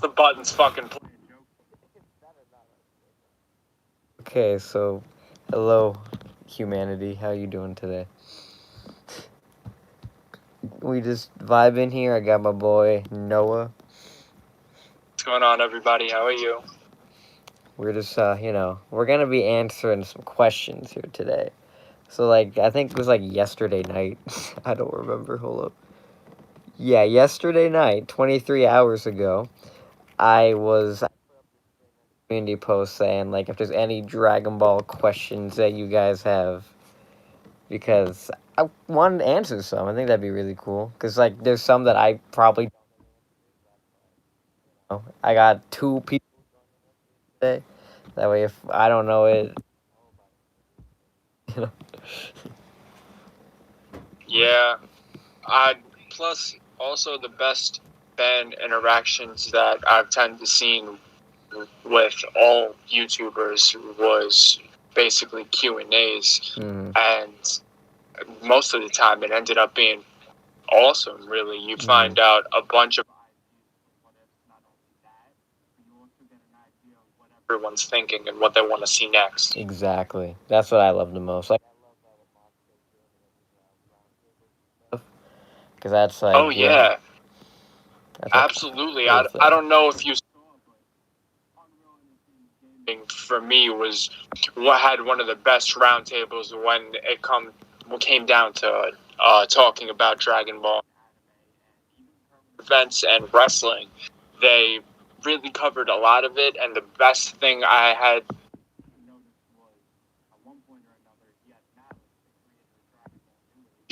the buttons fucking play. Okay, so hello, humanity. How you doing today? We just vibing here. I got my boy Noah. What's going on, everybody? How are you? We're just, we're gonna be answering some questions here today. So, like, I think it was like yesterday night. I don't remember. Hold up. Yeah, yesterday night, 23 hours ago, I was community post saying like if there's any Dragon Ball questions that you guys have, because I wanted to answer some. I think that'd be really cool. Cause like there's some that I probably don't know. I got 2 people today. That way, if I don't know it, you know. Yeah. Plus, also the best fan interactions that I've tended to see with all YouTubers was basically Q&As. And most of the time it ended up being awesome, really. You find out a bunch of everyone's thinking and what they want to see next. Exactly. That's what I love the most. Like, because that's like, oh yeah, that's absolutely. I don't know if you for me was what had one of the best roundtables when it came down to talking about Dragon Ball events and wrestling. They really covered a lot of it, and the best thing I had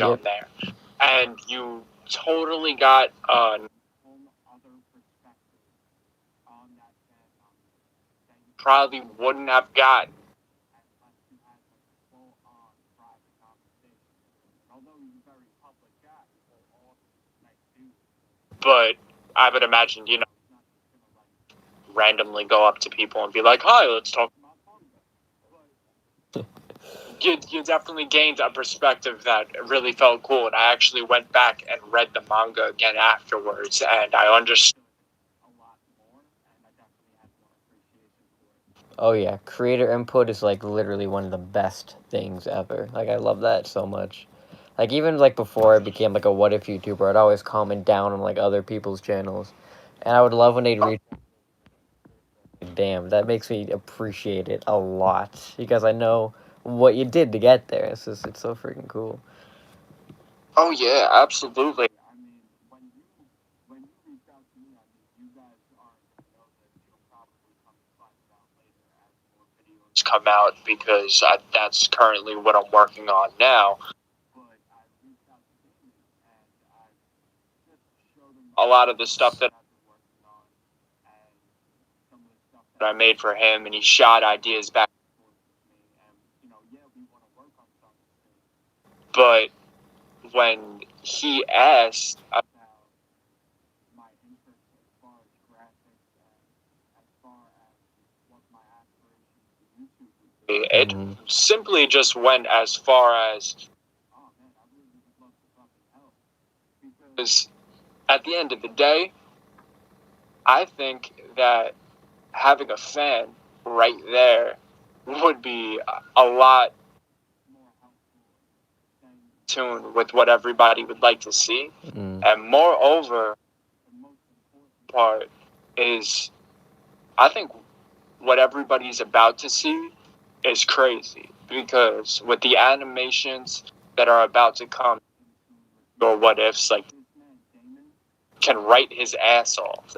on there, and you totally got probably wouldn't have got. But I would imagine, randomly go up to people and be like, "Hi, let's talk." You definitely gained a perspective that really felt cool, and I actually went back and read the manga again afterwards, and I understood. Oh yeah, creator input is like literally one of the best things ever. Like I love that so much. Like even like before I became like a what if YouTuber, I'd always comment down on like other people's channels, and I would love when they'd reach. Damn, that makes me appreciate it a lot because I know what you did to get there. It's so freaking cool. Oh yeah, absolutely. Come out because that's currently what I'm working on now. A lot of the stuff that I made for him, and he shot ideas back. But when he asked it simply just went as far as, because at the end of the day, I think that having a fan right there would be a lot tuned with what everybody would like to see. And moreover, part is, I think what everybody's about to see is crazy, because with the animations that are about to come, or what ifs, like, can write his ass off.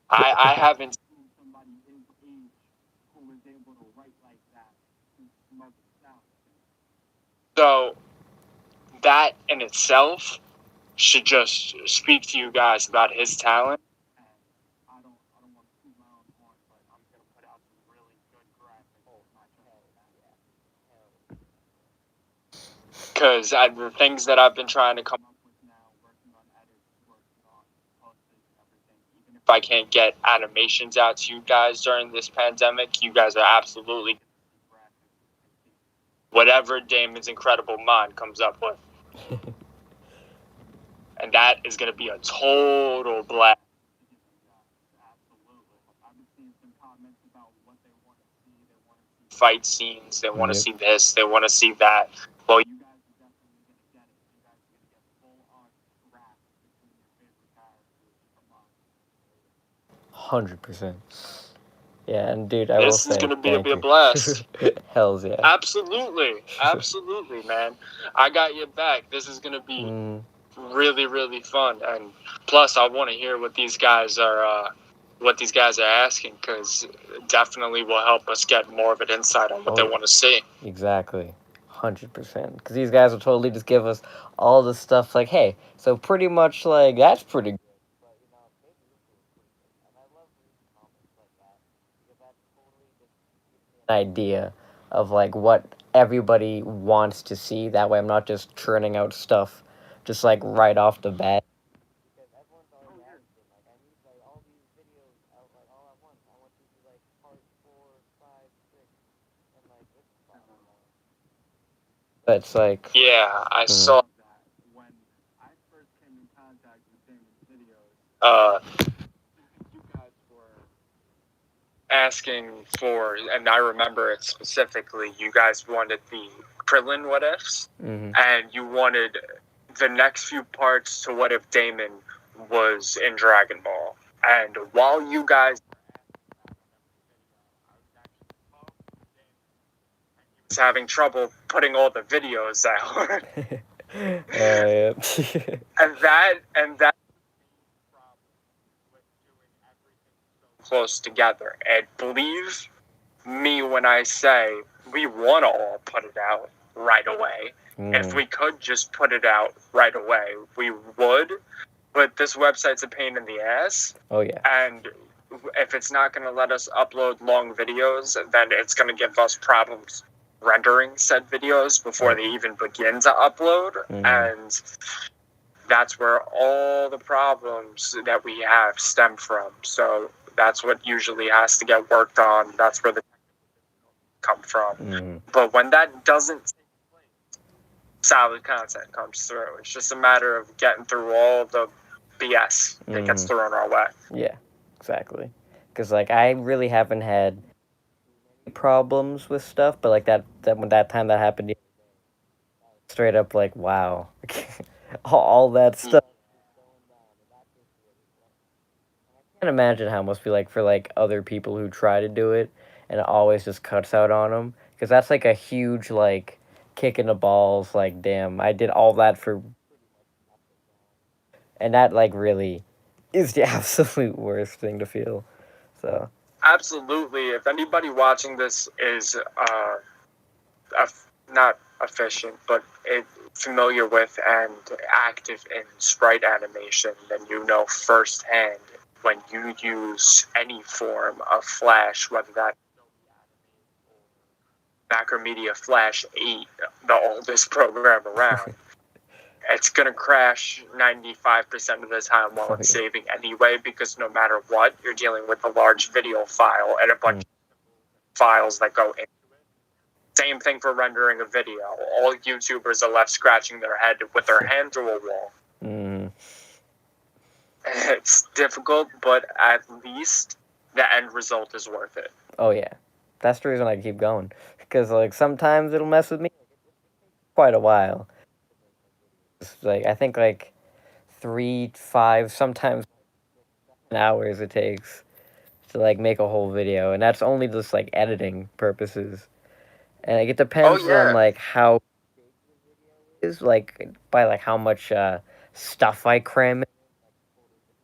I haven't seen somebody his age who was able to write like that since Mother South. So that in itself should just speak to you guys about his talent. And I don't want to toot my own horn, but I'm gonna put out some really good graphics. Because the things that I've been trying to come up with now, working on edits, working on posters and everything, even if I can't get animations out to you guys during this pandemic, you guys are absolutely whatever Damon's incredible mind comes up with. And that is going to be a total blast. fight scenes. They want to Yep. see this. They want to see that. Well, 100%. Yeah, and dude, I will this is say going to be thank a you. blast. Hells yeah. Absolutely, absolutely, man. I got you back. This is going to be really, really fun, and plus, I want to hear what these guys are. What these guys are asking, because definitely will help us get more of an insight on what they want to see. Exactly. 100%. Because these guys will totally just give us all the stuff like, hey, so pretty much like, that's pretty good. An idea of like what everybody wants to see. That way I'm not just churning out stuff just like right off the bat. But it's like, Yeah, I saw. Uh, asking for, and I remember it specifically. You guys wanted the Krillin what ifs, and you wanted the next few parts to what if Damon was in Dragon Ball. And while you guys was having trouble putting all the videos out, yeah. and that close together. And believe me when I say we want to all put it out right away. If we could just put it out right away, we would. But this website's a pain in the ass. Oh yeah. And if it's not going to let us upload long videos, then it's going to give us problems rendering said videos before they even begin to upload. And that's where all the problems that we have stem from. So that's what usually has to get worked on. That's where the come from. But when that doesn't, solid content comes through. It's just a matter of getting through all the BS that gets thrown our way. Yeah, exactly. Because like I really haven't had problems with stuff, but like that when that time that happened, straight up like wow, all that stuff. I can't imagine how it must be like for like other people who try to do it and it always just cuts out on them because that's like a huge like kick in the balls. Like damn, I did all that for, and that like really is the absolute worst thing to feel. So absolutely, if anybody watching this is not efficient, but familiar with and active in sprite animation, then you know firsthand when you use any form of Flash, whether that Macromedia Flash 8, the oldest program around, it's going to crash 95% of the time while it's saving anyway, because no matter what, you're dealing with a large video file and a bunch of files that go in. Same thing for rendering a video. All YouTubers are left scratching their head with their hand to a wall. It's difficult, but at least the end result is worth it. Oh yeah, that's the reason I keep going. Because like sometimes it'll mess with me quite a while. It's like I think like 3, 5, sometimes hours it takes to like make a whole video, and that's only just like editing purposes. And like, it depends on like how is like by like how much stuff I cram in.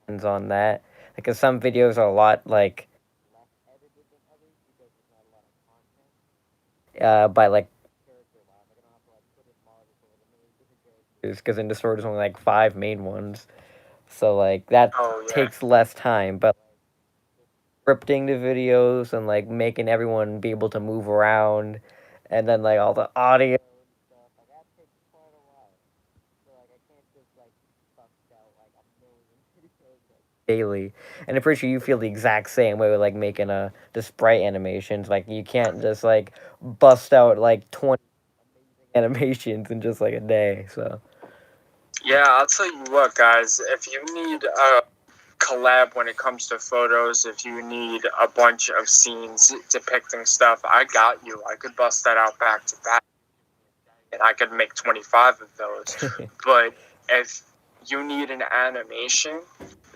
Depends on that. Because some videos are a lot like by like because in Discord there's only like 5 main ones, so like that takes less time. But scripting the videos and like making everyone be able to move around, and then like all the audio daily. And I'm pretty sure you feel the exact same way with like making the sprite animations. Like you can't just like bust out like 20 animations in just like a day. So yeah, I'll tell you what, guys. If you need collab when it comes to photos. If you need a bunch of scenes depicting stuff, I got you. I could bust that out back to back, and I could make 25 of those. But if you need an animation,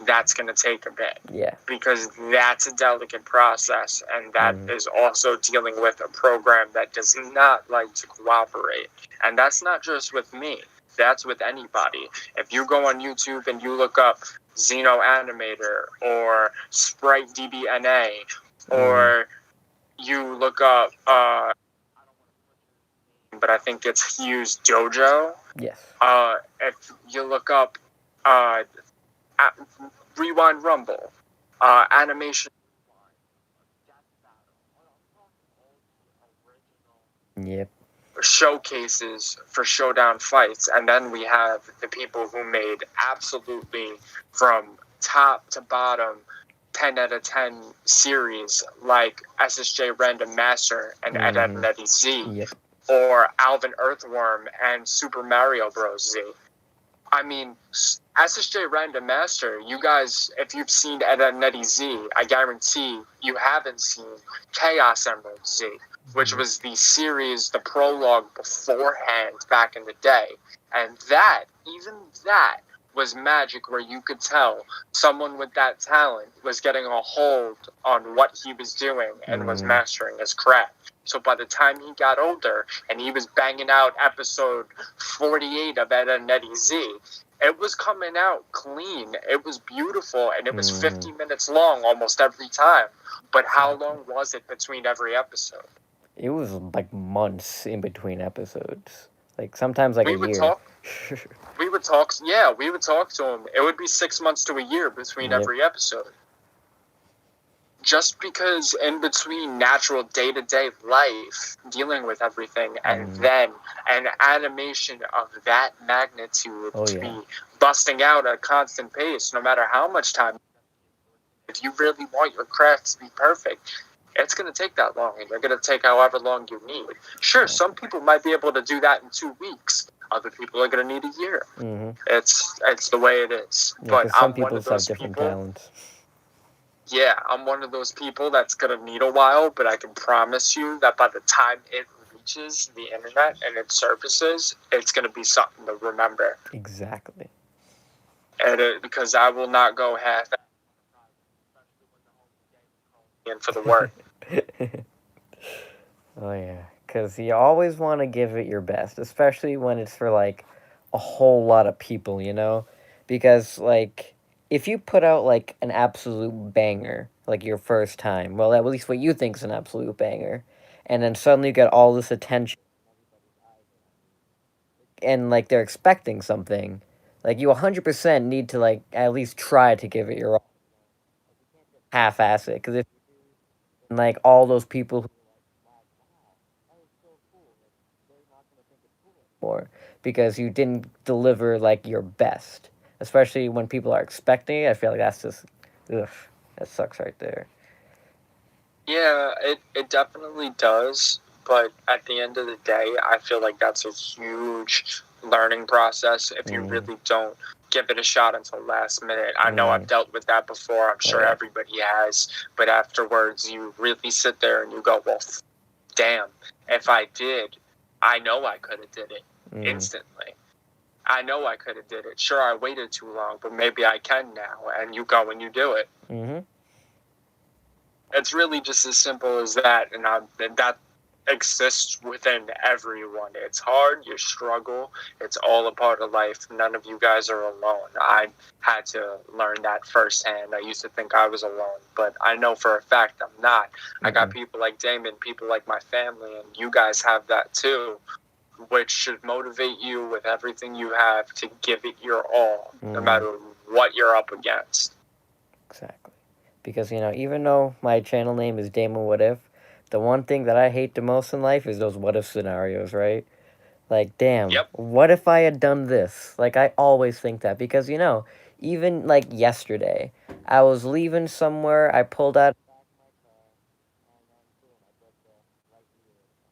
that's going to take a bit. Yeah. Because that's a delicate process, and that is also dealing with a program that does not like to cooperate. And that's not just with me. That's with anybody. If you go on YouTube and you look up Xeno Animator or Sprite DBNA, or you look up, but I think it's Hughes Dojo. Yes. If you look up Rewind Rumble, Animation. Yep. Showcases for showdown fights, and then we have the people who made absolutely from top to bottom 10 out of 10 series like SSJ Random Master and Ed, Edd n Eddy Z, Yep. or Alvin Earthworm and Super Mario Bros. Z. I mean, SSJ Random Master, you guys, if you've seen Ed, Edd n Eddy Z, I guarantee you haven't seen Chaos Emerald Z, which was the series, the prologue beforehand back in the day. And that, even that, was magic, where you could tell someone with that talent was getting a hold on what he was doing and was mastering his craft. So by the time he got older and he was banging out episode 48 of Ed, Edd n Eddy Z, it was coming out clean. It was beautiful, and it was 50 minutes long almost every time. But how long was it between every episode? It was like months in between episodes. Like sometimes like a year. We would talk to him. It would be 6 months to a year between every episode. Just because in between natural day-to-day life, dealing with everything, and then an animation of that magnitude to be busting out at a constant pace, no matter how much time. If you really want your craft to be perfect, it's going to take that long, and you're going to take however long you need. Sure, some people might be able to do that in 2 weeks. Other people are going to need a year. It's the way it is. Yeah, but some I'm people one of have those different people. talents. Yeah, I'm one of those people that's going to need a while, but I can promise you that by the time it reaches the internet and its surfaces, it's going to be something to remember. Exactly. And because I will not go half in for the work. Oh yeah, because you always want to give it your best, especially when it's for like a whole lot of people, you know? Because like if you put out like an absolute banger, like your first time, well, at least what you think is an absolute banger, and then suddenly you get all this attention, and like they're expecting something, like you 100% need to like at least try to give it your all, half-ass it, because if like all those people more because you didn't deliver like your best, especially when people are expecting it. I feel like that's just, ugh, that sucks right there. Yeah, it definitely does. But at the end of the day, I feel like that's a huge learning process if you really don't give it a shot until last minute. I know I've dealt with that before. I'm sure everybody has. But afterwards, you really sit there and you go, well, damn, if I did, I know I could have did it instantly. I know I could have did it. Sure, I waited too long, but maybe I can now. And you go and you do it. It's really just as simple as that, and that exists within everyone. It's hard, you struggle, it's all a part of life. None of you guys are alone. I had to learn that firsthand. I used to think I was alone, but I know for a fact I'm not. I got people like Damon, people like my family, and you guys have that too, which should motivate you with everything you have to give it your all, no matter what you're up against. Exactly. Because, you know, even though my channel name is Damon What If, the one thing that I hate the most in life is those what if scenarios, right? Like, damn, what if I had done this? Like, I always think that because, you know, even like yesterday, I was leaving somewhere, I pulled out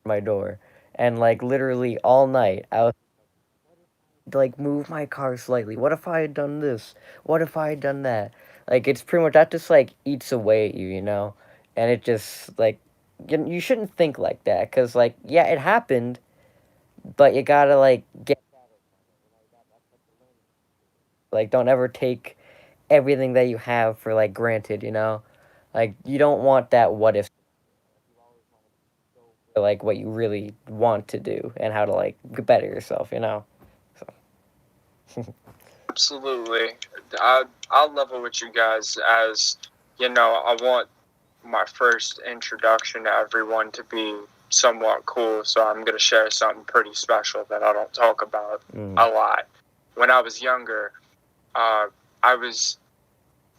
my door, and like literally all night, I was like, move my car slightly. What if I had done this? What if I had done that? Like it's pretty much that just like eats away at you, you know, and it just like you shouldn't think like that because like yeah, it happened, but you gotta like get like don't ever take everything that you have for like granted, you know, like you don't want that what if like what you really want to do and how to like better yourself, you know. So. Absolutely. I'll level with you guys as, I want my first introduction to everyone to be somewhat cool, so I'm going to share something pretty special that I don't talk about a lot. When I was younger, I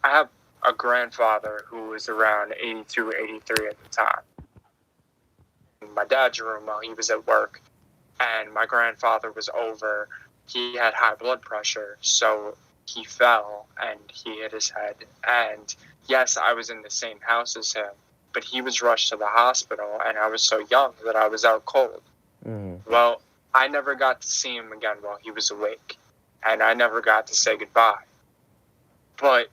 have a grandfather who was around 82, 83 at the time. In my dad's room while he was at work, and my grandfather was over. He had high blood pressure, so he fell and he hit his head. And yes, I was in the same house as him, but he was rushed to the hospital, and I was so young that I was out cold. Well, I never got to see him again while he was awake, and I never got to say goodbye. But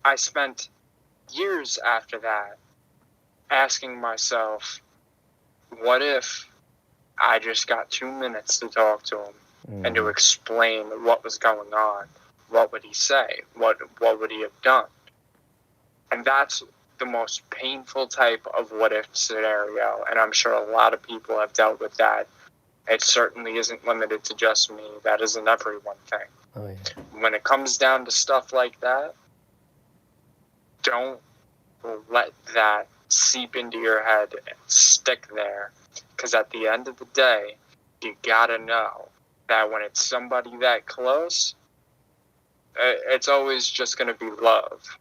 I spent years after that asking myself, what if I just got 2 minutes to talk to him and to explain what was going on? What would he say? What would he have done? And that's the most painful type of what if scenario, and I'm sure a lot of people have dealt with that. It certainly isn't limited to just me. That is an everyone thing. Oh, yeah. When it comes down to stuff like that, don't let that seep into your head and stick there. Because at the end of the day, you gotta know that when it's somebody that close, it's always just gonna be love.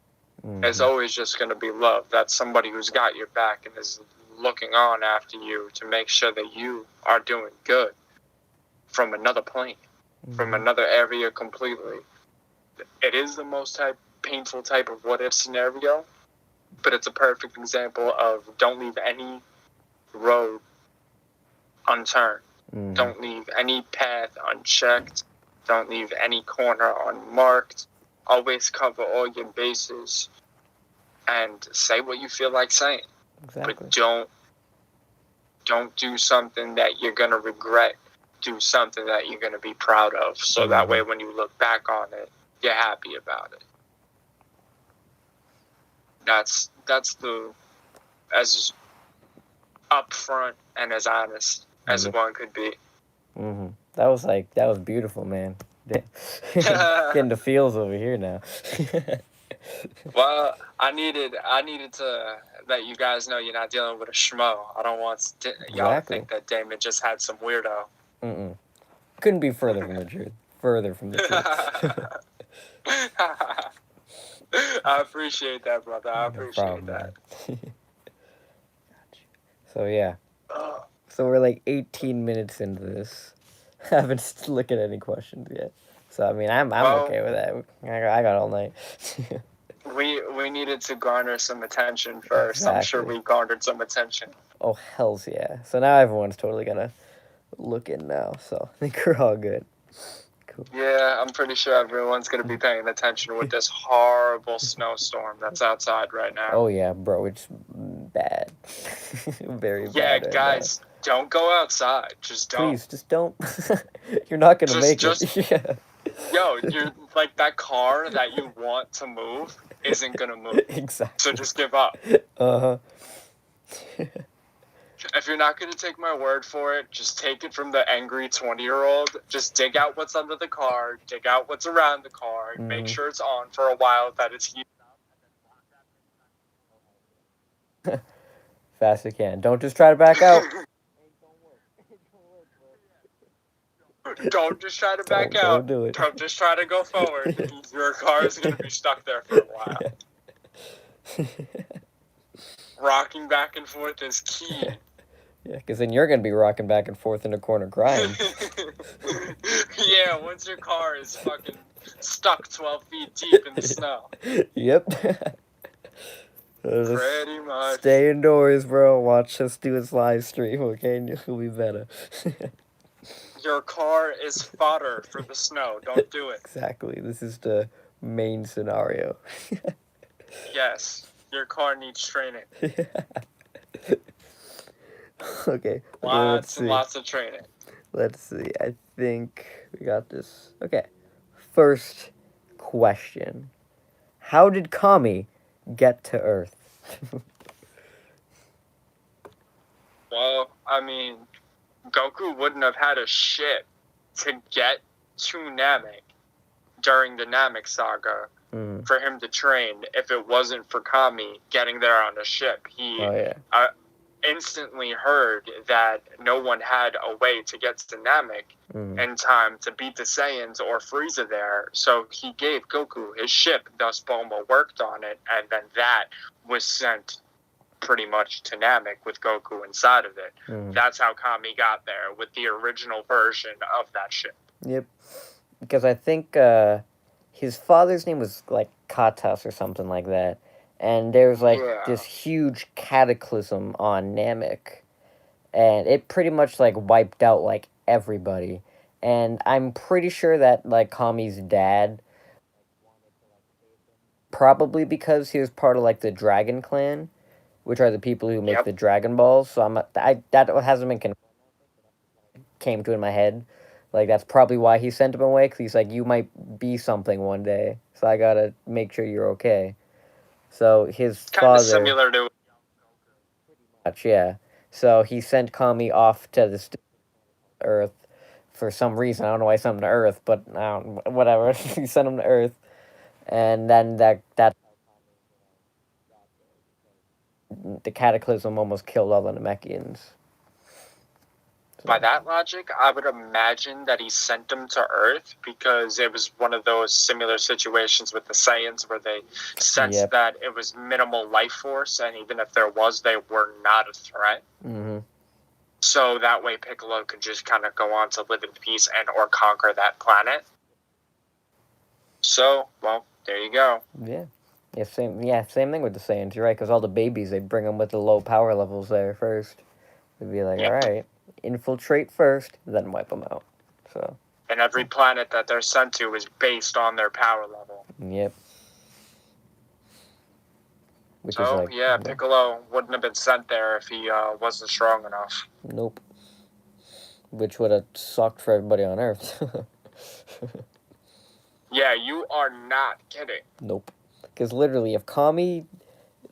It's always just gonna be love. That's somebody who's got your back and is looking on after you to make sure that you are doing good from another plane, from another area completely. It is the most painful type of what if scenario, but it's a perfect example of don't leave any road unturned. Don't leave any path unchecked. Don't leave any corner unmarked. Always cover all your bases and say what you feel like saying. Exactly. But don't do something that you're going to regret. Do something that you're going to be proud of. So that way when you look back on it, you're happy about it. That's the as upfront and as honest as one could be. That was beautiful, man. Getting the feels over here now. Well, I needed to let you guys know you're not dealing with a schmo. I don't want y'all to think that Damon just had some weirdo. Couldn't be further from the truth. Further from the truth. I appreciate that, brother. I appreciate that. So yeah. So we're like 18 minutes into this. I haven't looked at any questions yet. So I mean, I'm okay with that. I got all night. We needed to garner some attention first. Exactly. I'm sure we garnered some attention. Oh hells yeah! So now everyone's totally gonna look in now. So I think we're all good. Cool. Yeah, I'm pretty sure everyone's gonna be paying attention with this horrible snowstorm that's outside right now. Oh yeah, bro, it's bad. Very bad. Yeah, guys, don't go outside. Just don't. Please, just don't. You're not gonna make it. Yeah. Yo, you're like that car that you want to move isn't gonna move. Exactly. So just give up. If you're not gonna take my word for it, just take it from the angry 20-year-old. Just dig out what's under the car, dig out what's around the car, make sure it's on for a while, that it's heated up. Fast as you can. Don't just try to back out. Don't just try to back out. Don't do it. Don't just try to go forward. Your car is going to be stuck there for a while. Yeah. Rocking back and forth is key. Yeah, because then you're going to be rocking back and forth in a corner crying. Yeah, once your car is fucking stuck 12 feet deep in the snow. Yep. Pretty much. Stay indoors, bro. Watch us do this live stream, okay? And you'll be better. Your car is fodder for the snow. Don't do it. Exactly. This is to main scenario. Yes, your car needs training. Okay, let's Lots and see. lots of training. Let's see. I think we got this. Okay. First question. How did Kami get to Earth? Well, I mean, Goku wouldn't have had a ship to get to Namek during the Namek saga for him to train if it wasn't for Kami getting there on a ship. He instantly heard that no one had a way to get to Namek in time to beat the Saiyans or Frieza there, so he gave Goku his ship, thus Bulma worked on it, and then that was sent pretty much to Namek with Goku inside of it. That's how Kami got there, with the original version of that ship. Yep. Because I think his father's name was like Katas or something like that. And there was like this huge cataclysm on Namek. And it pretty much like wiped out like everybody. And I'm pretty sure that like Kami's dad, probably because he was part of like the Dragon Clan, which are the people who make the Dragon Balls. So that hasn't been came to in my head. Like that's probably why he sent him away, because he's like, you might be something one day, so I gotta make sure you're okay. So his kind father, of similar to much, yeah. So he sent Kami off to this Earth for some reason. I don't know why he sent him to Earth, but whatever. He sent him to Earth, and then that the cataclysm almost killed all the Namekians. By that logic, I would imagine that he sent them to Earth because it was one of those similar situations with the Saiyans where they sensed that it was minimal life force, and even if there was, they were not a threat. So that way Piccolo could just kind of go on to live in peace and or conquer that planet. So, well, there you go. Yeah, same thing with the Saiyans. You're right, because all the babies, they bring them with the low power levels there first. They'd be like, all right, infiltrate first, then wipe them out. So. And every planet that they're sent to is based on their power level. Yep. Which so, is like, yeah, Piccolo wouldn't have been sent there if he wasn't strong enough. Nope. Which would have sucked for everybody on Earth. Yeah, you are not kidding. Nope. Because literally, if Kami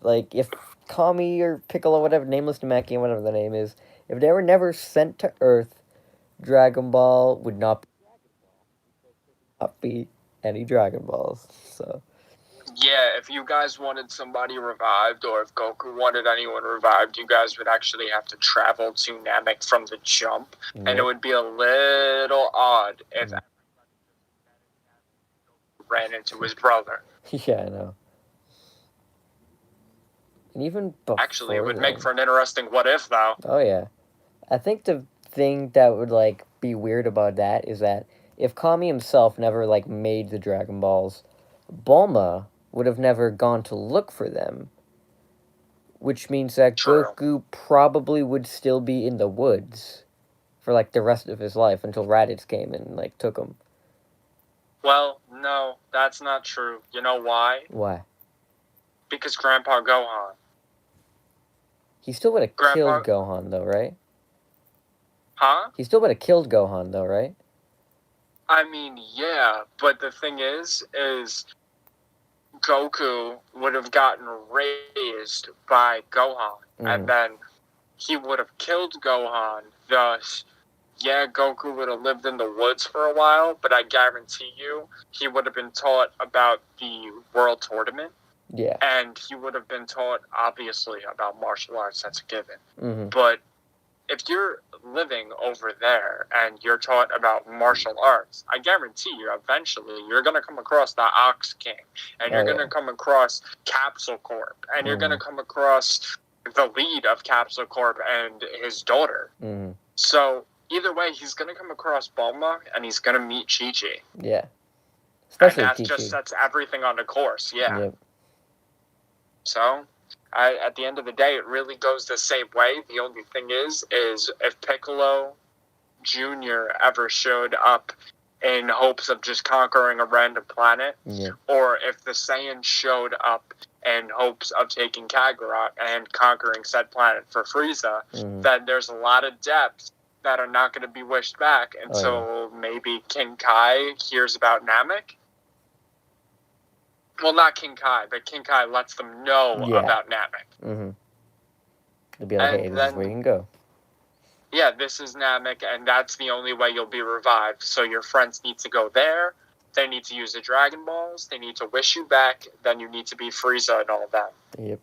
or Piccolo, whatever, Nameless Namekian, whatever the name is, if they were never sent to Earth, Dragon Ball would not be any Dragon Balls. So. Yeah, if you guys wanted somebody revived, or if Goku wanted anyone revived, you guys would actually have to travel to Namek from the jump, and it would be a little odd if ran into his brother. Yeah, I know. And even actually, it would make for an interesting what if, though. Oh yeah, I think the thing that would like be weird about that is that if Kami himself never like made the Dragon Balls, Bulma would have never gone to look for them, which means that Goku probably would still be in the woods for like the rest of his life until Raditz came and like took him. Well, no, that's not true. You know why? Why? Because Grandpa Gohan. He still would have killed Gohan, though, right? Huh? He still would have killed Gohan, though, right? I mean, yeah, but the thing is Goku would have gotten raised by Gohan, and then he would have killed Gohan. Thus, yeah, Goku would have lived in the woods for a while, but I guarantee you he would have been taught about the World Tournament. Yeah. And he would have been taught, obviously, about martial arts. That's a given. But if you're living over there and you're taught about martial arts, I guarantee you, eventually, you're going to come across the Ox King. And you're going to come across Capsule Corp. And you're going to come across the lead of Capsule Corp and his daughter. So, either way, he's going to come across Bulma and he's going to meet Chi-Chi. Yeah. Especially and that just sets everything on the course, yeah. Yep. So, at the end of the day, it really goes the same way. The only thing is if Piccolo Jr. ever showed up in hopes of just conquering a random planet, Yeah. or if the Saiyans showed up in hopes of taking Kakarot and conquering said planet for Frieza, then there's a lot of depths that are not going to be wished back until maybe King Kai hears about Namek. Well, not King Kai, but King Kai lets them know about Namek. Mm-hmm. They'll be like, hey, this is where you can go. Yeah, this is Namek, and that's the only way you'll be revived. So your friends need to go there. They need to use the Dragon Balls. They need to wish you back. Then you need to be Frieza and all that. Yep.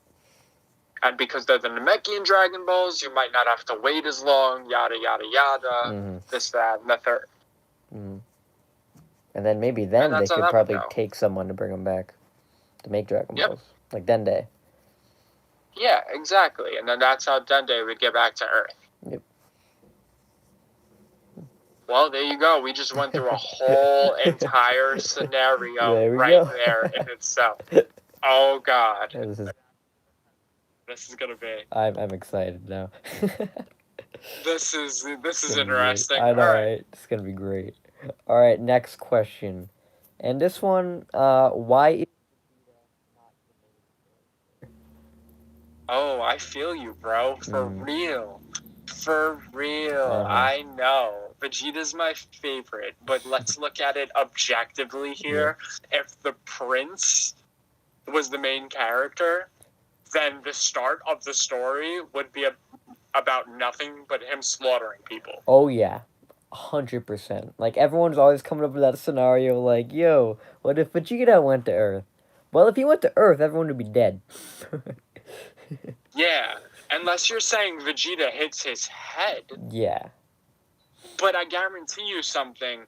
And because they're the Namekian Dragon Balls, you might not have to wait as long, yada, yada, yada, this, that, and the third. And then maybe then they could probably take someone to bring them back to make Dragon Balls. Like Dende. Yeah, exactly. And then that's how Dende would get back to Earth. Yep. Well, there you go. We just went through a whole entire scenario there in itself. Oh, God. This is going to be... I'm excited now. This is interesting. I know, right? It's going to be great. All right, next question. And this one, why... Oh, I feel you, bro. For real. For real. I know. Vegeta's my favorite, but let's look at it objectively here. If the prince was the main character, then the start of the story would be about nothing but him slaughtering people. Oh, yeah. 100%. Like, everyone's always coming up with that scenario, like, yo, what if Vegeta went to Earth? Well, if he went to Earth, everyone would be dead. Yeah, unless you're saying Vegeta hits his head. Yeah. But I guarantee you something,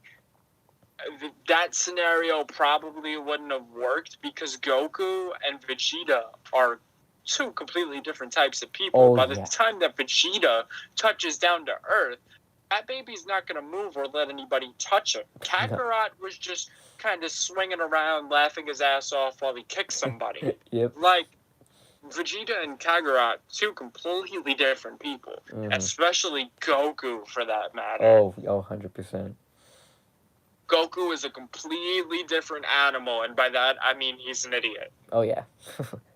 that scenario probably wouldn't have worked because Goku and Vegeta are two completely different types of people. By the time that Vegeta touches down to Earth, that baby's not going to move or let anybody touch him. Kakarot was just kind of swinging around, laughing his ass off while he kicked somebody. Like, Vegeta and Kakarot, two completely different people. Especially Goku, for that matter. Oh, 100%. Goku is a completely different animal, and by that, I mean he's an idiot. Oh, yeah.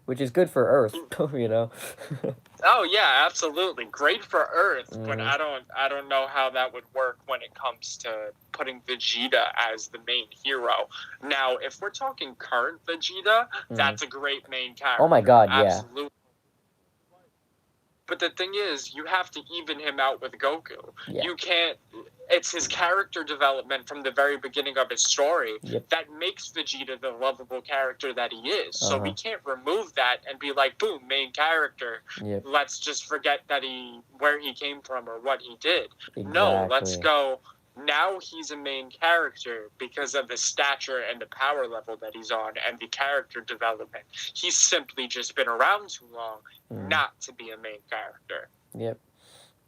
Which is good for Earth, you know? Oh, yeah, absolutely. Great for Earth, but I don't know how that would work when it comes to putting Vegeta as the main hero. Now, if we're talking current Vegeta, that's a great main character. Oh, my God, absolutely. But the thing is, you have to even him out with Goku. You can't... It's his character development from the very beginning of his story that makes Vegeta the lovable character that he is. So we can't remove that and be like, boom, main character. Let's just forget that where he came from or what he did. No, let's go... Now he's a main character because of the stature and the power level that he's on and the character development. He's simply just been around too long not to be a main character. Yep.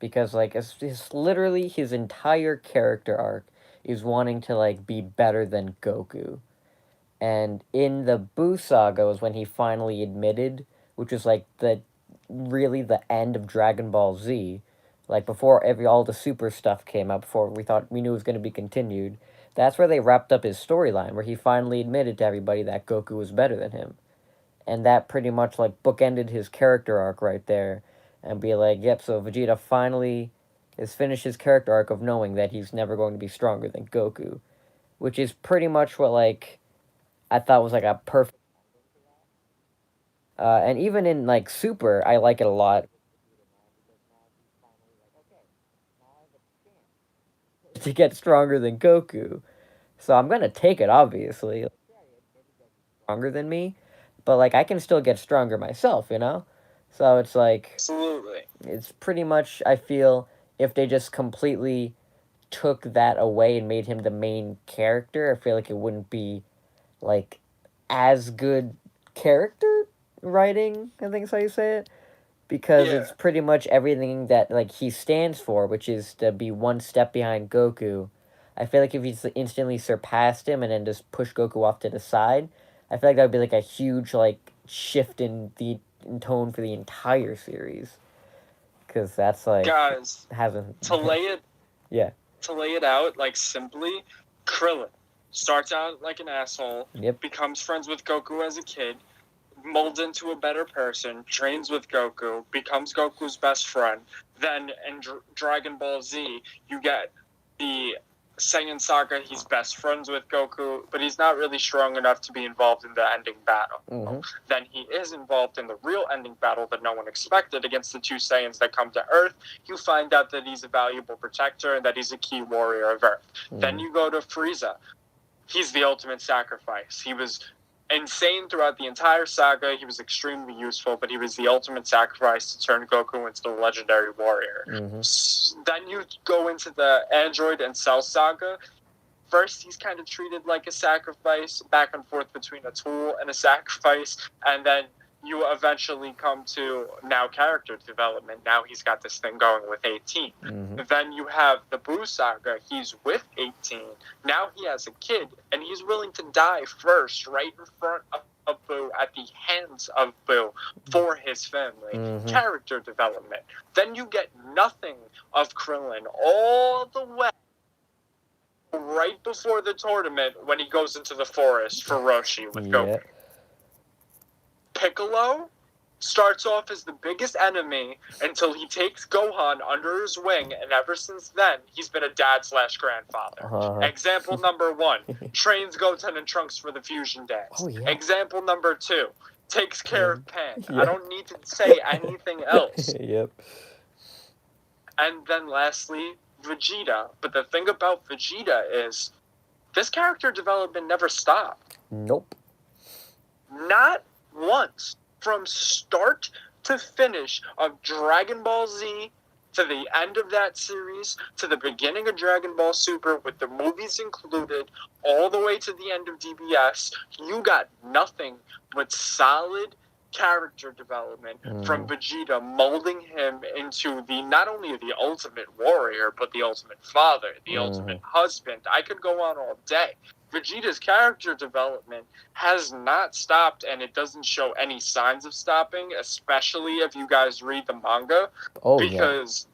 Because, like, it's literally his entire character arc is wanting to, like, be better than Goku. And in the Buu Saga was when he finally admitted, which was, like, really the end of Dragon Ball Z. Like, before all the super stuff came out, before we knew it was going to be continued, that's where they wrapped up his storyline, where he finally admitted to everybody that Goku was better than him. And that pretty much, like, bookended his character arc right there, and be like, yep, so Vegeta finally has finished his character arc of knowing that he's never going to be stronger than Goku. Which is pretty much what, like, I thought was, like, a perfect... and even in, like, Super, I like it a lot. To get stronger than Goku. So I'm gonna take it, obviously. Stronger than me, but, like, I can still get stronger myself, you know? So it's like... Absolutely. It's pretty much, I feel, if they just completely took that away and made him the main character, I feel like it wouldn't be, like, as good character writing, I think is how you say it. Because it's pretty much everything that, like, he stands for, which is to be one step behind Goku. I feel like if he instantly surpassed him and then just pushed Goku off to the side, I feel like that would be, like, a huge, like, shift in tone for the entire series. Because that's, like... Guys, hasn't... to lay it... Yeah. To lay it out, like, simply, Krillin starts out like an asshole, Yep. becomes friends with Goku as a kid, molds into a better person, trains with Goku, becomes Goku's best friend. Then in Dragon Ball Z, you get the Saiyan Saga. He's best friends with Goku, but he's not really strong enough to be involved in the ending battle. Mm-hmm. Then he is involved in the real ending battle that no one expected against the two Saiyans that come to Earth. You find out that he's a valuable protector and that he's a key warrior of Earth. Mm-hmm. Then you go to Frieza. He's the ultimate sacrifice. He was insane throughout the entire saga. He was extremely useful, but he was the ultimate sacrifice to turn Goku into the legendary warrior. Mm-hmm. Then you go into the Android and Cell saga. First, he's kind of treated like a sacrifice, back and forth between a tool and a sacrifice, and then you eventually come to now character development. Now he's got this thing going with 18. Mm-hmm. Then you have the Boo saga. He's with 18. Now he has a kid, and he's willing to die first, right in front of Boo, at the hands of Boo, for his family. Mm-hmm. Character development. Then you get nothing of Krillin all the way right before the tournament when he goes into the forest for Roshi with Goku. Piccolo starts off as the biggest enemy until he takes Gohan under his wing, and ever since then, he's been a dad/grandfather. Example number 1, trains Goten and Trunks for the fusion dance. Oh, yeah. Example number 2, takes care of Pan. I don't need to say anything else. Yep. And then lastly, Vegeta. But the thing about Vegeta is this character development never stopped. Nope. Not once. From start to finish of Dragon Ball Z to the end of that series to the beginning of Dragon Ball Super with the movies included all the way to the end of DBS, you got nothing but solid character development from Vegeta, molding him into the not only the ultimate warrior, but the ultimate father, the ultimate husband. I could go on all day. Vegeta's character development has not stopped, and it doesn't show any signs of stopping, especially if you guys read the manga. Because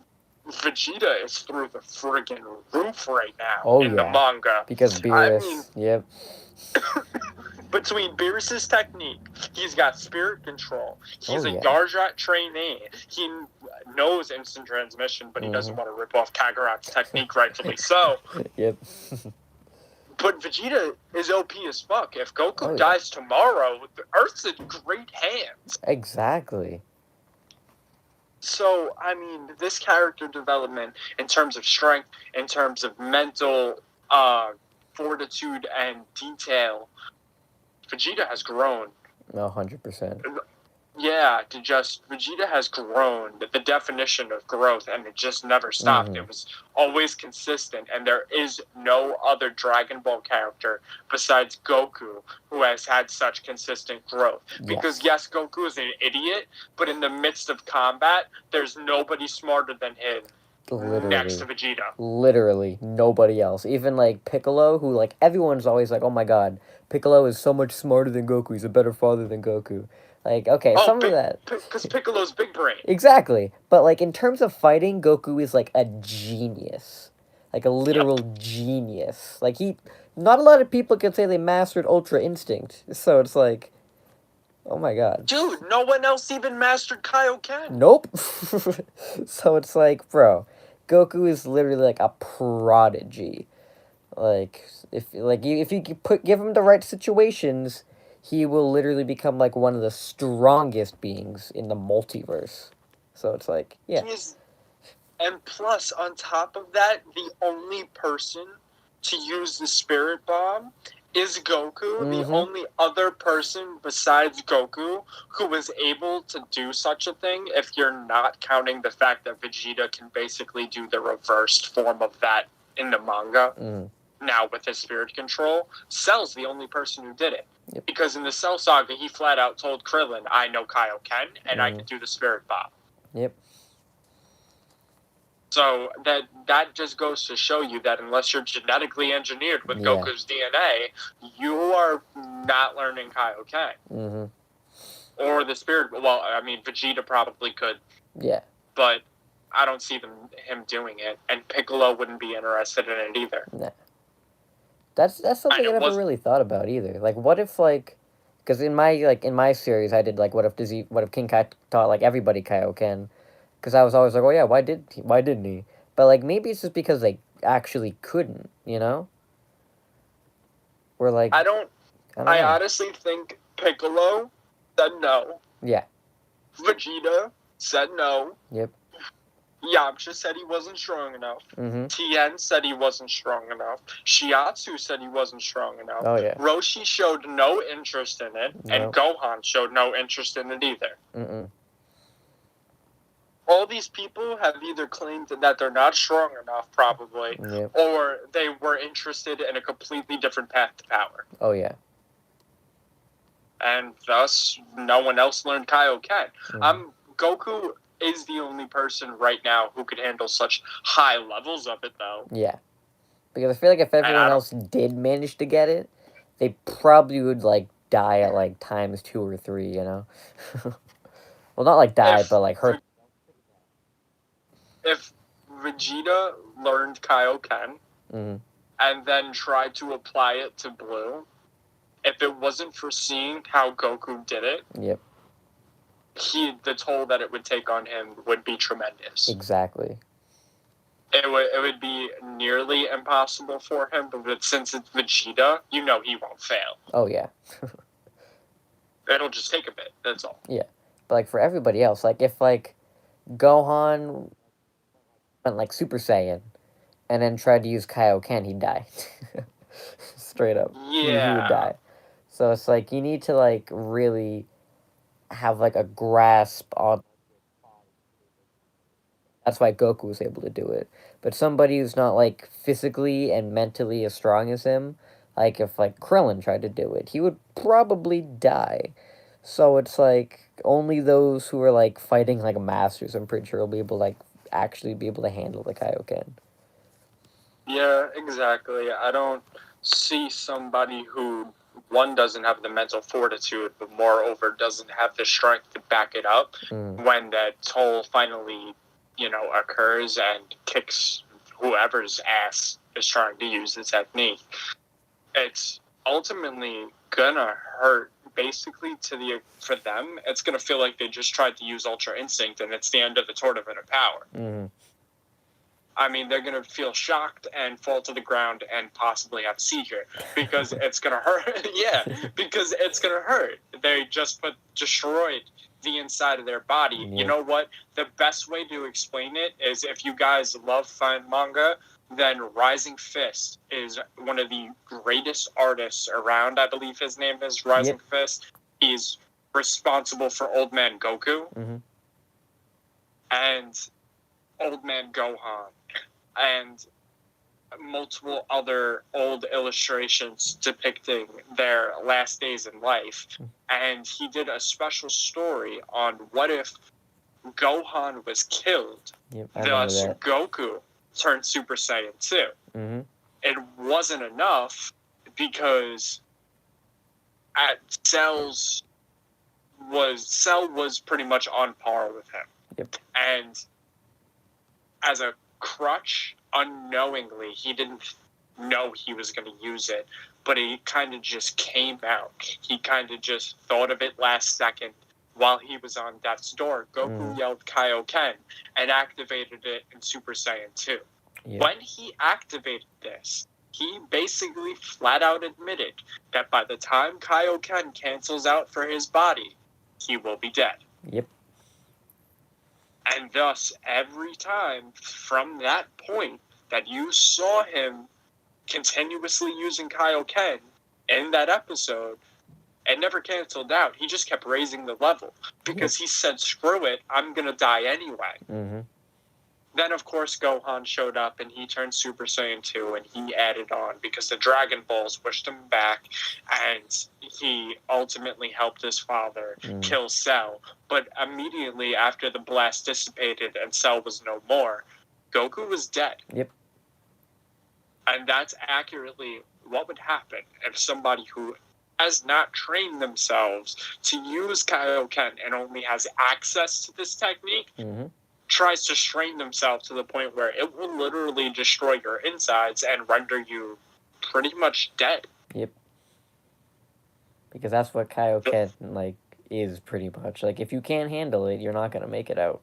Vegeta is through the friggin' roof right now in the manga. Because Beerus, yep. Between Beerus' technique, he's got spirit control. He's a Yarjat trainee. He knows instant transmission, but he doesn't want to rip off Kagarat's technique, rightfully so. Yep. But Vegeta is OP as fuck. If Goku dies tomorrow, the Earth's in great hands. Exactly. So, I mean, this character development, in terms of strength, in terms of mental fortitude and detail, Vegeta has grown. 100%. Yeah, Vegeta has grown, the definition of growth, and it just never stopped. It was always consistent, and there is no other Dragon Ball character besides Goku who has had such consistent growth. Because yes, Goku is an idiot, but in the midst of combat, there's nobody smarter than him. Next to Vegeta. Literally, nobody else. Even, like, Piccolo, who, like, everyone's always like, oh my god, Piccolo is so much smarter than Goku, he's a better father than Goku. Like, okay, some of that. Because Piccolo's big brain. Exactly. But, like, in terms of fighting, Goku is, like, a genius. Like, a literal genius. Like, not a lot of people can say they mastered Ultra Instinct. So it's like, oh my god. Dude, no one else even mastered Kaioken. Nope. So it's like, bro, Goku is literally like a prodigy. Like, if you give him the right situations, he will literally become like one of the strongest beings in the multiverse. So it's like, yeah. And plus, on top of that, the only person to use the Spirit Bomb is Goku, the only other person besides Goku who was able to do such a thing, if you're not counting the fact that Vegeta can basically do the reversed form of that in the manga. Now with his spirit control, Cell's the only person who did it. Yep. Because in the Cell Saga, he flat out told Krillin, I know Kaioken, and I can do the Spirit Bomb. Yep. So that just goes to show you that unless you're genetically engineered with Goku's DNA, you are not learning Kaioken. Or the Spirit... Well, I mean, Vegeta probably could. Yeah. But I don't see him doing it. And Piccolo wouldn't be interested in it either. Nah. That's something And I it never was really thought about either. Like, what if like, because in my series I did like, what if King Kai taught like everybody Kaioken? Because I was always like, oh yeah, why didn't he? But like maybe it's just because they actually couldn't, you know? We're like, I don't I don't I know. honestly think Piccolo said no. Yeah. Vegeta said no. Yep. Yamcha said he wasn't strong enough. Mm-hmm. Tien said he wasn't strong enough. Shiatsu said he wasn't strong enough. Oh yeah. Roshi showed no interest in it, and No. Gohan showed no interest in it either. Mm-mm. All these people have either claimed that they're not strong enough, probably, Yep. or they were interested in a completely different path to power. Oh yeah. And thus, no one else learned Kaioken. Mm-hmm. Goku is the only person right now who could handle such high levels of it, though. Yeah. Because I feel like if everyone else did manage to get it, they probably would like die at like times 2 or 3, you know? Well, not like die, but like hurt. If Vegeta learned Kaioken Mm-hmm. and then tried to apply it to Blue, if it wasn't for seeing how Goku did it, Yep. The toll that it would take on him would be tremendous. Exactly. It would be nearly impossible for him, but since it's Vegeta, you know he won't fail. Oh yeah. It'll just take a bit, that's all. Yeah. But like for everybody else, like if like Gohan went like Super Saiyan and then tried to use Kaioken, he'd die. Straight up. Yeah. He would die. So it's like you need to like really have like a grasp on. That's why Goku was able to do it. But somebody who's not like physically and mentally as strong as him, like if like Krillin tried to do it, he would probably die. So it's like only those who are like fighting like masters, I'm pretty sure, will be able to like actually be able to handle the Kaioken. Yeah, exactly. I don't see somebody who, one, doesn't have the mental fortitude, but moreover doesn't have the strength to back it up when that toll finally, occurs and kicks whoever's ass is trying to use the technique. It's ultimately gonna hurt. Basically, for them, it's gonna feel like they just tried to use Ultra Instinct, and it's the end of the Tournament of Power. Mm-hmm. I mean, they're going to feel shocked and fall to the ground and possibly have a seizure because it's going to hurt. Yeah, because it's going to hurt. They just destroyed the inside of their body. Yeah. You know what? The best way to explain it is, if you guys love fun manga, then Rising Fist is one of the greatest artists around. I believe his name is Rising Fist. He's responsible for Old Man Goku. Mm-hmm. And Old Man Gohan, and multiple other old illustrations depicting their last days in life. And he did a special story on what if Gohan was killed. Thus, Goku turned Super Saiyan 2. Mm-hmm. It wasn't enough because Cell was pretty much on par with him. Yep. And as a crutch, unknowingly, he didn't know he was going to use it, but it kind of just came out. He kind of just thought of it last second while he was on death's door. Goku yelled Kaioken and activated it in Super Saiyan 2. Yep. When he activated this, he basically flat out admitted that by the time Kaioken cancels out for his body, he will be dead. Yep. And thus, every time from that point that you saw him continuously using Kaioken in that episode, it never canceled out. He just kept raising the level because he said, screw it, I'm going to die anyway. Mm-hmm. Then, of course, Gohan showed up and he turned Super Saiyan 2 and he added on because the Dragon Balls wished him back, and he ultimately helped his father kill Cell. But immediately after the blast dissipated and Cell was no more, Goku was dead. Yep. And that's accurately what would happen if somebody who has not trained themselves to use Kaioken and only has access to this technique tries to strain themselves to the point where it will literally destroy your insides and render you pretty much dead. Yep. Because that's what Kaioken like is pretty much. Like if you can't handle it, you're not gonna make it out.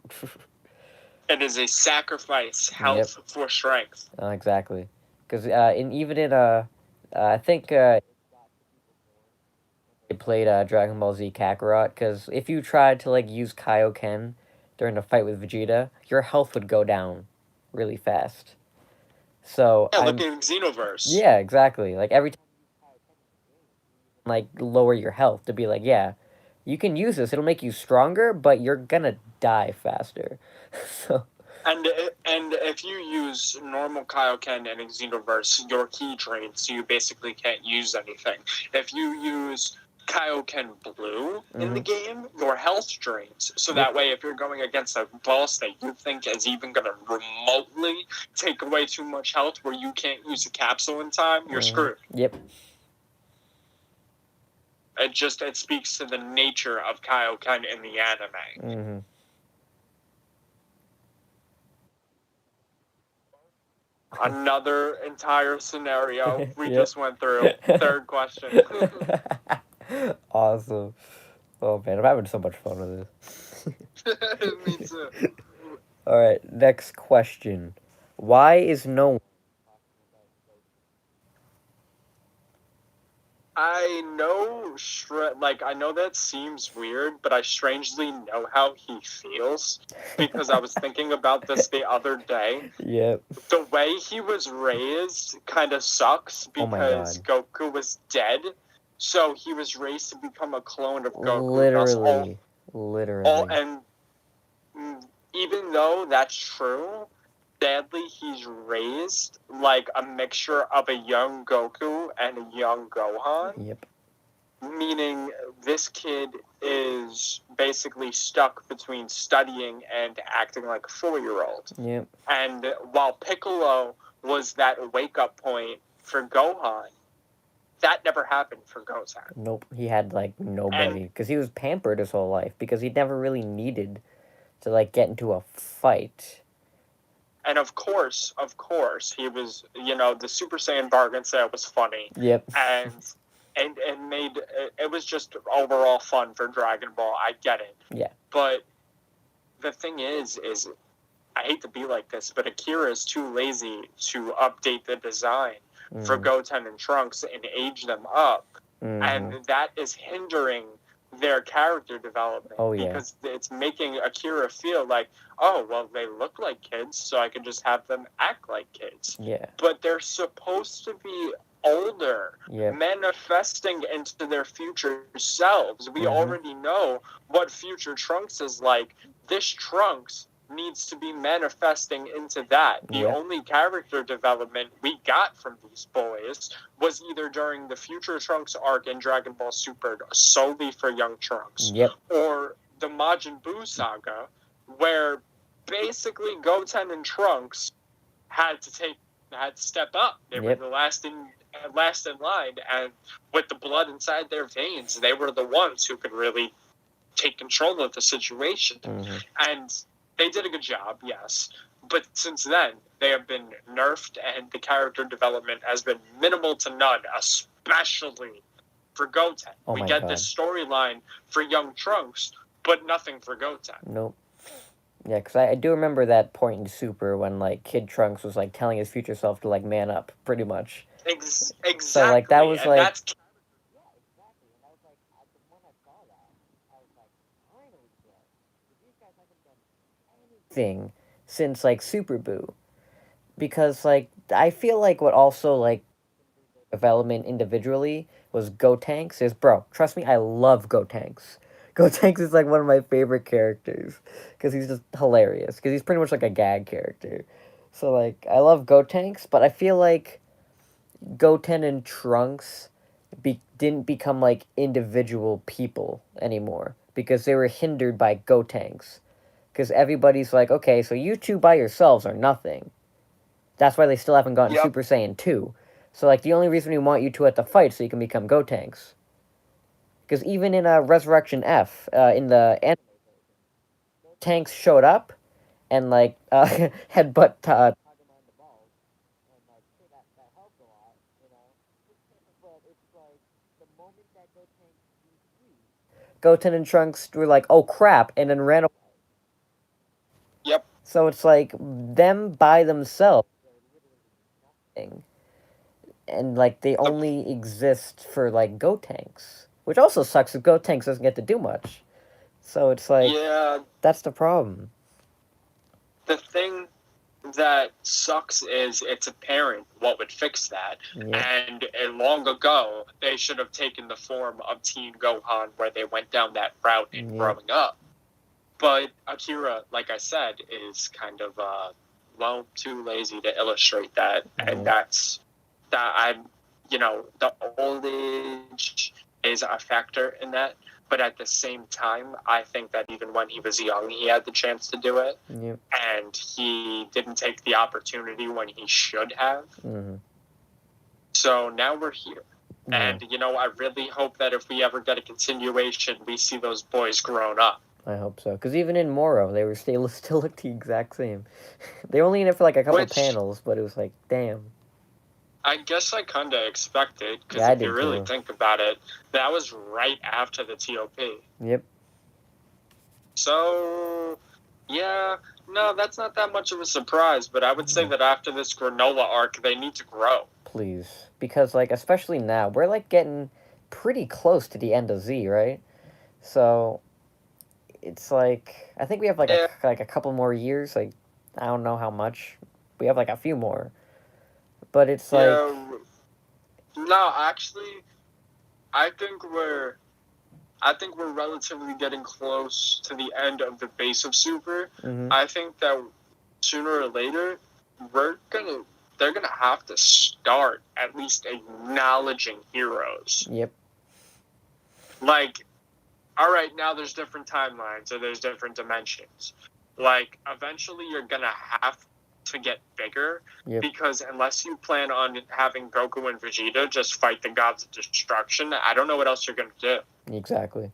It is a sacrifice, health for strength. Exactly. Because I think they played Dragon Ball Z Kakarot. Because if you tried to like use Kaioken during a fight with Vegeta, your health would go down really fast. So Yeah, look at Xenoverse. Yeah, exactly. Like every time like lower your health to be like, yeah, you can use this. It'll make you stronger, but you're gonna die faster. So. And if you use normal Kaioken and Xenoverse, your key drains, so you basically can't use anything. If you use Kaioken Blue in the game, your health drains. So that way, if you're going against a boss that you think is even going to remotely take away too much health where you can't use a capsule in time, you're screwed. Yep. It speaks to the nature of Kaioken in the anime. Another entire scenario we just went through. Third question. Awesome. Oh man, I'm having so much fun with this. Me too. Alright, next question. Why is no one... I know that seems weird, but I strangely know how he feels because I was thinking about this the other day. Yep. The way he was raised kind of sucks because Goku was dead, so he was raised to become a clone of Goku. Literally. And even though that's true, sadly he's raised like a mixture of a young Goku and a young Gohan. Yep. Meaning this kid is basically stuck between studying and acting like a 4-year-old. Yep. And while Piccolo was that wake-up point for Gohan, that never happened for Goten. Nope, he had like nobody because he was pampered his whole life because he never really needed to like get into a fight. And of course, he was, the Super Saiyan bargain set was funny. Yep. And made it was just overall fun for Dragon Ball. I get it. Yeah. But the thing is I hate to be like this, but Akira is too lazy to update the design for Goten and Trunks and age them up. And that is hindering their character development because it's making Akira feel like, oh, well, they look like kids, so I can just have them act like kids. Yeah. But they're supposed to be older, manifesting into their future selves. We already know what future Trunks is like. This Trunks needs to be manifesting into that. The only character development we got from these boys was either during the Future Trunks arc in Dragon Ball Super solely for young Trunks, or the Majin Buu saga, where basically Goten and Trunks had to step up. They were the last in line, and with the blood inside their veins, they were the ones who could really take control of the situation. And they did a good job, yes. But since then, they have been nerfed, and the character development has been minimal to none, especially for Goten. We get this storyline for young Trunks, but nothing for Goten. Nope. Yeah, because I do remember that point in Super when, like, Kid Trunks was, like, telling his future self to, like, man up, pretty much. Exactly. So, like, that was, like... That's... thing since like Super Boo, because like I feel like what also like development individually was Gotenks is, bro, trust me, I love Gotenks. Gotenks is like one of my favorite characters because he's just hilarious because he's pretty much like a gag character. So like I love Gotenks, but I feel like Goten and Trunks didn't become like individual people anymore because they were hindered by Gotenks. Because everybody's like, okay, so you two by yourselves are nothing. That's why they still haven't gotten Super Saiyan 2. So, like, the only reason we want you two at the fight so you can become Gotenks. Because even in Resurrection F, in the anime, Tanks showed up and, like, headbutt... Goten and Trunks were like, oh crap, and then ran away. Yep. So it's like them by themselves, and like they The, only exist for like Gotenks, which also sucks if Gotenks doesn't get to do much. So it's like yeah, that's the problem. the thing that sucks is it's apparent what would fix that. Yeah. And long ago, they should have taken the form of Teen Gohan where they went down that route in growing up. But Akira, like I said, is kind of too lazy to illustrate that, and that's that. The old age is a factor in that. But at the same time, I think that even when he was young, he had the chance to do it, and he didn't take the opportunity when he should have. So now we're here. And, I really hope that if we ever get a continuation, we see those boys grown up. I hope so. Because even in Moro, they were still looked the exact same. They were only in it for like a couple panels, but it was like, damn. I guess I kind of expected, because if you really think about it, that was right after the TOP. Yep. So, yeah, no, that's not that much of a surprise, but I would say that after this granola arc, they need to grow. Please. Because, like, especially now, we're, like, getting pretty close to the end of Z, right? So, it's like, I think we have, like, a couple more years, like, I don't know how much. We have, like, a few more. But it's like... No, actually, I think we're relatively getting close to the end of the base of Super. I think that sooner or later, they're gonna have to start at least acknowledging heroes. Yep. Like, all right, now there's different timelines or there's different dimensions. Like, eventually you're gonna have to get bigger, because unless you plan on having Goku and Vegeta just fight the gods of destruction, I don't know what else you're gonna do. Exactly.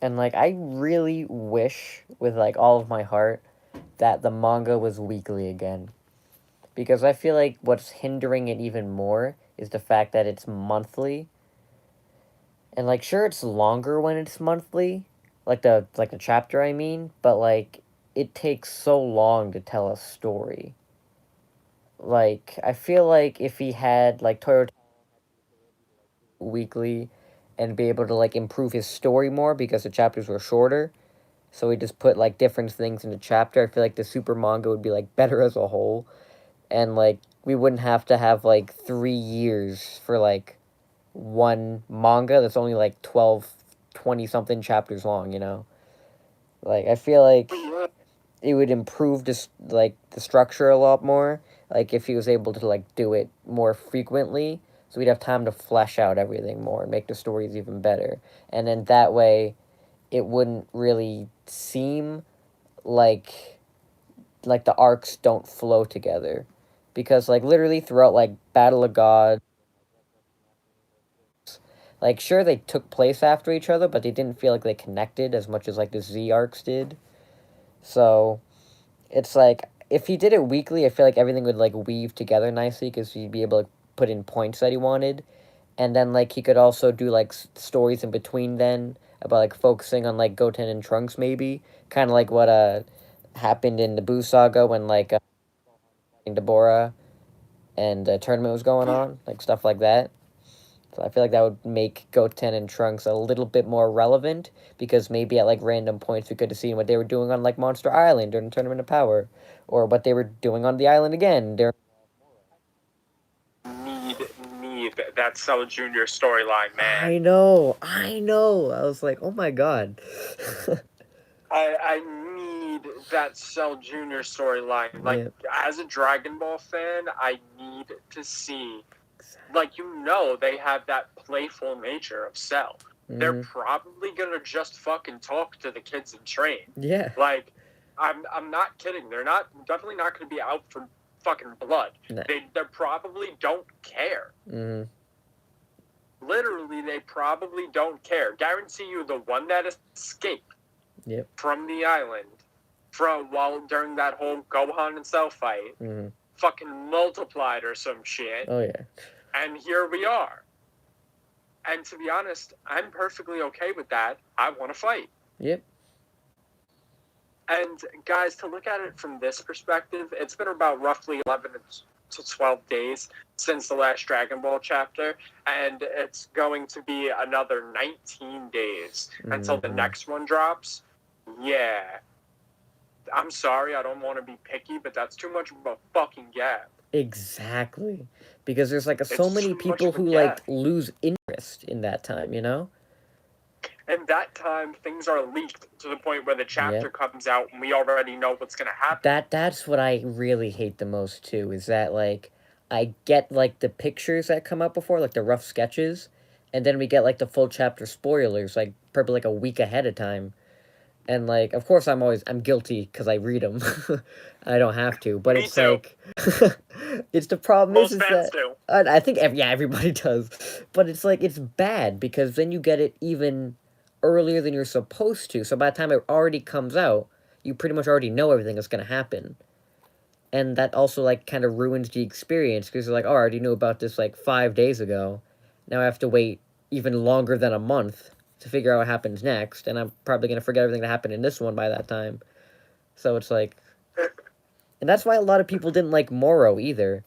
And, like, I really wish, with, like, all of my heart, that the manga was weekly again. Because I feel like what's hindering it even more is the fact that it's monthly. And, like, sure, it's longer when it's monthly. Like the chapter, I mean. But, like, it takes so long to tell a story. Like, I feel like if he had, like, Toyota weekly and be able to, like, improve his story more because the chapters were shorter, so he just put, like, different things in the chapter, I feel like the super manga would be, like, better as a whole. And, like, we wouldn't have to have, like, 3 years for, like, one manga that's only, like, 12, 20-something chapters long, you know? Like, I feel like it would improve just, like, the structure a lot more, like, if he was able to, like, do it more frequently, so we'd have time to flesh out everything more and make the stories even better. And then that way, it wouldn't really seem like the arcs don't flow together. Because, like, literally throughout, like, Battle of God, like, sure, they took place after each other, but they didn't feel like they connected as much as, like, the Z arcs did. So, it's like, if he did it weekly, I feel like everything would, like, weave together nicely, because he'd be able to put in points that he wanted. And then, like, he could also do, like, stories in between then, about, like, focusing on, like, Goten and Trunks, maybe. Kind of like what, happened in the Buu Saga when, like, Deborah and a tournament was going on, like, stuff like that. So I feel like that would make Goten and Trunks a little bit more relevant, because maybe at, like, random points we could have seen what they were doing on, like, Monster Island during the Tournament of Power, or what they were doing on the island again during... Need that Cell Jr. storyline, man. I know. I was like, oh my god. I need that Cell Jr. storyline. Like, as a Dragon Ball fan, I need to see, like, they have that playful nature of Cell. They're probably gonna just fucking talk to the kids in train. Yeah. Like, I'm not kidding. They're definitely not gonna be out for fucking blood. No. They probably don't care. Literally, they probably don't care. Guarantee you, the one that escaped from the island during that whole Gohan and Cell fight, fucking multiplied or some shit. Oh yeah. And here we are. And to be honest, I'm perfectly okay with that. I want to fight. Yep. And guys, to look at it from this perspective, it's been about roughly 11 to 12 days since the last Dragon Ball chapter, and it's going to be another 19 days until the next one drops. Yeah. I'm sorry, I don't want to be picky, but that's too much of a fucking gap. Exactly. Because there's like so It's many too much people of a who gap. like lose interest in that time, you know? And that time, things are leaked to the point where the chapter Yep. comes out and we already know what's going to happen. That's what I really hate the most too, is that like I get like the pictures that come out before, like the rough sketches, and then we get like the full chapter spoilers like probably like a week ahead of time. And like of course I'm guilty cuz I read them. I don't have to, but Me it's too. like it's the problem Most is fans that do. I think yeah, everybody does. But it's like it's bad because then you get it even earlier than you're supposed to. So by the time it already comes out, you pretty much already know everything that's going to happen. And that also like kind of ruins the experience because you're like, oh, I already knew about this like 5 days ago. Now I have to wait even longer than a month to figure out what happens next, and I'm probably gonna forget everything that happened in this one by that time. So it's like, and that's why a lot of people didn't like Moro either,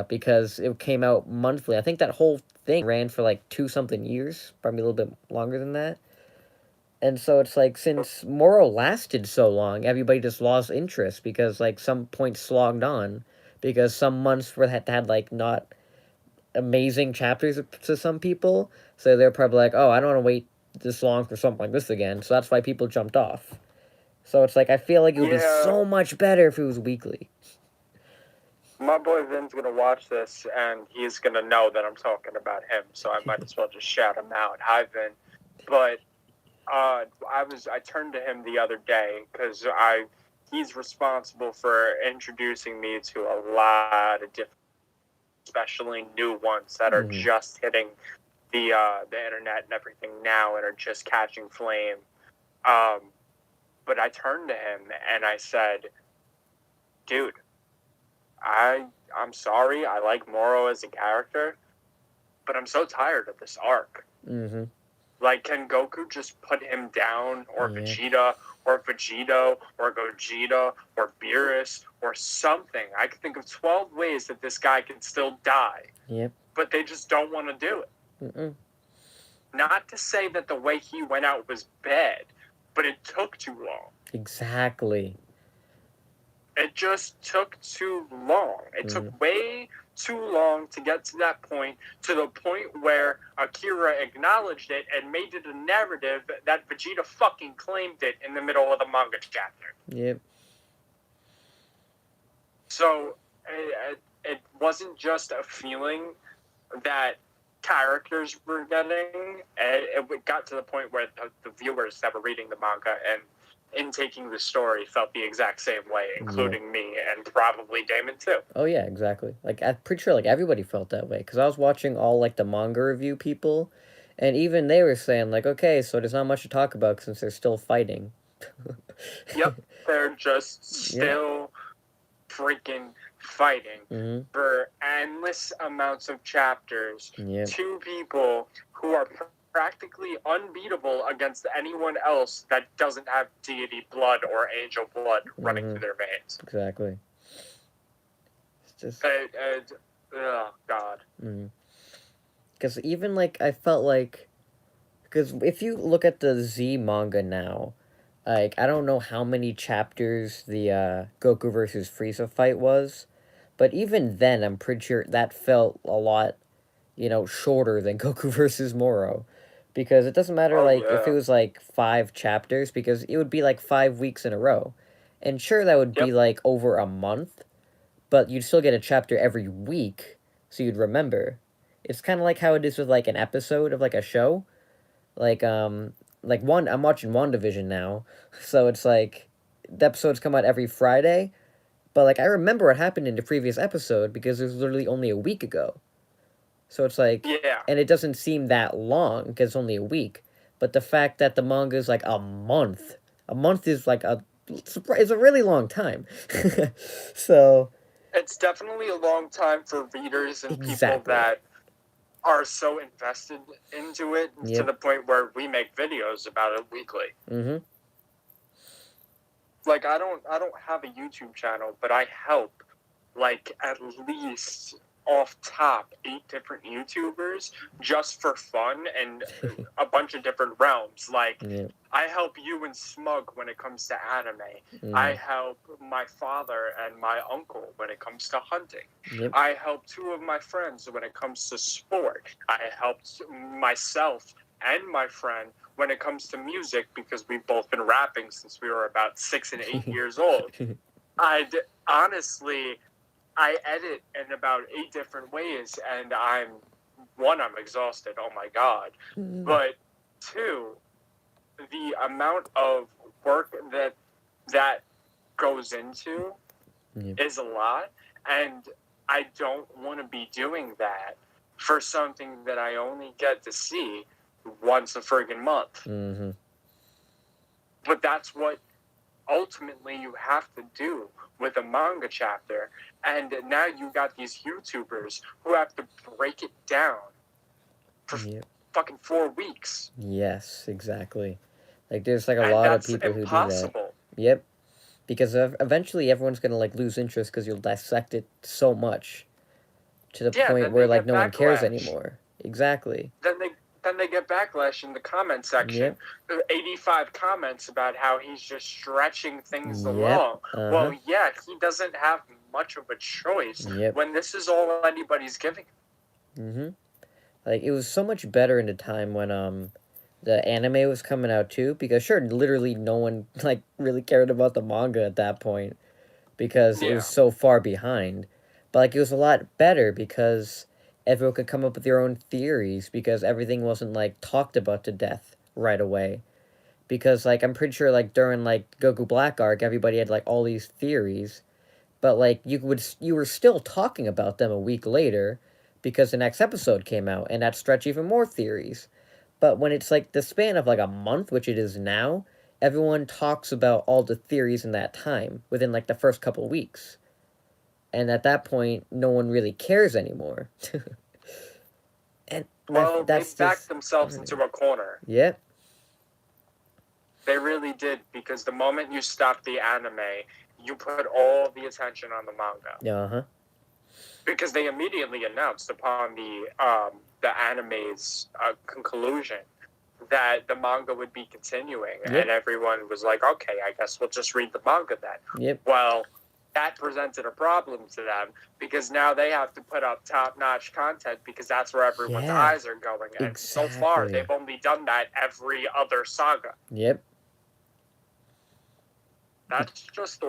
because it came out monthly. I think that whole thing ran for like 2 something years, probably a little bit longer than that. And so it's like since Moro lasted so long, everybody just lost interest because like some points slogged on because some months were had like not amazing chapters to some people. So they're probably like, oh, I don't want to wait this long for something like this again. So that's why people jumped off. So it's like I feel like it would be Yeah, so much better if it was weekly. my boy Vin's gonna watch this and he's gonna know that I'm talking about him, so I might as well just shout him out. Hi, Vin. But I turned to him the other day because he's responsible for introducing me to a lot of different, especially new ones that are just hitting the internet and everything now and are just catching flame. But I turned to him and I said, "Dude, I'm sorry. I like Moro as a character, but I'm so tired of this arc. Mm-hmm. Like, can Goku just put him down, or Vegeta, or Vegito, or Gogeta, or Beerus, or something? I could think of 12 ways that this guy can still die. Yep. But they just don't want to do it. Mm-mm. Not to say that the way he went out was bad, but it took too long. Exactly. It just took too long. It took way too long to get to that point, to the point where Akira acknowledged it and made it a narrative that Vegeta fucking claimed it in the middle of the manga chapter. Yep. So it wasn't just a feeling that characters were getting. It got to the point where the viewers that were reading the manga and intaking the story felt the exact same way, including me and probably Damon too. Oh yeah, exactly. Like I'm pretty sure like everybody felt that way because I was watching all like the manga review people, and even they were saying like, okay, so there's not much to talk about since they're still fighting. Yep, they're just still freaking fighting for endless amounts of chapters. Two people who are practically unbeatable against anyone else that doesn't have deity blood or angel blood running through their veins. Exactly. It's just oh God. Because even like I felt like, because if you look at the Z manga now, like I don't know how many chapters the Goku versus Frieza fight was, but even then I'm pretty sure that felt a lot, shorter than Goku versus Moro. Because it doesn't matter if it was like 5 chapters, because it would be like 5 weeks in a row. And sure that would be like over a month, but you'd still get a chapter every week, so you'd remember. It's kind of like how it is with like an episode of like a show. I'm watching WandaVision now, so it's like the episodes come out every Friday, but like I remember what happened in the previous episode because it was literally only a week ago. So it's like, and it doesn't seem that long because it's only a week. But the fact that the manga is like a month is like it's a really long time. So it's definitely a long time for readers and people that are so invested into it to the point where we make videos about it weekly. Mm-hmm. Like I don't have a YouTube channel, but I help like at least off top 8 different YouTubers just for fun and a bunch of different realms. Like I help you and Smug when it comes to anime. I help my father and my uncle when it comes to hunting. I help 2 of my friends when it comes to sport. I helped myself and my friend when it comes to music because we've both been rapping since we were about 6 and 8 years old. Honestly, I edit in about 8 different ways, and I'm exhausted. Oh my god! But 2, the amount of work that goes into is a lot, and I don't want to be doing that for something that I only get to see once a friggin' month. Mm-hmm. But that's what ultimately you have to do with a manga chapter. And now you got these YouTubers who have to break it down for fucking 4 weeks. Yes, exactly. Like there's like a lot of people who do that. Yep. Because eventually everyone's gonna like lose interest because you'll dissect it so much to the point where like no one cares anymore. Exactly. Then they get backlash in the comment section. 85 comments about how he's just stretching things along. Well, yeah, he doesn't have much of a choice when this is all anybody's giving. Mm-hmm. Like it was so much better in the time when the anime was coming out too, because sure, literally no one like really cared about the manga at that point because it was so far behind. But like it was a lot better because everyone could come up with their own theories because everything wasn't like talked about to death right away. Because like I'm pretty sure like during like Goku Black arc everybody had like all these theories, but like you were still talking about them a week later because the next episode came out and that stretched even more theories. But when it's like the span of like a month, which it is now, everyone talks about all the theories in that time within like the first couple weeks. And at that point, no one really cares anymore. And well, they backed themselves into a corner. Yep. They really did, because the moment you stop the anime, you put all the attention on the manga. Uh-huh. Because they immediately announced upon the anime's conclusion that the manga would be continuing, and everyone was like, okay, I guess we'll just read the manga then. Yep. Well, that presented a problem to them, because now they have to put up top-notch content, because that's where everyone's eyes are going. And so far, they've only done that every other saga. Yep. That's just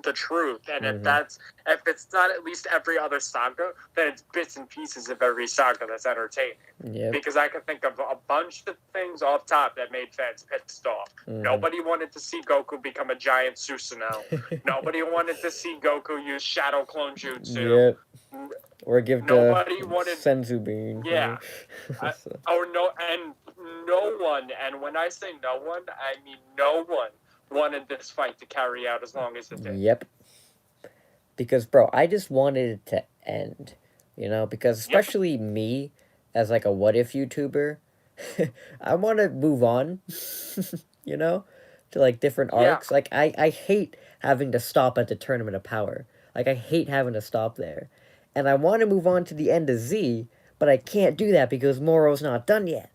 the truth. And if it's not at least every other saga, then it's bits and pieces of every saga that's entertaining. Because I can think of a bunch of things off top that made fans pissed off. Nobody wanted to see Goku become a giant Susanoo. Nobody wanted to see Goku use Shadow Clone Jutsu. Or give nobody wanted Senzu Bean. Yeah. No one, and when I say no one, I mean no one wanted this fight to carry out as long as it did. Yep. Because, bro, I just wanted it to end, you know? Because especially me, as, like, a what-if YouTuber, I want to move on, you know? To, like, different arcs. Like, I hate having to stop at the Tournament of Power. Like, I hate having to stop there. And I want to move on to the end of Z, but I can't do that because Moro's not done yet.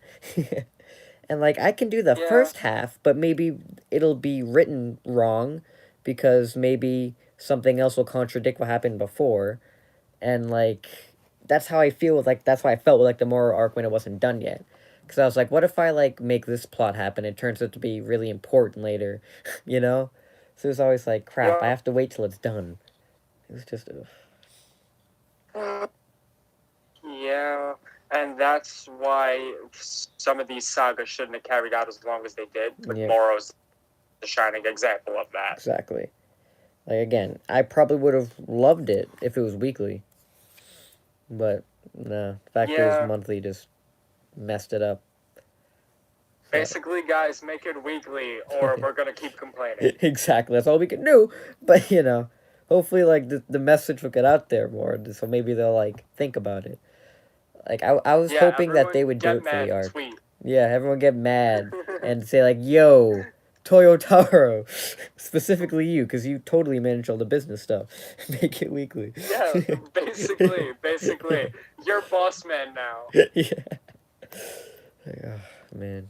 And, like, I can do the first half, but maybe it'll be written wrong because maybe something else will contradict what happened before. And, like, that's how I feel with, like, that's why I felt with, like, the Moro arc when it wasn't done yet. Because I was like, what if I, like, make this plot happen? It turns out to be really important later, you know? So it was always like, crap, I have to wait till it's done. It was just... Yeah, and that's why some of these sagas shouldn't have carried out as long as they did. But Moro's the shining example of that. Exactly. Like, again, I probably would have loved it if it was weekly. But, no. The fact that it was monthly just messed it up. Basically, guys, make it weekly, or we're going to keep complaining. Exactly. That's all we can do. But, you know, hopefully, like, the message will get out there more. So maybe they'll, like, think about it. Like I was Yeah, hoping that they everyone would do get it for the mad and arc. tweet. Yeah, everyone get mad and say like, "Yo, Toyotaro," specifically you, because you totally manage all the business stuff. Make it weekly. Yeah, basically, you're boss man now. Yeah. Oh, man.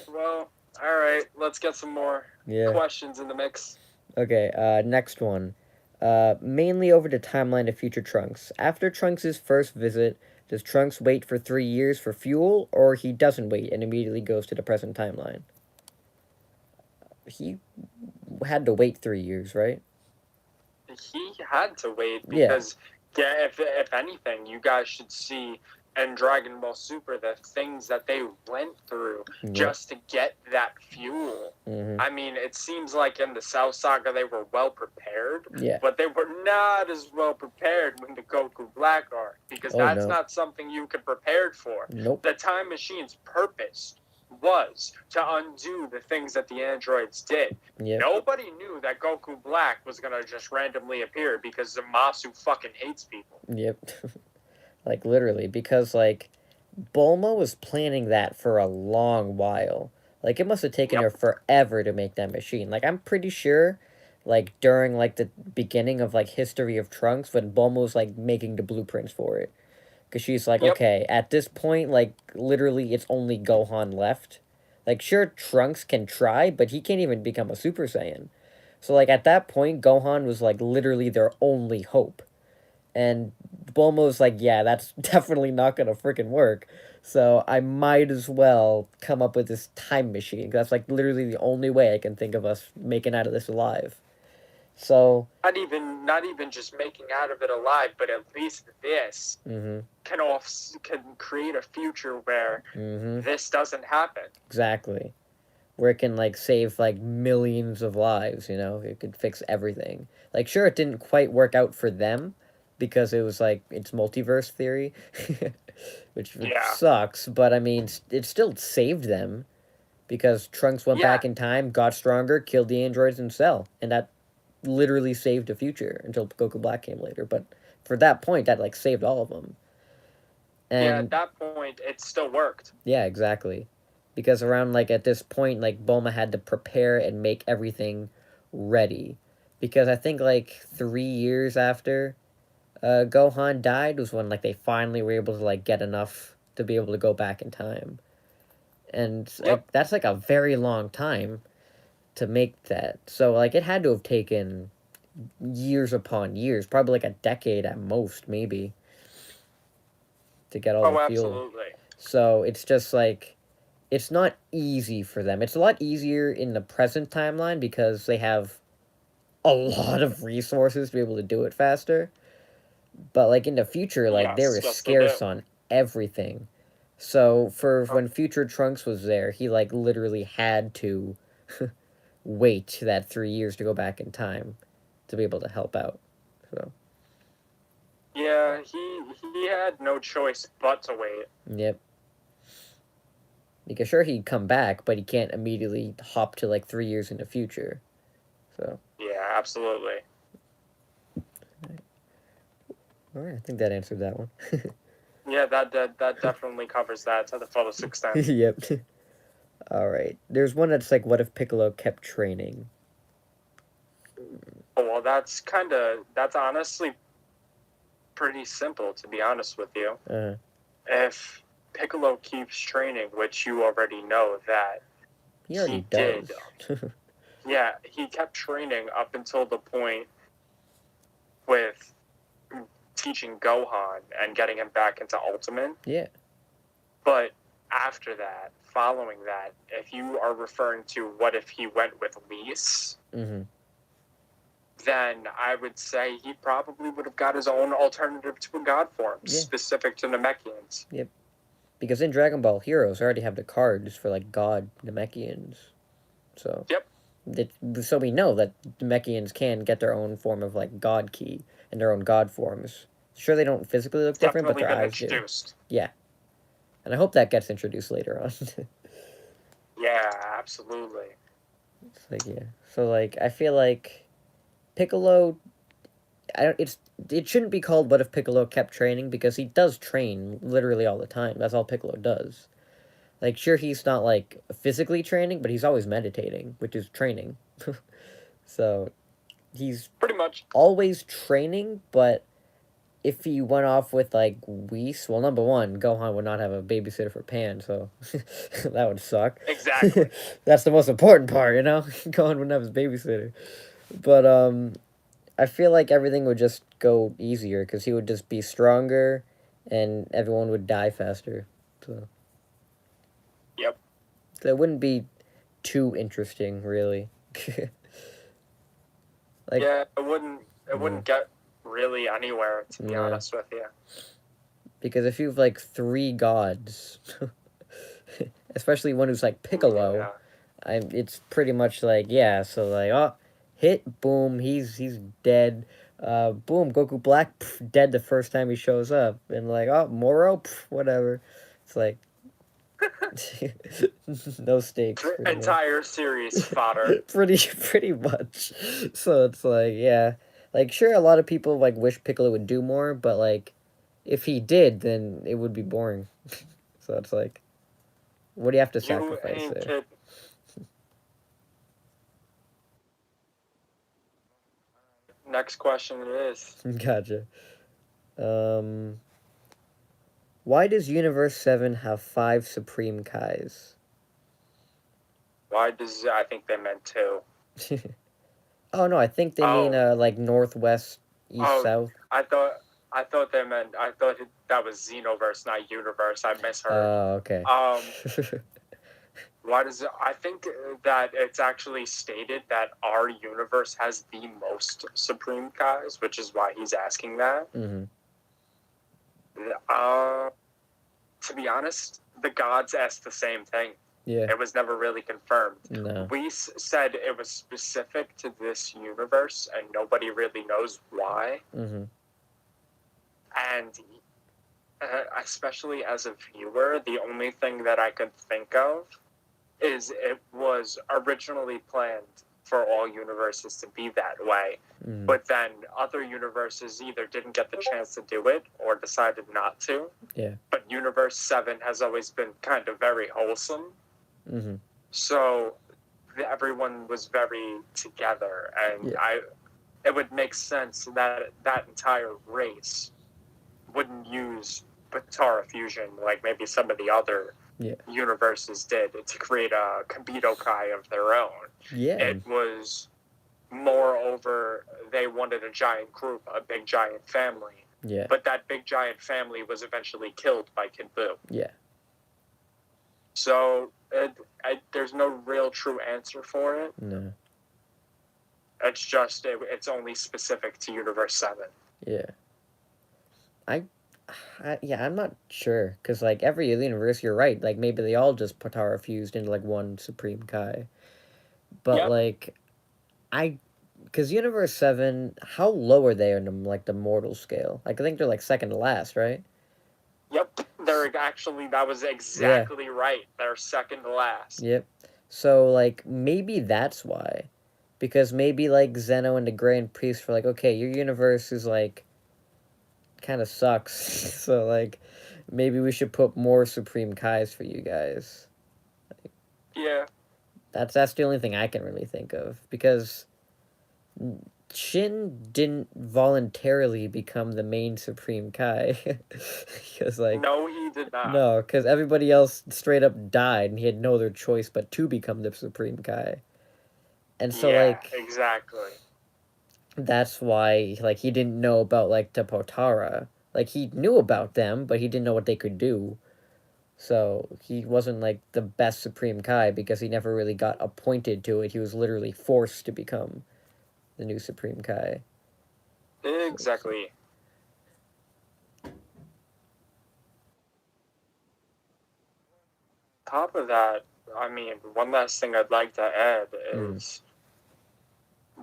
Well, all right, let's get some more Yeah. questions in the mix. Okay, next one. Mainly over the timeline of future Trunks. After Trunks' first visit, does Trunks wait for 3 years for fuel, or he doesn't wait and immediately goes to the present timeline? He had to wait 3 years, right? He had to wait Yeah. because, yeah, if anything, you guys should see in Dragon Ball Super the things that they went through Yep. just to get that fuel. Mm-hmm. I mean, it seems like in the Cell Saga they were well prepared, Yeah. but they were not as well prepared when the Goku Black arc, because that's no. not something you could prepared for. Nope. The time machine's purpose was to undo the things that the androids did. Yep. Nobody knew that Goku Black was gonna just randomly appear because Zamasu fucking hates people. Yep. Like, literally, because, like, Bulma was planning that for a long while. Like, it must have taken her forever to make that machine. Like, I'm pretty sure, like, during, like, the beginning of, like, History of Trunks, when Bulma was, like, making the blueprints for it. Because she's like, okay, at this point, like, literally, it's only Gohan left. Like, sure, Trunks can try, but he can't even become a Super Saiyan. So, like, at that point, Gohan was, like, literally their only hope. And Bulma was like, yeah, that's definitely not gonna freaking work. So I might as well come up with this time machine. That's, like, literally the only way I can think of us making out of this alive. So not even just making out of it alive, but at least this can create a future where this doesn't happen. Exactly. Where it can, like, save, like, millions of lives, you know? It could fix everything. Like, sure, it didn't quite work out for them, because it was, like, it's multiverse theory, which sucks, but, I mean, it still saved them, because Trunks went back in time, got stronger, killed the androids in Cell, and that literally saved the future until Goku Black came later, but for that point, that, like, saved all of them. And at that point, it still worked. Yeah, exactly. Because around, like, at this point, like, Bulma had to prepare and make everything ready. Because I think, like, 3 years after Gohan died was when, like, they finally were able to, like, get enough to be able to go back in time. And like, that's, like, a very long time to make that. So, like, it had to have taken years upon years, probably like a decade at most, maybe, to get all the fuel. Absolutely. So it's just like, it's not easy for them. It's a lot easier in the present timeline because they have a lot of resources to be able to do it faster. But, like, in the future, like, they were scarce on everything. So for when future Trunks was there, he, like, literally had to wait that 3 years to go back in time to be able to help out. So yeah, he had no choice but to wait. Yep. Because sure, he'd come back, but he can't immediately hop to, like, 3 years in the future. So yeah, absolutely. All right, I think that answered that one. Yeah, that definitely covers that to the fullest extent. Yep. All right. There's one that's like, what if Piccolo kept training? Oh, well, that's honestly pretty simple, to be honest with you. If Piccolo keeps training, which you already know that he already does. Yeah, he kept training up until the point with teaching Gohan and getting him back into Ultimate. Yeah. But after that, following that, if you are referring to what if he went with Whis, then I would say he probably would have got his own alternative to a god form, specific to Namekians. Yep. Because in Dragon Ball Heroes, I already have the cards for, like, god Namekians. So so we know that Namekians can get their own form of, like, god ki and their own god forms. Sure, they don't physically look different, but their eyes do. Yeah. And I hope that gets introduced later on. Yeah, absolutely. It's like, yeah. So, like, I feel like Piccolo, it shouldn't be called What If Piccolo Kept Training, because he does train literally all the time. That's all Piccolo does. Like, sure, he's not like physically training, but he's always meditating, which is training. So he's Pretty much. always training, but if he went off with like Whis, well, number one, Gohan would not have a babysitter for Pan, so that would suck. Exactly. That's the most important part, you know. Gohan wouldn't have his babysitter, but I feel like everything would just go easier because he would just be stronger, and everyone would die faster. So. Yep. So it wouldn't be too interesting, really. Like, yeah, it wouldn't get really anywhere, to be honest with you. Because if you have like 3 gods, especially one who's like Piccolo, it's pretty much like, yeah, so like, oh, hit, boom, he's dead. Boom, Goku Black, dead the first time he shows up. And like, oh, Moro, whatever. It's like, no stakes. Entire series fodder. pretty much. So it's like, yeah. Like, sure, a lot of people like wish Piccolo would do more, but like, if he did, then it would be boring. So it's like, what do you have to sacrifice there? Next question is. Gotcha. Why does Universe 7 have 5 Supreme Kais? Why does, I think they meant 2. Oh no, I think they mean like northwest, east, south. I thought that was Xenoverse, not Universe. I misheard. Oh, okay. Why does it, I think that it's actually stated that our universe has the most Supreme Kais, which is why he's asking that. Mm-hmm. To be honest, the gods asked the same thing. Yeah. It was never really confirmed. No. We said it was specific to this universe, and nobody really knows why. Mm-hmm. And especially as a viewer, the only thing that I could think of is it was originally planned for all universes to be that way. Mm. But then other universes either didn't get the chance to do it or decided not to. Yeah. But Universe 7 has always been kind of very wholesome. Mm-hmm. So everyone was very together. And it would make sense that that entire race wouldn't use Patara fusion like maybe some of the other universes did to create a Kabito Kai of their own. Yeah. It was moreover they wanted a giant group, a big giant family. Yeah. But that big giant family was eventually killed by Kid Buu. Yeah. So there's no real true answer for it. No. It's just it's only specific to Universe 7. Yeah. I'm not sure, because, like, every universe, you're right, like, maybe they all just Patara fused into, like, one Supreme Kai. But, like, because Universe 7, how low are they on, like, the mortal scale? Like, I think they're, like, second to last, right? Yep, they're actually, that was exactly right. They're second to last. Yep. So, like, maybe that's why. Because maybe, like, Zeno and the Grand Priest were like, okay, your universe is, like, kind of sucks. So, like, maybe we should put more Supreme Kais for you guys. Like, yeah. That's the only thing I can really think of. Because Shin didn't voluntarily become the main Supreme Kai. Because, like... No, he did not. No, because everybody else straight up died, and he had no other choice but to become the Supreme Kai. And so, like... exactly. That's why, like, he didn't know about, like, the Potara. Like, he knew about them, but he didn't know what they could do. So, he wasn't, like, the best Supreme Kai, because he never really got appointed to it. He was literally forced to become the new Supreme Kai. Exactly. Top of that, I mean, one last thing I'd like to add is...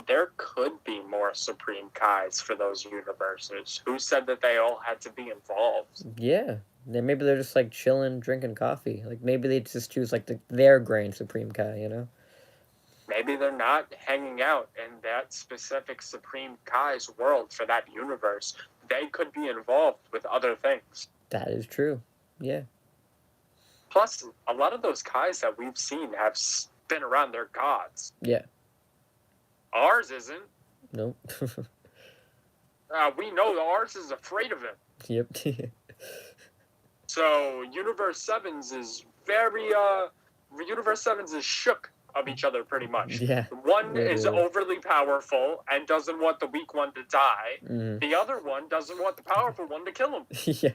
there could be more Supreme Kais for those universes. Who said that they all had to be involved? Yeah. Maybe they're just, like, chilling, drinking coffee. Like, maybe they just choose, like, their Grand Supreme Kai, you know? maybe they're not hanging out in that specific Supreme Kai's world for that universe. They could be involved with other things. That is true. Yeah. Plus, a lot of those Kais that we've seen have been around their gods. Yeah. Ours isn't. Nope. We know ours is afraid of him. Yep. So Universe Sevens is Universe Sevens is shook of each other pretty much. Yeah. One is overly powerful and doesn't want the weak one to die. Mm. The other one doesn't want the powerful one to kill him. Yeah.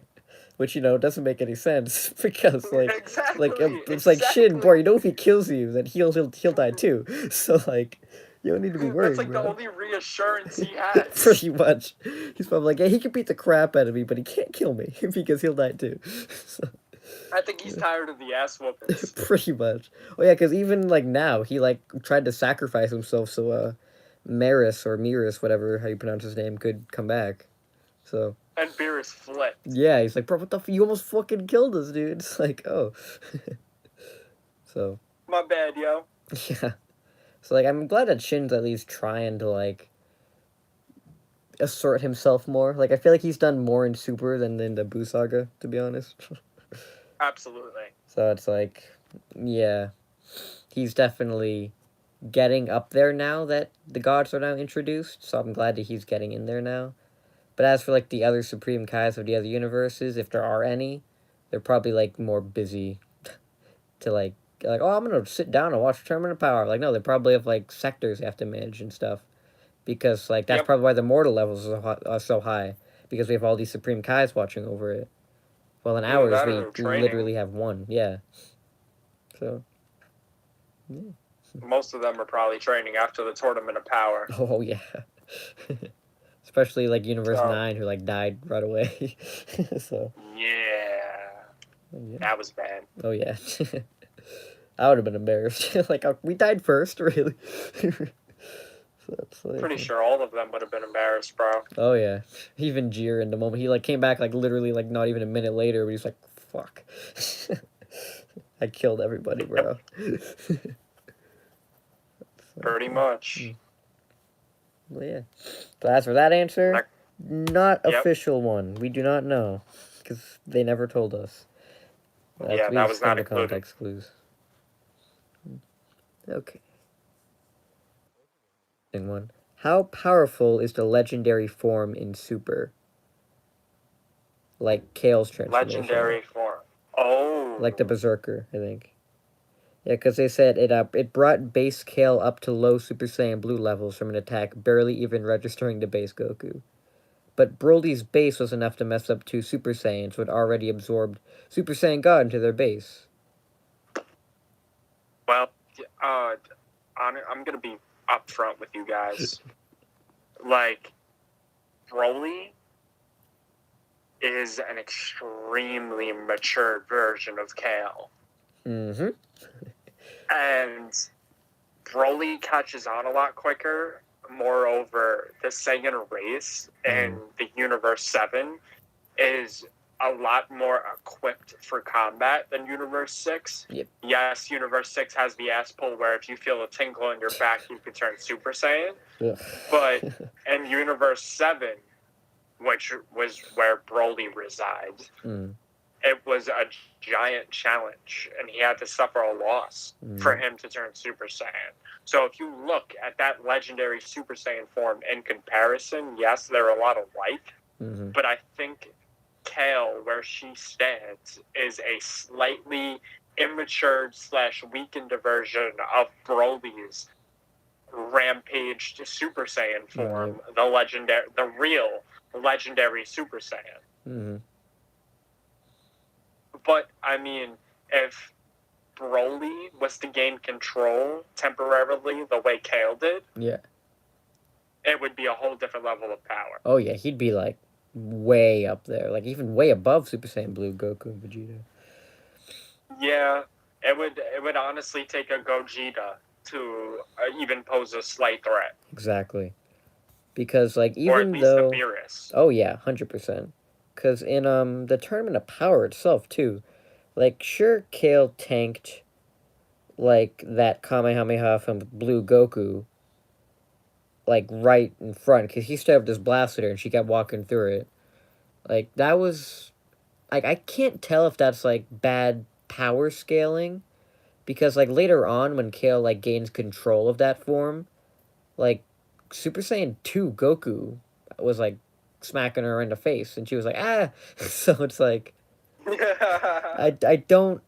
Which, doesn't make any sense because, exactly, it's like, Shin, bro, if he kills you, then he'll die too. So, like, you don't need to be worried. That's like bro. the only reassurance he has. Pretty much. He's probably like, yeah, he can beat the crap out of me, but he can't kill me because he'll die too. So, I think he's tired of the ass whoopings. Pretty much. Oh yeah, because even like now, he like tried to sacrifice himself so Miris, whatever how you pronounce his name, could come back. So. And Beerus flipped. Yeah, he's like, bro, what the you almost fucking killed us, dude. It's like, oh. So. My bad, yo. Yeah. So like, I'm glad that Shin's at least trying to like assert himself more. Like, I feel like he's done more in Super than in the Buu Saga, to be honest. Absolutely. So it's like, yeah, he's definitely getting up there now that the gods are now introduced. So I'm glad that he's getting in there now. But as for like the other Supreme Kais of the other universes, if there are any, they're probably like more busy to like oh, I'm gonna sit down and watch Tournament of Power. Like, no, they probably have like sectors they have to manage and stuff. Because like that's probably why the mortal levels are so high, because we have all these Supreme Kais watching over it. Well, in ours we literally have one. Yeah. So. Yeah. Most of them are probably training after the Tournament of Power. Oh yeah. Especially like Universe 9, who like died right away. So. Yeah. That was bad. Oh yeah. I would have been embarrassed. Like, we died first, really. So like, pretty sure all of them would have been embarrassed, bro. Oh yeah, even Jir in the moment he like came back like literally like not even a minute later, but he's like, "Fuck, I killed everybody, bro." Pretty much. Well, yeah. So as for that answer, not official one. We do not know because they never told us. Yeah, that was not included. Context clues. Okay. One. How powerful is the legendary form in Super? Like Kale's transformation. Legendary form. Oh. Like the Berserker, I think. Yeah, because they said it brought base Kale up to low Super Saiyan Blue levels from an attack, barely even registering the base Goku. But Broly's base was enough to mess up two Super Saiyans who had already absorbed Super Saiyan God into their base. Well, I'm going to be upfront with you guys. Like, Broly is an extremely matured version of Kale. Mm-hmm. And Broly catches on a lot quicker. Moreover, the Saiyan race in the Universe 7 is a lot more equipped for combat than Universe 6. Yep. Yes, Universe 6 has the ass pull where if you feel a tingle in your back, you can turn Super Saiyan. Ugh. But in Universe 7, which was where Broly resides, it was a giant challenge, and he had to suffer a loss for him to turn Super Saiyan. So if you look at that legendary Super Saiyan form in comparison, yes, they're a lot alike, but I think Kale, where she stands, is a slightly immatured / weakened version of Broly's rampaged Super Saiyan form, the real legendary Super Saiyan. But I mean, if Broly was to gain control temporarily the way Kale did, it would be a whole different level of power. Oh yeah, he'd be like way up there, like even way above Super Saiyan Blue, Goku, and Vegeta. Yeah, it would honestly take a Gogeta to even pose a slight threat. Exactly, because like even or at least though a Beerus. Oh yeah, 100%. Because in the Tournament of Power itself too, like sure Kale tanked like that Kamehameha from Blue Goku, like right in front, because he started this blast at her and she kept walking through it. Like that was like I can't tell if that's like bad power scaling, because like later on when Kale like gains control of that form, like Super Saiyan 2 Goku was like smacking her in the face and she was like ah. So it's like I don't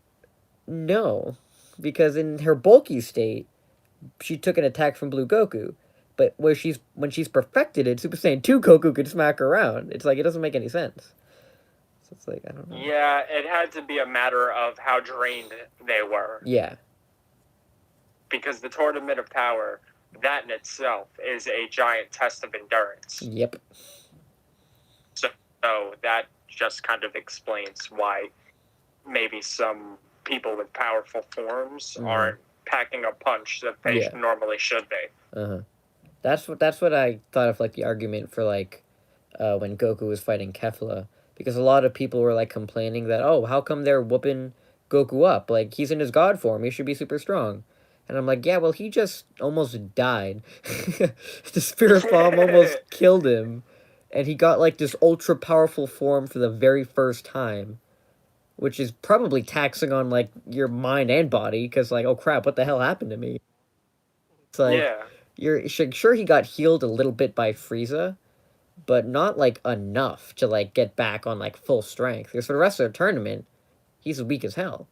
know, because in her bulky state she took an attack from Blue Goku, but when she's perfected it, Super Saiyan 2 Goku could smack her around. It's like it doesn't make any sense. So it's like I don't know. Yeah, it had to be a matter of how drained they were. Yeah. Because the Tournament of Power, that in itself is a giant test of endurance. Yep. So that just kind of explains why maybe some people with powerful forms aren't packing a punch that they normally should be. That's what I thought of, like the argument for like when Goku was fighting Kefla, because a lot of people were like complaining that, oh, how come they're whooping Goku up? Like he's in his god form, he should be super strong. And I'm like, yeah, well, he just almost died. The Spirit Bomb almost killed him, and he got like this ultra powerful form for the very first time, which is probably taxing on like your mind and body, because like, oh crap, what the hell happened to me? It's like you're sure he got healed a little bit by Frieza, but not like enough to like get back on like full strength. Because for the rest of the tournament, he's weak as hell.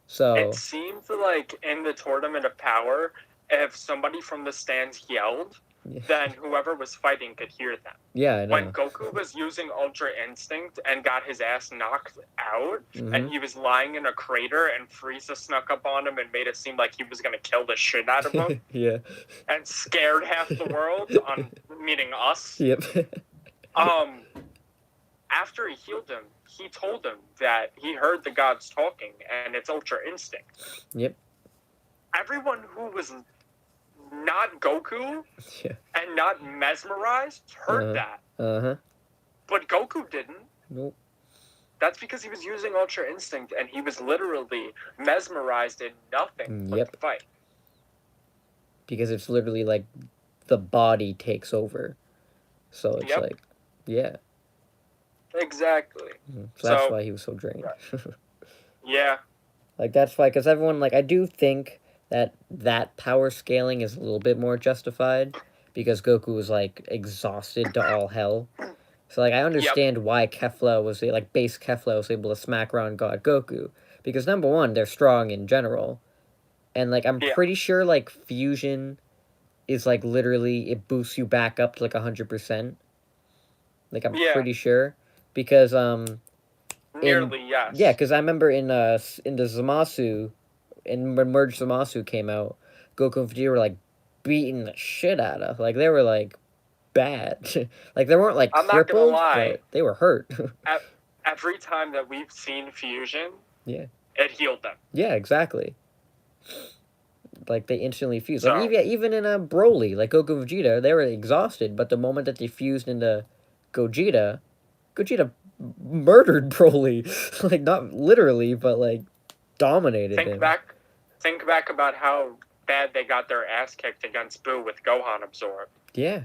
So it seems like in the Tournament of Power, if somebody from the stands yelled, then whoever was fighting could hear them. Yeah, I know. When Goku was using Ultra Instinct and got his ass knocked out, and he was lying in a crater, and Frieza snuck up on him and made it seem like he was gonna kill the shit out of him. Yeah. And scared half the world, meaning us. Yep. After he healed him, he told him that he heard the gods talking, and it's Ultra Instinct. Yep. Everyone who was not Goku and not mesmerized heard that. But Goku didn't. Nope. That's because he was using Ultra Instinct, and he was literally mesmerized in nothing but the fight. Because it's literally like the body takes over. So it's like, yeah. Exactly. So that's why he was so drained. Yeah. Like, that's why, because everyone, like, I do think that power scaling is a little bit more justified, because Goku was, like, exhausted to all hell. So, like, I understand why Kefla was, like, base Kefla was able to smack around God Goku. Because, number one, they're strong in general. And, like, I'm pretty sure, like, fusion is, like, literally, it boosts you back up to, like, 100%. Like, I'm pretty sure. Because, Nearly, yes. Yeah, because I remember in the Zamasu, when Merged Zamasu came out, Goku and Vegeta were, like, beating the shit out of. Like, they were, like, bad. Like, they weren't, like, crippled, but they were hurt. Every time that we've seen fusion, it healed them. Yeah, exactly. Like, they instantly fused. Like, even in Broly, like, Goku and Vegeta, they were exhausted, but the moment that they fused into Gogeta murdered Broly. Like, not literally, but, like, dominated him. Think back about how bad they got their ass kicked against Buu with Gohan absorbed. Yeah.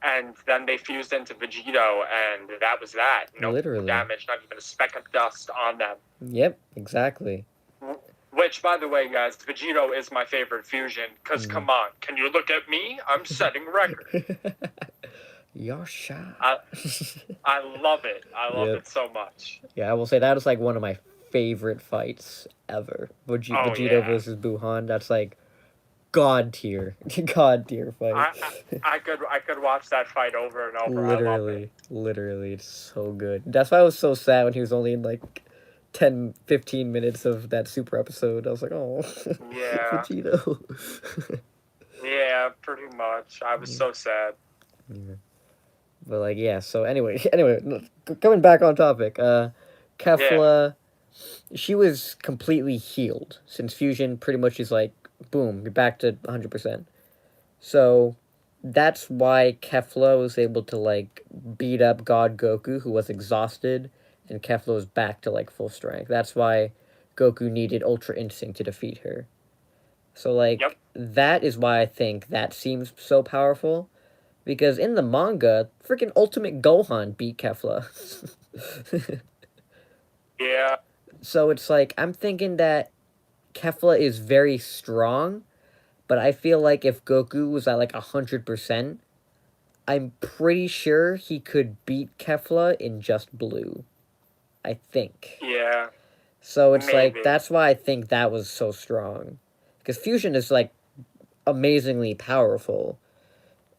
And then they fused into Vegito, and that was that. No damage, not even a speck of dust on them. Yep, exactly. Which, by the way, guys, Vegito is my favorite fusion, because come on, can you look at me? I'm setting record. You're shy. I love it. I love it so much. Yeah, I will say that is like one of my favorite fights ever. Vegeta versus Gohan. That's like god tier fight. I could watch that fight over and over. Literally, it's so good. That's why I was so sad when he was only in like 10-15 minutes of that Super episode. I was like, oh, Vegito. Yeah, pretty much. I was so sad. Yeah. But like, yeah, so anyway, coming back on topic, Kefla, she was completely healed, since fusion pretty much is like, boom, you're back to 100%. So that's why Kefla was able to like beat up God Goku, who was exhausted, and Kefla was back to like full strength. That's why Goku needed Ultra Instinct to defeat her. So, like, that is why I think that seems so powerful. Because in the manga, freaking Ultimate Gohan beat Kefla. Yeah. So it's like, I'm thinking that Kefla is very strong, but I feel like if Goku was at like 100%, I'm pretty sure he could beat Kefla in just blue. I think. Yeah. So it's Maybe. like, that's why I think that was so strong. Because fusion is like amazingly powerful.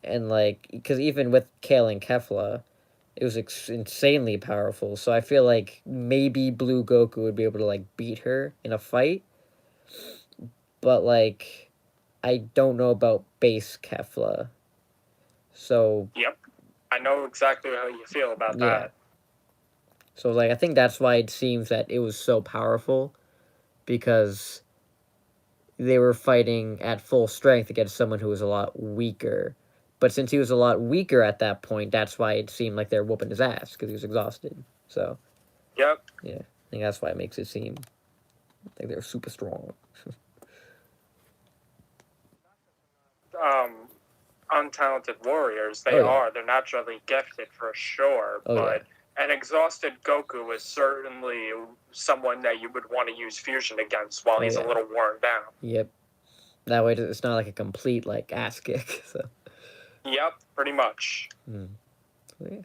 And like, because even with Kale and Kefla, it was insanely powerful. So I feel like maybe Blue Goku would be able to like beat her in a fight. But like, I don't know about base Kefla. So. Yep. I know exactly how you feel about that. So like, I think that's why it seems that it was so powerful, because they were fighting at full strength against someone who was a lot weaker. But since he was a lot weaker at that point, that's why it seemed like they're whooping his ass, because he was exhausted. So. Yep. Yeah, I think that's why it makes it seem like they're super strong. Untalented warriors, they are. They're naturally gifted for sure, but an exhausted Goku is certainly someone that you would want to use fusion against while he's a little worn down. Yep. That way it's not like a complete like ass kick. So. Yep, pretty much. Yeah.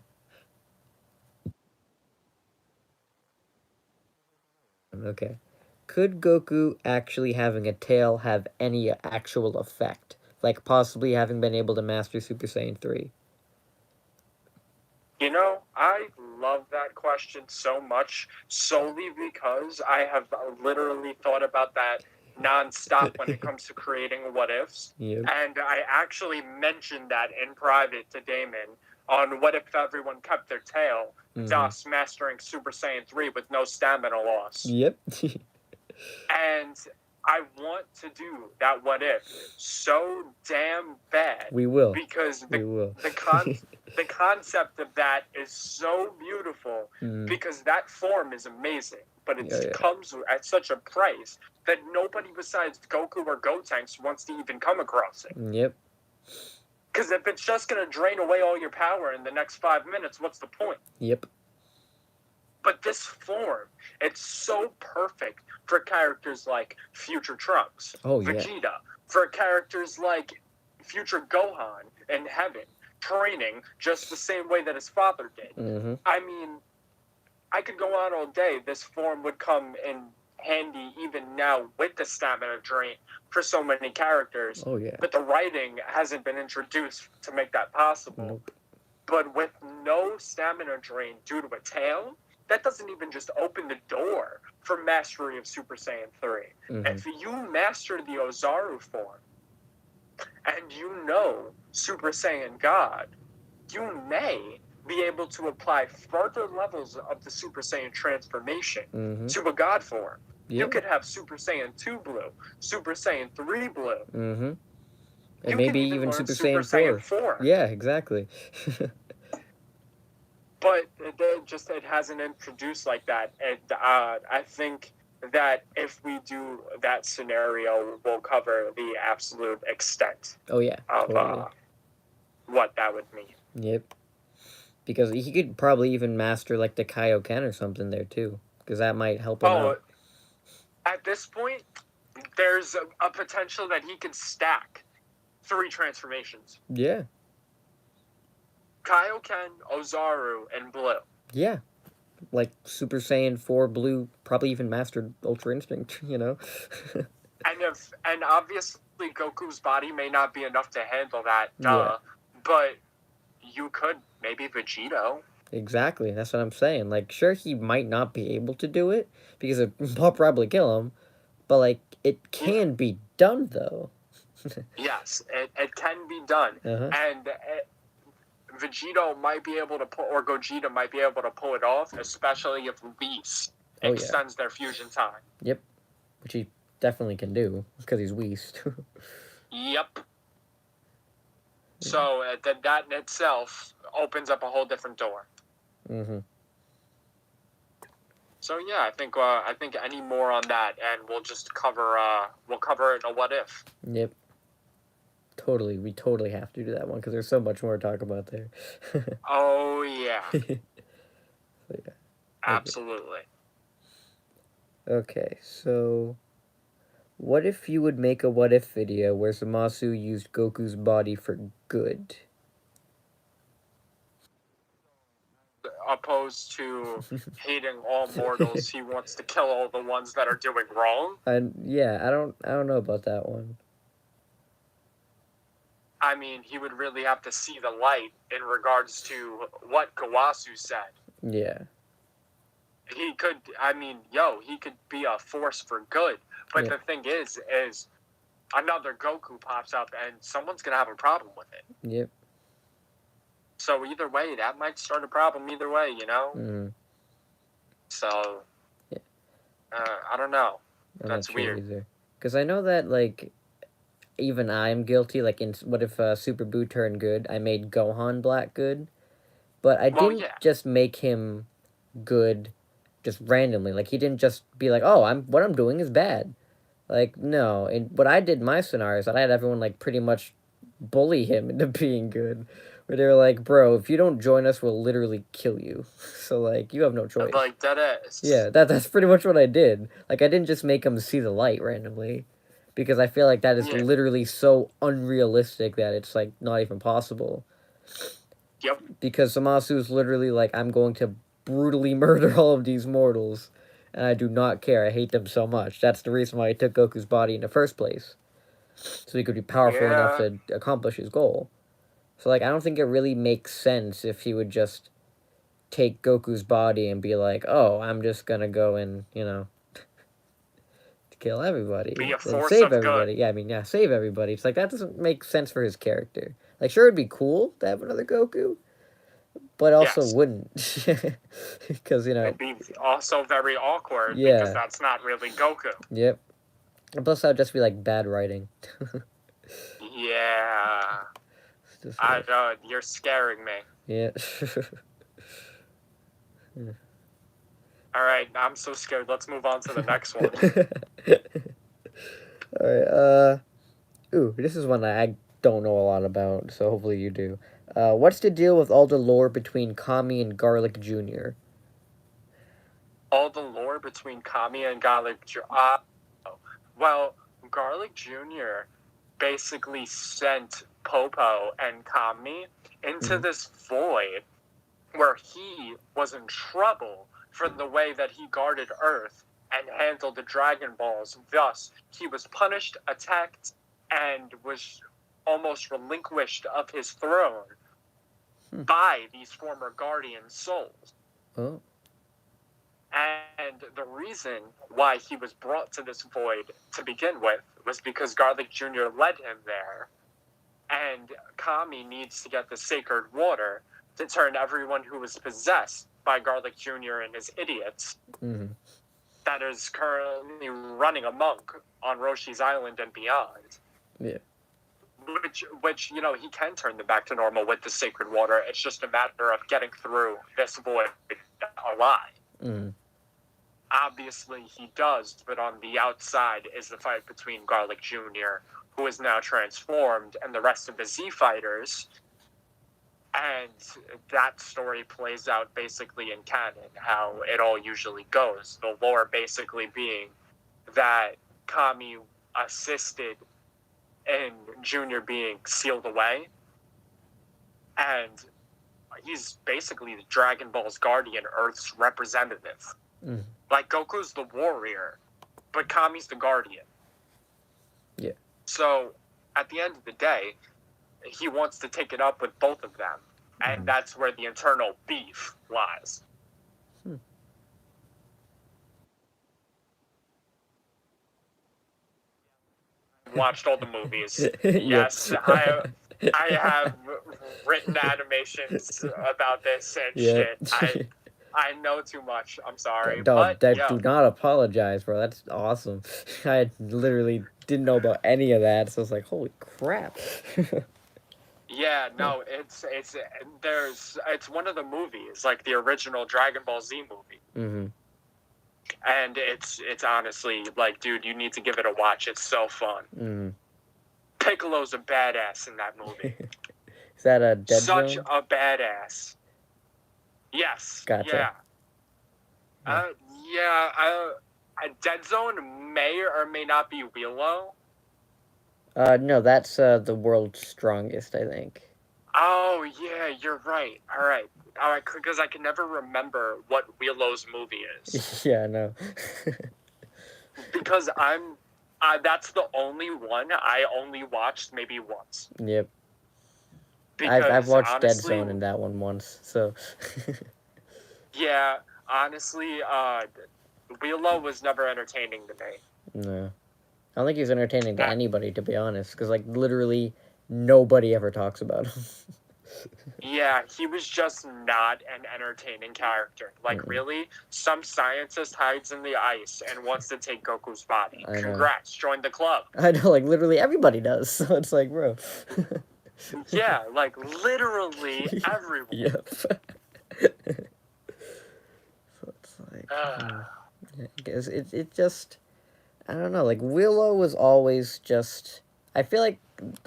Okay. Could Goku actually having a tail have any actual effect? Like possibly having been able to master Super Saiyan 3? You know, I love that question so much, solely because I have literally thought about that nonstop when it comes to creating what ifs. Yep. And I actually mentioned that in private to Damon on what if everyone kept their tail, thus mastering Super Saiyan 3 with no stamina loss. Yep. And I want to do that what if so damn bad. We will. Because the concept of that is so beautiful, because that form is amazing, but it comes at such a price that nobody besides Goku or Goten wants to even come across it. Yep. Because if it's just going to drain away all your power in the next 5 minutes, what's the point? Yep. But this form, it's so perfect for characters like Future Trunks, Vegeta, for characters like Future Gohan in Heaven, training just the same way that his father did. I mean, I could go on all day. This form would come in handy even now with the stamina drain for so many characters. But the writing hasn't been introduced to make that possible. But with no stamina drain due to a tail, that doesn't even just open the door for mastery of Super Saiyan 3. If you master the Ozaru form, and you know Super Saiyan God, you may be able to apply further levels of the Super Saiyan transformation to a God form. You could have Super Saiyan 2 Blue, Super Saiyan 3 Blue. And you maybe even Super Saiyan 4. Yeah, exactly. But it hasn't introduced like that. And I think that if we do that scenario, we'll cover the absolute extent of what that would mean. Yep. Because he could probably even master like the Kaioken or something there too. Because that might help him out. At this point, there's a potential that he could stack 3 transformations. Yeah. Kaioken, Ozaru, and Blue. Yeah. Like Super Saiyan 4 Blue probably even mastered Ultra Instinct, you know? and obviously Goku's body may not be enough to handle that, but you could maybe Vegeta. Exactly, that's what I'm saying. Like, sure, he might not be able to do it, because it'll probably kill him, but, like, it can be done, though. Yes, it can be done. And Vegeta might be able to pull, or Gogeta might be able to pull it off, especially if Whis extends their fusion time. Yep, which he definitely can do, because he's Whis. Yep. So that in itself opens up a whole different door. So yeah, I think any more on that, and we'll just cover it in a what if. Yep. Totally, we totally have to do that one because there's so much more to talk about there. Oh yeah, So, yeah. absolutely. Okay, so what if you would make a what if video where Zamasu used Goku's body for good? Opposed to hating all mortals, he wants to kill all the ones that are doing wrong. And yeah, I don't know about that one. I mean, he would really have to see the light in regards to what Kawasu said. Yeah. He could, I mean, he could be a force for good. But the thing is another Goku pops up and someone's going to have a problem with it. Yep. So either way, that might start a problem either way, you know? Mm. So, yeah. I don't know. I'm That's not sure weird. either. Because I know that, like, even I'm guilty. Like, in what if Super Buu turned good? I made Gohan Black good. But I didn't just make him good just randomly. Like, he didn't just be like, oh, what I'm doing is bad. Like, no. And what I did in my scenario is that I had everyone, like, pretty much bully him into being good. Where they were like, bro, if you don't join us, we'll literally kill you. So, like, you have no choice. Like, that is. Yeah, that's pretty much what I did. Like, I didn't just make him see the light randomly. Because I feel like that is literally so unrealistic that it's, like, not even possible. Yep. Because Zamasu is literally like, I'm going to brutally murder all of these mortals. And I do not care. I hate them so much. That's the reason why he took Goku's body in the first place. So he could be powerful enough to accomplish his goal. So, like, I don't think it really makes sense if he would just take Goku's body and be like, oh, I'm just gonna go and, kill everybody. Be a and force save of everybody. good. Yeah, I mean, yeah, save everybody. It's like, that doesn't make sense for his character. Like, sure, it'd be cool to have another Goku, but also wouldn't. Because, It'd be also very awkward because that's not really Goku. Yep. And plus, that would just be, like, bad writing. Yeah. I know, you're scaring me. Yeah. Alright, I'm so scared. Let's move on to the next one. Alright, ooh, this is one I don't know a lot about, so hopefully you do. What's the deal with all the lore between Kami and Garlic Jr.? All the lore between Kami and Garlic Jr. Well, Garlic Jr. basically sent Popo and Kami into this void where he was in trouble for the way that he guarded Earth and handled the Dragon Balls. Thus, he was punished, attacked, and was almost relinquished of his throne by these former Guardian souls. Oh. And the reason why he was brought to this void to begin with was because Garlic Jr. led him there. And Kami needs to get the sacred water to turn everyone who was possessed by Garlic Jr. and his idiots that is currently running amok on Roshi's Island and beyond. Yeah. Which he can turn them back to normal with the sacred water. It's just a matter of getting through this void alive. Obviously, he does, but on the outside is the fight between Garlic Jr., who is now transformed, and the rest of the Z Fighters. And that story plays out basically in canon, how it all usually goes. The lore basically being that Kami assisted in Junior being sealed away, and he's basically the Dragon Ball's guardian, Earth's representative. Like, Goku's the warrior, but Kami's the guardian. Yeah. So, at the end of the day, he wants to take it up with both of them. And that's where the internal beef lies. Watched all the movies. Yes, I have written animations about this and shit. I know too much. I'm sorry. Do not apologize, bro. That's awesome. I literally didn't know about any of that, so I was like, holy crap. Yeah, no, it's one of the movies, like the original Dragon Ball Z movie. And it's honestly like, dude, you need to give it a watch. It's so fun. Piccolo's a badass in that movie. Is that a Dead Such Zone? a badass. Yes. Gotcha. Yeah. A Dead Zone may or may not be Willow. No, that's the world's strongest, I think. Oh yeah, you're right. All right, because I can never remember what Willow's movie is. Yeah, no. Because that's the only one I only watched maybe once. Yep. Because I've watched honestly, Dead Zone in that one once, so. yeah, honestly, Willow was never entertaining to me. No. I don't think he's entertaining to anybody, to be honest, because, like, literally nobody ever talks about him. Yeah, he was just not an entertaining character. Like, really? Some scientist hides in the ice and wants to take Goku's body. Congrats, join the club. I know, like, literally everybody does, so it's like, bro. Yeah, like, literally everyone. Yep. So it's like, it just, I don't know, like, Willow was always just, I feel like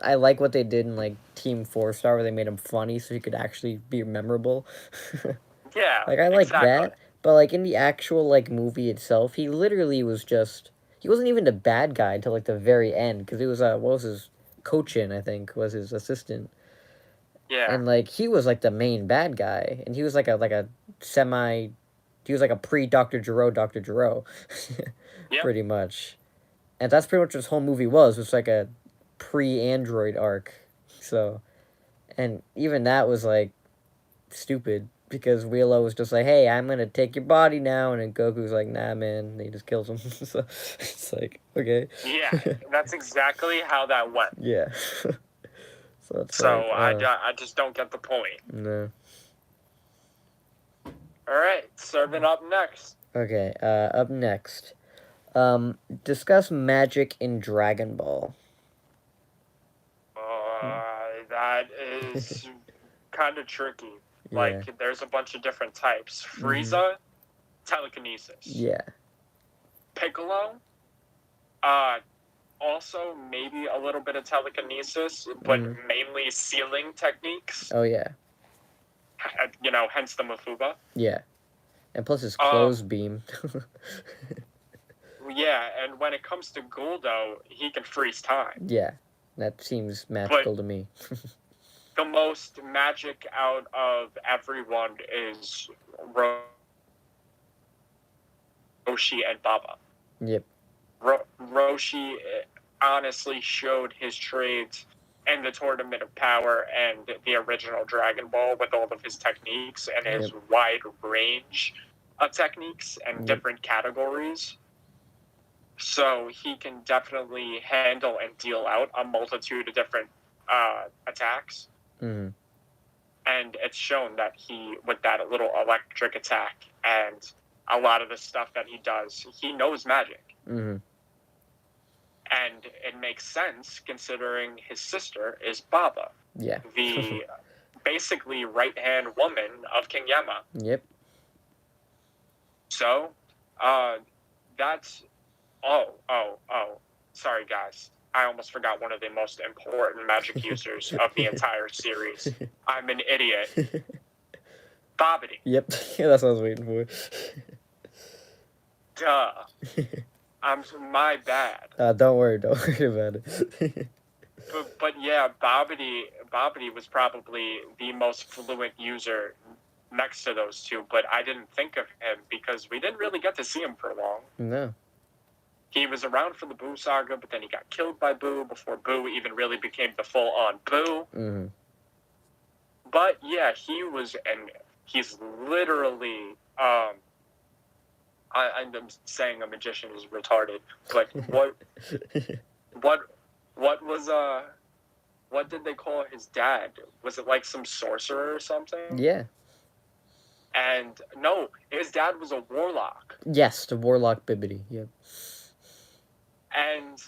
I like what they did in, like, Team 4-Star, where they made him funny so he could actually be memorable. Yeah, like, I like that, but, like, in the actual, like, movie itself, he literally was just, he wasn't even the bad guy until, like, the very end, because it was, what was his, Kochin, I think, was his assistant. Yeah. And, like, he was, like, the main bad guy, and he was, like a he was, like, a pre-Dr. Gero, Yep. pretty much. And that's pretty much what this whole movie was like a pre-Android arc. So, and even that was, like, stupid, because Willow was just like, hey, I'm gonna take your body now, and then Goku's like, nah, man, and he just kills him. So, it's like, okay. Yeah, that's exactly how that went. Yeah. So, it's I just don't get the point. No. Alright, serving up next. Okay, up next. Discuss magic in Dragon Ball. That is kind of tricky. Yeah. Like, there's a bunch of different types. Frieza, telekinesis. Yeah. Piccolo, also maybe a little bit of telekinesis, but mainly sealing techniques. Oh, yeah. You know, hence the Mafuba. Yeah. And plus his clothes beam. Yeah, and when it comes to Guldo, he can freeze time. Yeah. That seems magical to me. The most magic out of everyone is Roshi and Baba. Yep. Roshi honestly showed his trades in the Tournament of Power and the original Dragon Ball with all of his techniques and his wide range of techniques and different categories. So he can definitely handle and deal out a multitude of different attacks. Mm-hmm. And it's shown that he, with that little electric attack and a lot of the stuff that he does, he knows magic. Mm-hmm. And it makes sense considering his sister is Baba. Yeah. The basically right-hand woman of King Yama. Yep. So, that's... Oh. Sorry, guys. I almost forgot one of the most important magic users of the entire series. I'm an idiot. Babidi. Yep. That's what I was waiting for. Duh. My bad. Don't worry about it. But yeah, Babidi was probably the most fluent user next to those two, but I didn't think of him because we didn't really get to see him for long. No. He was around for the Boo saga, but then he got killed by Boo before Boo even really became the full-on Boo. Mm-hmm. But yeah, he was, and he's literally, I'm saying a magician is retarded, but what did they call his dad? Was it like some sorcerer or something? Yeah. And no, his dad was a warlock. Yes, the warlock Bibbidi. Yep. And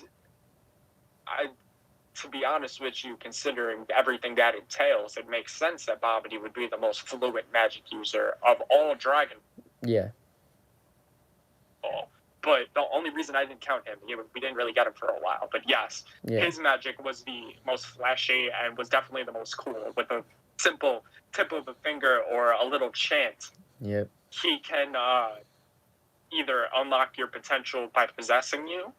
to be honest with you, considering everything that entails, it makes sense that Babidi would be the most fluent magic user of all Dragon. Yeah. But the only reason I didn't count him, we didn't really get him for a while. But yes, his magic was the most flashy and was definitely the most cool. With a simple tip of a finger or a little chant, he can either unlock your potential by possessing you,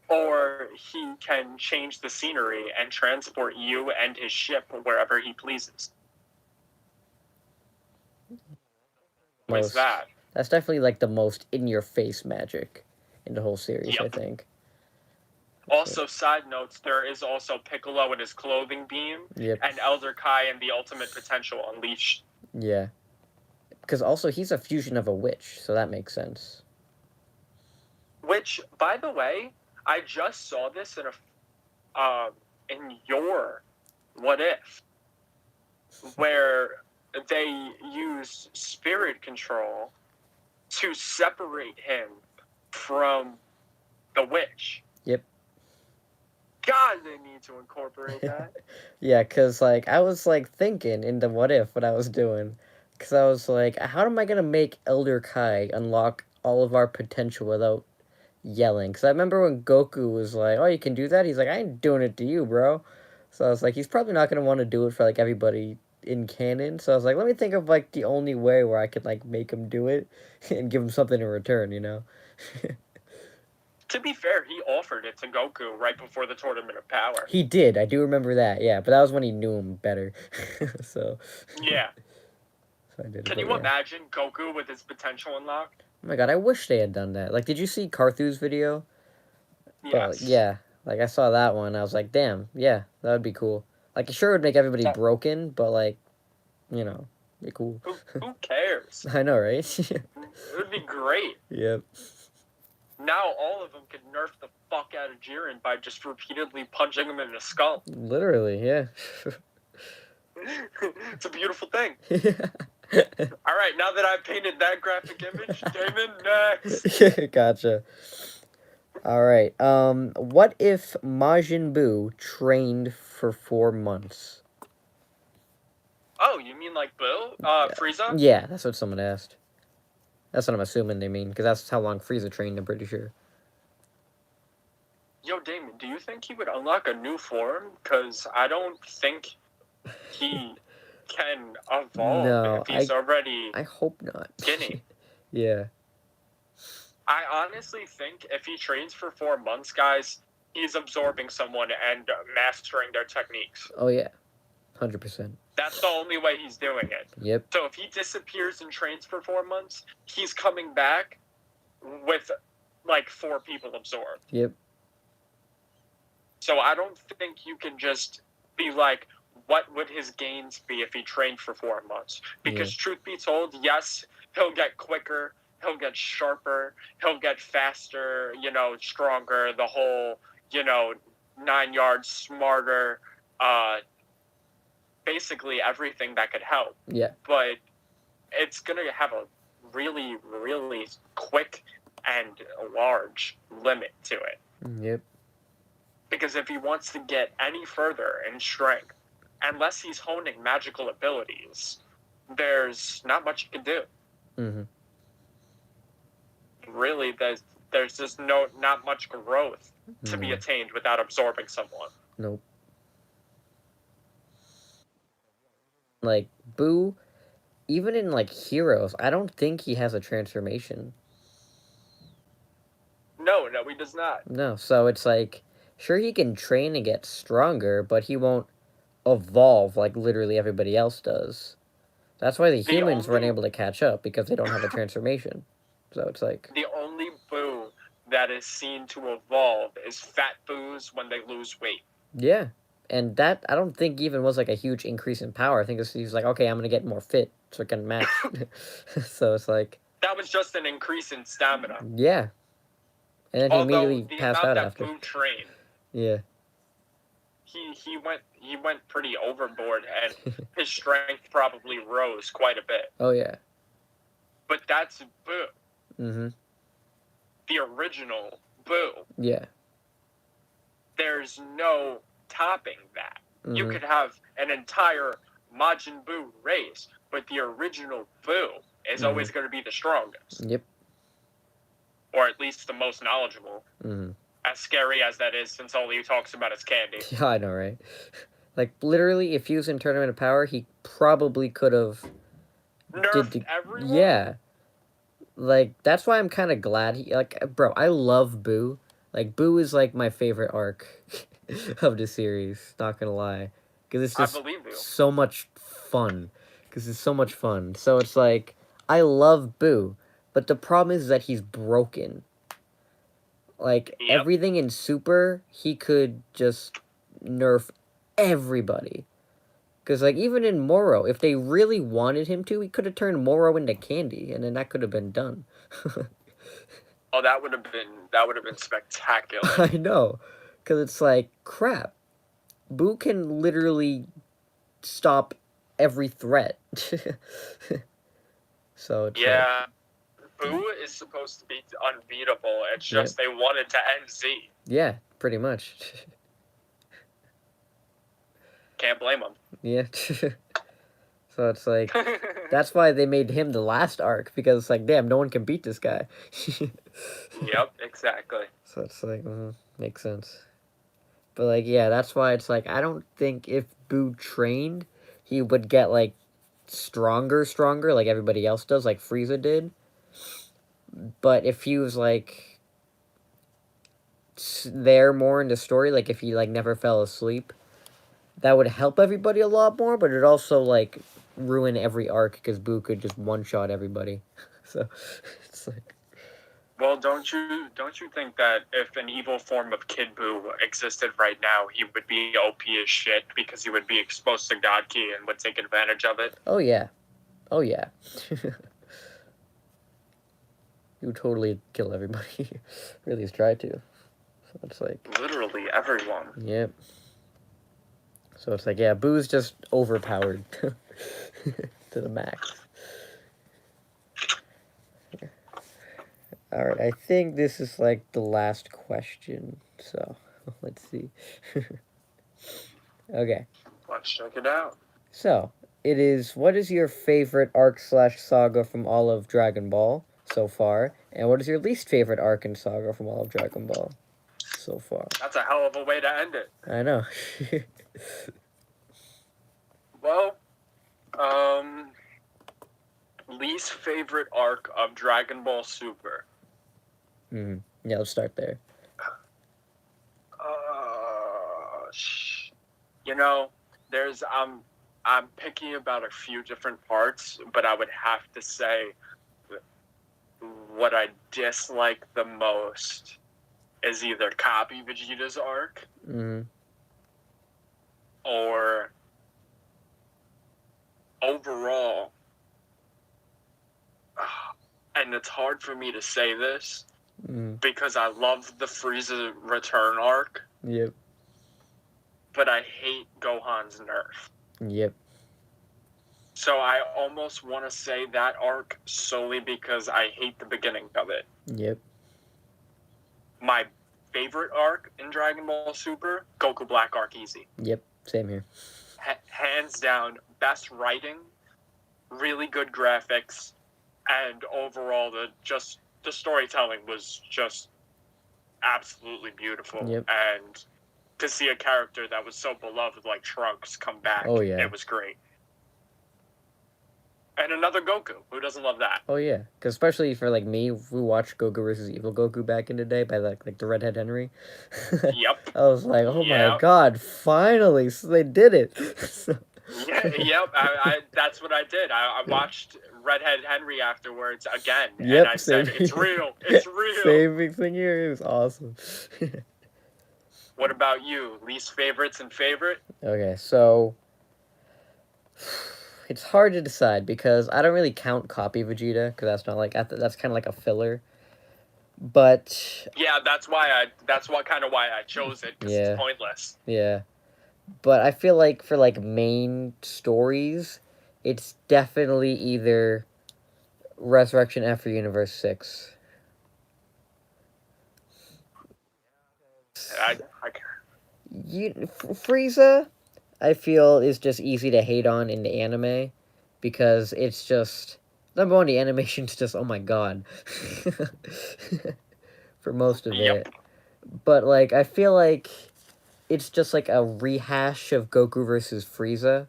or he can change the scenery and transport you and his ship wherever he pleases. What's that? That's definitely like the most in-your-face magic in the whole series, I think. Also, side notes, there is also Piccolo and his clothing beam, and Elder Kai and the ultimate potential unleashed. Yeah. Because also he's a fusion of a witch, so that makes sense. Which, by the way, I just saw this in your What If, where they use spirit control to separate him from the witch. Yep. God, they need to incorporate that. Yeah, because, like, I was, like, thinking in the What If what I was doing. Because I was like, how am I going to make Elder Kai unlock all of our potential without yelling? Because I remember when Goku was like, oh, you can do that? He's like, I ain't doing it to you, bro. So I was like, he's probably not going to want to do it for, like, everybody in canon. So I was like, let me think of, like, the only way where I could, like, make him do it and give him something in return, you know? To be fair, he offered it to Goku right before the Tournament of Power. He did. I do remember that, yeah. But that was when he knew him better. So... Yeah. So I did Can you imagine Goku with his potential unlocked? Oh my god, I wish they had done that. Like, did you see Carthu's video? Yes. Yeah. Like, I saw that one. I was like, damn, yeah, that would be cool. Like, it sure would make everybody broken, but, like, you know, be cool. Who cares? I know, right? It would be great. Yep. Now all of them could nerf the fuck out of Jiren by just repeatedly punching him in the skull. Literally, yeah. It's a beautiful thing. All right, now that I've painted that graphic image, Damon, next. Gotcha. All right. What if Majin Buu trained for 4 months? Oh, you mean like Boo? Frieza? Yeah, that's what someone asked. That's what I'm assuming they mean, because that's how long Frieza trained, I'm pretty sure. Yo, Damon, do you think he would unlock a new form? Because I don't think he can evolve if he's already... I hope not. Skinny. Yeah. I honestly think if he trains for 4 months, guys, he's absorbing someone and mastering their techniques. Oh, yeah. 100%. That's the only way he's doing it. Yep. So if he disappears and trains for 4 months, he's coming back with, like, 4 people absorbed. Yep. So I don't think you can just be like, what would his gains be if he trained for 4 months? Because truth be told, yes, he'll get quicker, he'll get sharper, he'll get faster, stronger, the whole, 9 yards smarter, basically everything that could help. Yeah. But it's going to have a really, really quick and large limit to it. Yep. Because if he wants to get any further in strength, unless he's honing magical abilities, there's not much you can do. Mm-hmm. Really, there's just not much growth to be attained without absorbing someone. Nope. Like, Boo, even in, like, Heroes, I don't think he has a transformation. No, he does not. No, so it's like, sure, he can train and get stronger, but he won't evolve like literally everybody else does. That's why the humans weren't able to catch up, because they don't have a transformation. So it's like... The only Boo that is seen to evolve is fat Boos when they lose weight. Yeah. And that, I don't think even was like a huge increase in power. I think he's like, okay, I'm going to get more fit so I can match. So it's like... That was just an increase in stamina. Yeah. And then he immediately passed out after. Boo trained. Yeah. He went pretty overboard, and his strength probably rose quite a bit. Oh, yeah. But that's Boo. Mm-hmm. The original Boo. Yeah. There's no topping that. Mm-hmm. You could have an entire Majin Buu race, but the original Boo is always going to be the strongest. Yep. or at least the most knowledgeable. Mm-hmm. As scary as that is, since all he talks about is candy. Yeah, I know, right? Like, literally, if he was in Tournament of Power, he probably could have... Nerfed everyone? Yeah. Like, that's why I'm kind of glad he... Like, bro, I love Boo. Like, Boo is, like, my favorite arc of the series, not gonna lie. Because it's just so much fun. Because it's so much fun. So it's like, I love Boo. But the problem is that he's broken. Like, everything in Super, he could just nerf everybody. Because, like, even in Moro, if they really wanted him to, he could have turned Moro into candy, and then that could have been done. Oh, that would have been spectacular. I know. Because it's like, crap. Boo can literally stop every threat. So it's yeah. Boo is supposed to be unbeatable. It's just they wanted to end Z. Yeah, pretty much. Can't blame them. Yeah. So it's like, that's why they made him the last arc, because it's like, damn, no one can beat this guy. Yep, exactly. So it's like, makes sense. But like, yeah, that's why it's like, I don't think if Boo trained, he would get like stronger, like everybody else does, like Frieza did. But if he was like there more in the story, like if he like never fell asleep, that would help everybody a lot more. But it also like ruin every arc because Boo could just one shot everybody. So it's like, well, don't you think that if an evil form of Kid Boo existed right now, he would be OP as shit because he would be exposed to God Ki and would take advantage of it? Oh yeah, oh yeah. You would totally kill everybody. Really has tried to. So it's like, literally everyone. Yep. So it's like, yeah, Boo's just overpowered to the max. Alright, I think this is like the last question. So, let's see. Okay. Let's check it out. So, it is, what is your favorite arc/saga from all of Dragon Ball so far? And what is your least favorite arc and saga from all of Dragon Ball so far? That's a hell of a way to end it. I know. Well, least favorite arc of Dragon Ball Super. Yeah, let's start there. You know, there's I'm picky about a few different parts, but I would have to say what I dislike the most is either Copy Vegeta's arc or overall, and it's hard for me to say this because I love the Frieza return arc. Yep. But I hate Gohan's nerf. Yep. So I almost want to say that arc solely because I hate the beginning of it. Yep. My favorite arc in Dragon Ball Super, Goku Black arc, easy. Yep, same here. Hands down, best writing, really good graphics, and overall the storytelling was just absolutely beautiful. Yep. And to see a character that was so beloved like Trunks come back, it was great. And another Goku. Who doesn't love that? Oh yeah, because especially for like me, we watched Goku versus Evil Goku back in the day by like the Redhead Henry. Yep. I was like, oh my god, finally, so they did it. Yep. That's what I did. I watched Redhead Henry afterwards again, and I said, it's real. It's real. Same thing here. It was awesome. What about you? Least favorites and favorite? Okay, so it's hard to decide because I don't really count Copy Vegeta because that's not like that's kind of like a filler. But yeah, that's why I chose it because it's pointless. Yeah, but I feel like for like main stories, it's definitely either Resurrection F or Universe 6. Frieza, I feel, is just easy to hate on in the anime because it's just Number one, the animation's just, oh my god. For most of Yep. it. But, like, I feel like it's just like a rehash of Goku versus Frieza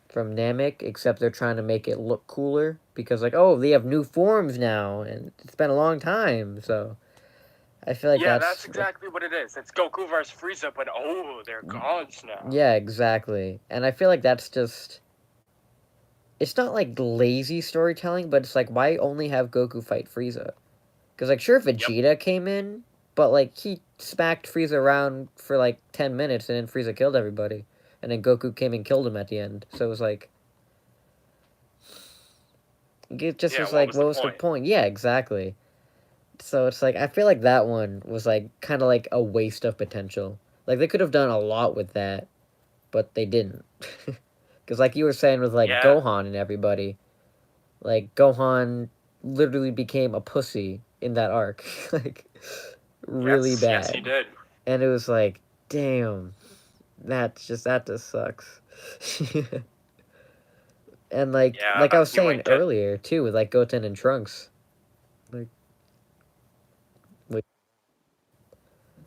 from Namek, except they're trying to make it look cooler because, like, oh, they have new forms now, and it's been a long time, so I feel like that's exactly what it is. It's Goku versus Frieza, but they're gods now. Yeah, exactly. And I feel like that's just, it's not like lazy storytelling, but it's like, why only have Goku fight Frieza? Because, like, sure, Vegeta came in, but, like, he smacked Frieza around for, like, 10 minutes, and then Frieza killed everybody. And then Goku came and killed him at the end. So it was like, it just was like, what was the point? Yeah, exactly. So it's like, I feel like that one was, like, kind of like a waste of potential. Like, they could have done a lot with that, but they didn't. Because, like you were saying with, like, Gohan and everybody, like, Gohan literally became a pussy in that arc. Like, really bad. Yes, he did. And it was like, damn, that just sucks. And like I was saying earlier too, with like Goten and Trunks, like,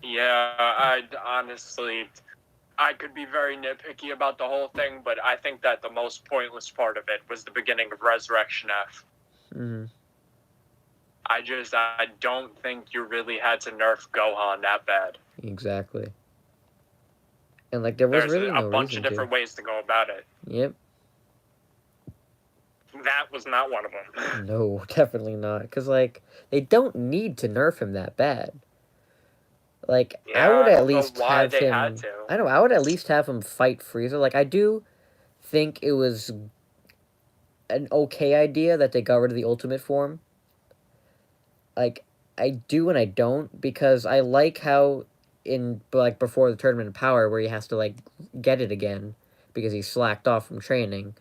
yeah, I honestly, I could be very nitpicky about the whole thing, but I think that the most pointless part of it was the beginning of Resurrection F. mm-hmm. I don't think you really had to nerf Gohan that bad. Exactly. And like there was really no a bunch of different ways to go about it. Yep. That was not one of them. No, definitely not. Because like they don't need to nerf him that bad. Like I would at least have him. I know. I would at least have him fight Frieza. Like I do think it was an okay idea that they got rid of the ultimate form. Like I do and I don't, because I like how in like before the Tournament of Power where he has to like get it again because he slacked off from training.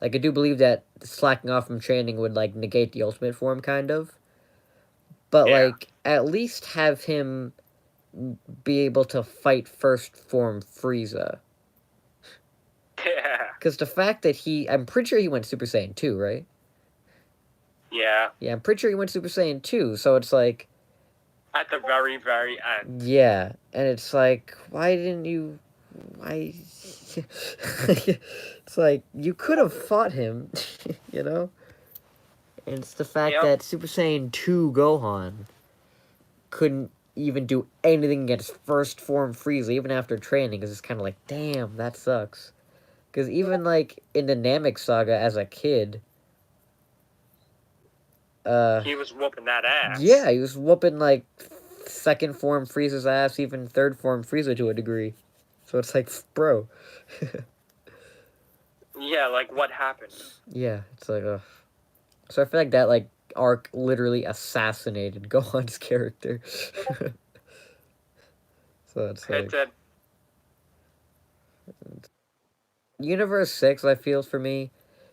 Like I do believe that slacking off from training would like negate the ultimate form kind of. But like at least have him be able to fight first form Frieza. Yeah. Because the fact that I'm pretty sure he went Super Saiyan 2, right? Yeah. Yeah, I'm pretty sure he went Super Saiyan 2, so it's like... At the very, very end. Yeah, and it's like, why didn't you... Why... It's like, you could have fought him, you know? And it's the fact that Super Saiyan 2 Gohan couldn't even do anything against first form Frieza, even after training, because it's kind of like, damn, that sucks. Because even, like, in the Namek Saga as a kid... he was whooping that ass. Yeah, he was whooping, like, second form Frieza's ass, even third form Frieza to a degree. So it's like, bro. Yeah, like, what happened? Yeah, it's like, ugh. So I feel like that, like, arc literally assassinated Gohan's character. So it's like... It did. Universe 6, I feel, for me,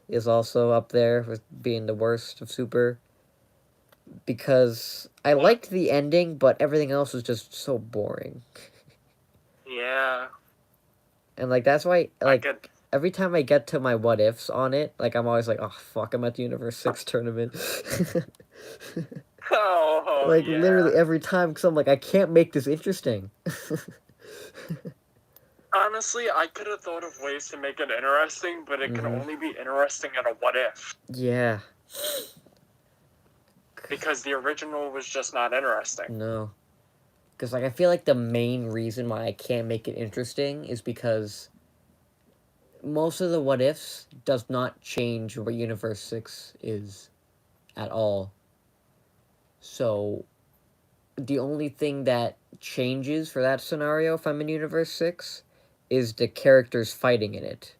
is also up there with being the worst of Super. Because I liked the ending, but everything else was just so boring. Yeah. And, like, that's why, like, every time I get to my what-ifs on it, like, I'm always like, oh, fuck, I'm at the Universe 6 tournament. Like, literally every time, because I'm like, I can't make this interesting. Honestly, I could have thought of ways to make it interesting, but it can only be interesting in a what-if. Yeah. Because the original was just not interesting. No. Because, like, I feel like the main reason why I can't make it interesting is because most of the what-ifs does not change what Universe 6 is at all. So, the only thing that changes for that scenario if I'm in Universe 6 is the characters fighting in it.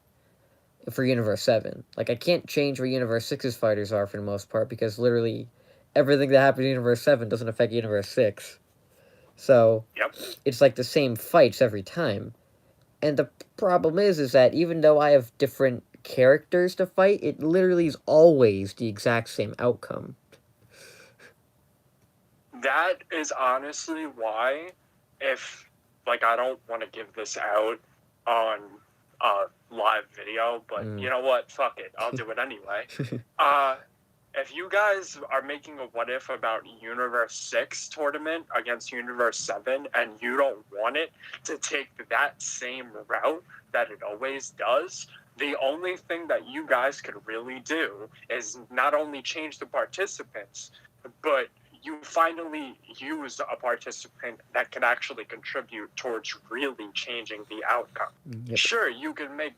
For Universe 7. Like, I can't change what Universe 6's fighters are for the most part, because literally everything that happened in Universe 7 doesn't affect Universe 6. So, it's like the same fights every time. And the problem is that even though I have different characters to fight, it literally is always the exact same outcome. That is honestly why, if, like, I don't want to give this out on live video, but you know what? Fuck it. I'll do it anyway. If you guys are making a what if about Universe 6 tournament against Universe 7 and you don't want it to take that same route that it always does, the only thing that you guys could really do is not only change the participants, but you finally use a participant that can actually contribute towards really changing the outcome. Yep. Sure, you can make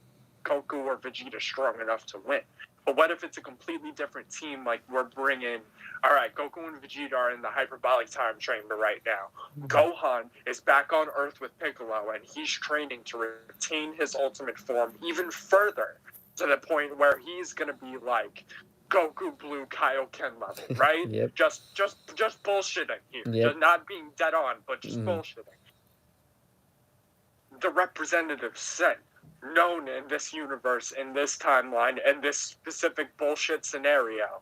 Goku or Vegeta strong enough to win, but what if it's a completely different team? Like we're bringing, all right, Goku and Vegeta are in the hyperbolic time chamber right now. Gohan is back on Earth with Piccolo, and he's training to retain his ultimate form even further to the point where he's gonna be like Goku Blue Kaioken level, right? Yep. Just bullshitting here, just not being dead on, but just bullshitting. The representative set known in this universe, in this timeline, in this specific bullshit scenario.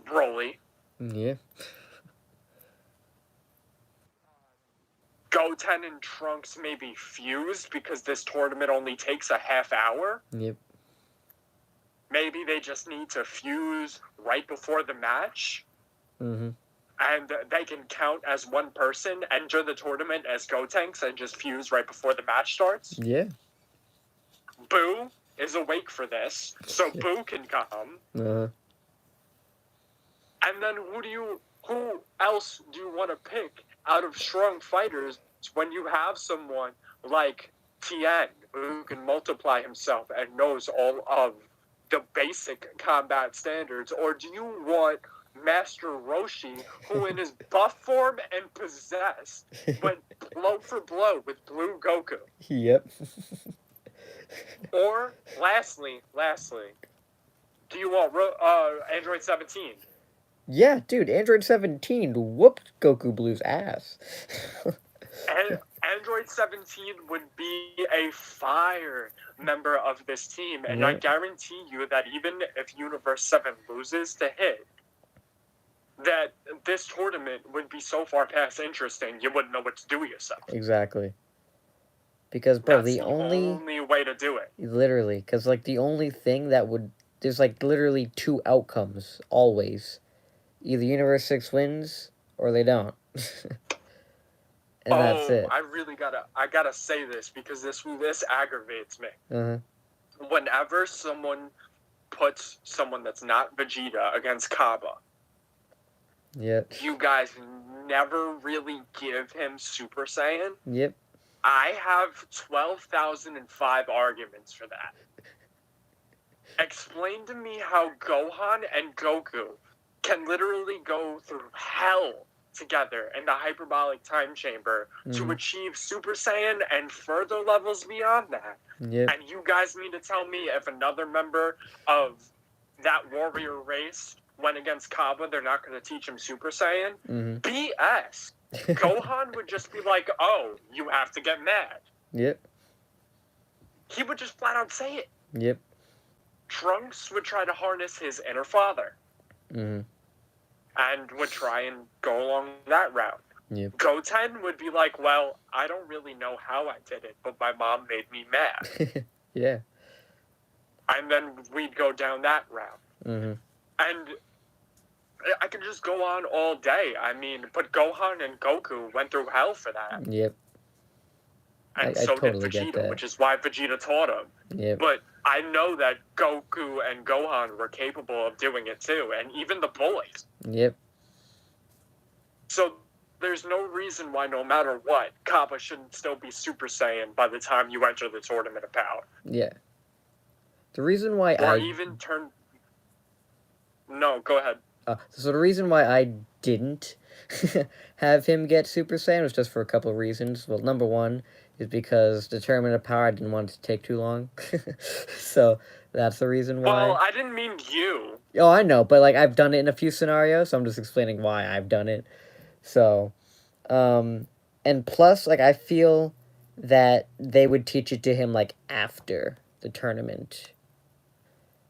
Broly. Yeah. Goten and Trunks may be fused because this tournament only takes a half hour. Yep. Maybe they just need to fuse right before the match. Mm-hmm. And they can count as one person, enter the tournament as Gotenks, and just fuse right before the match starts. Yeah. Boo is awake for this, so Boo can come. Uh-huh. And then who else do you want to pick out of strong fighters when you have someone like Tien, who can multiply himself and knows all of the basic combat standards? Or do you want Master Roshi, who in his buff form and possessed went blow for blow with Blue Goku? Yep. Or, lastly, do you want Android 17? Yeah, dude, Android 17 whooped Goku Blue's ass. And Android 17 would be a fire member of this team, and I guarantee you that even if Universe 7 loses to Hit, that this tournament would be so far past interesting, you wouldn't know what to do with yourself. Exactly. Because, bro, That's the only way to do it. Literally, because, like, the only thing that would... There's, like, literally two outcomes, always. Either Universe 6 wins, or they don't. And that's it. I really gotta say this, because this aggravates me. Uh-huh. Whenever someone puts someone that's not Vegeta against Kaba, yep, you guys never really give him Super Saiyan. Yep. I have 12,005 arguments for that. Explain to me how Gohan and Goku can literally go through hell together in the hyperbolic time chamber to achieve Super Saiyan and further levels beyond that. Yep. And you guys mean to tell me if another member of that warrior race went against Kaba, they're not going to teach him Super Saiyan? BS. Gohan would just be like, oh, you have to get mad. Yep. He would just flat out say it. Yep. Trunks would try to harness his inner father. And would try and go along that route. Yep. Goten would be like, well, I don't really know how I did it, but my mom made me mad. Yeah. And then we'd go down that route. And I could just go on all day. I mean, but Gohan and Goku went through hell for that. Yep. And I so totally did get Vegeta, that. which is why Vegeta taught him. Yep. But I know that Goku and Gohan were capable of doing it too, and even the boys. Yep. So there's no reason why, no matter what, Kappa shouldn't still be Super Saiyan by the time you enter the Tournament of Power. Yeah. The reason why Or even turn... No, go ahead. So the reason why I didn't have him get Super Saiyan was just for a couple of reasons. Well, number one is because the Tournament of Power, I didn't want it to take too long. So that's the reason why. Well, I didn't mean you. Oh, I know, but, like, I've done it in a few scenarios, so I'm just explaining why I've done it. So, and plus, like, I feel that they would teach it to him, like, after the tournament.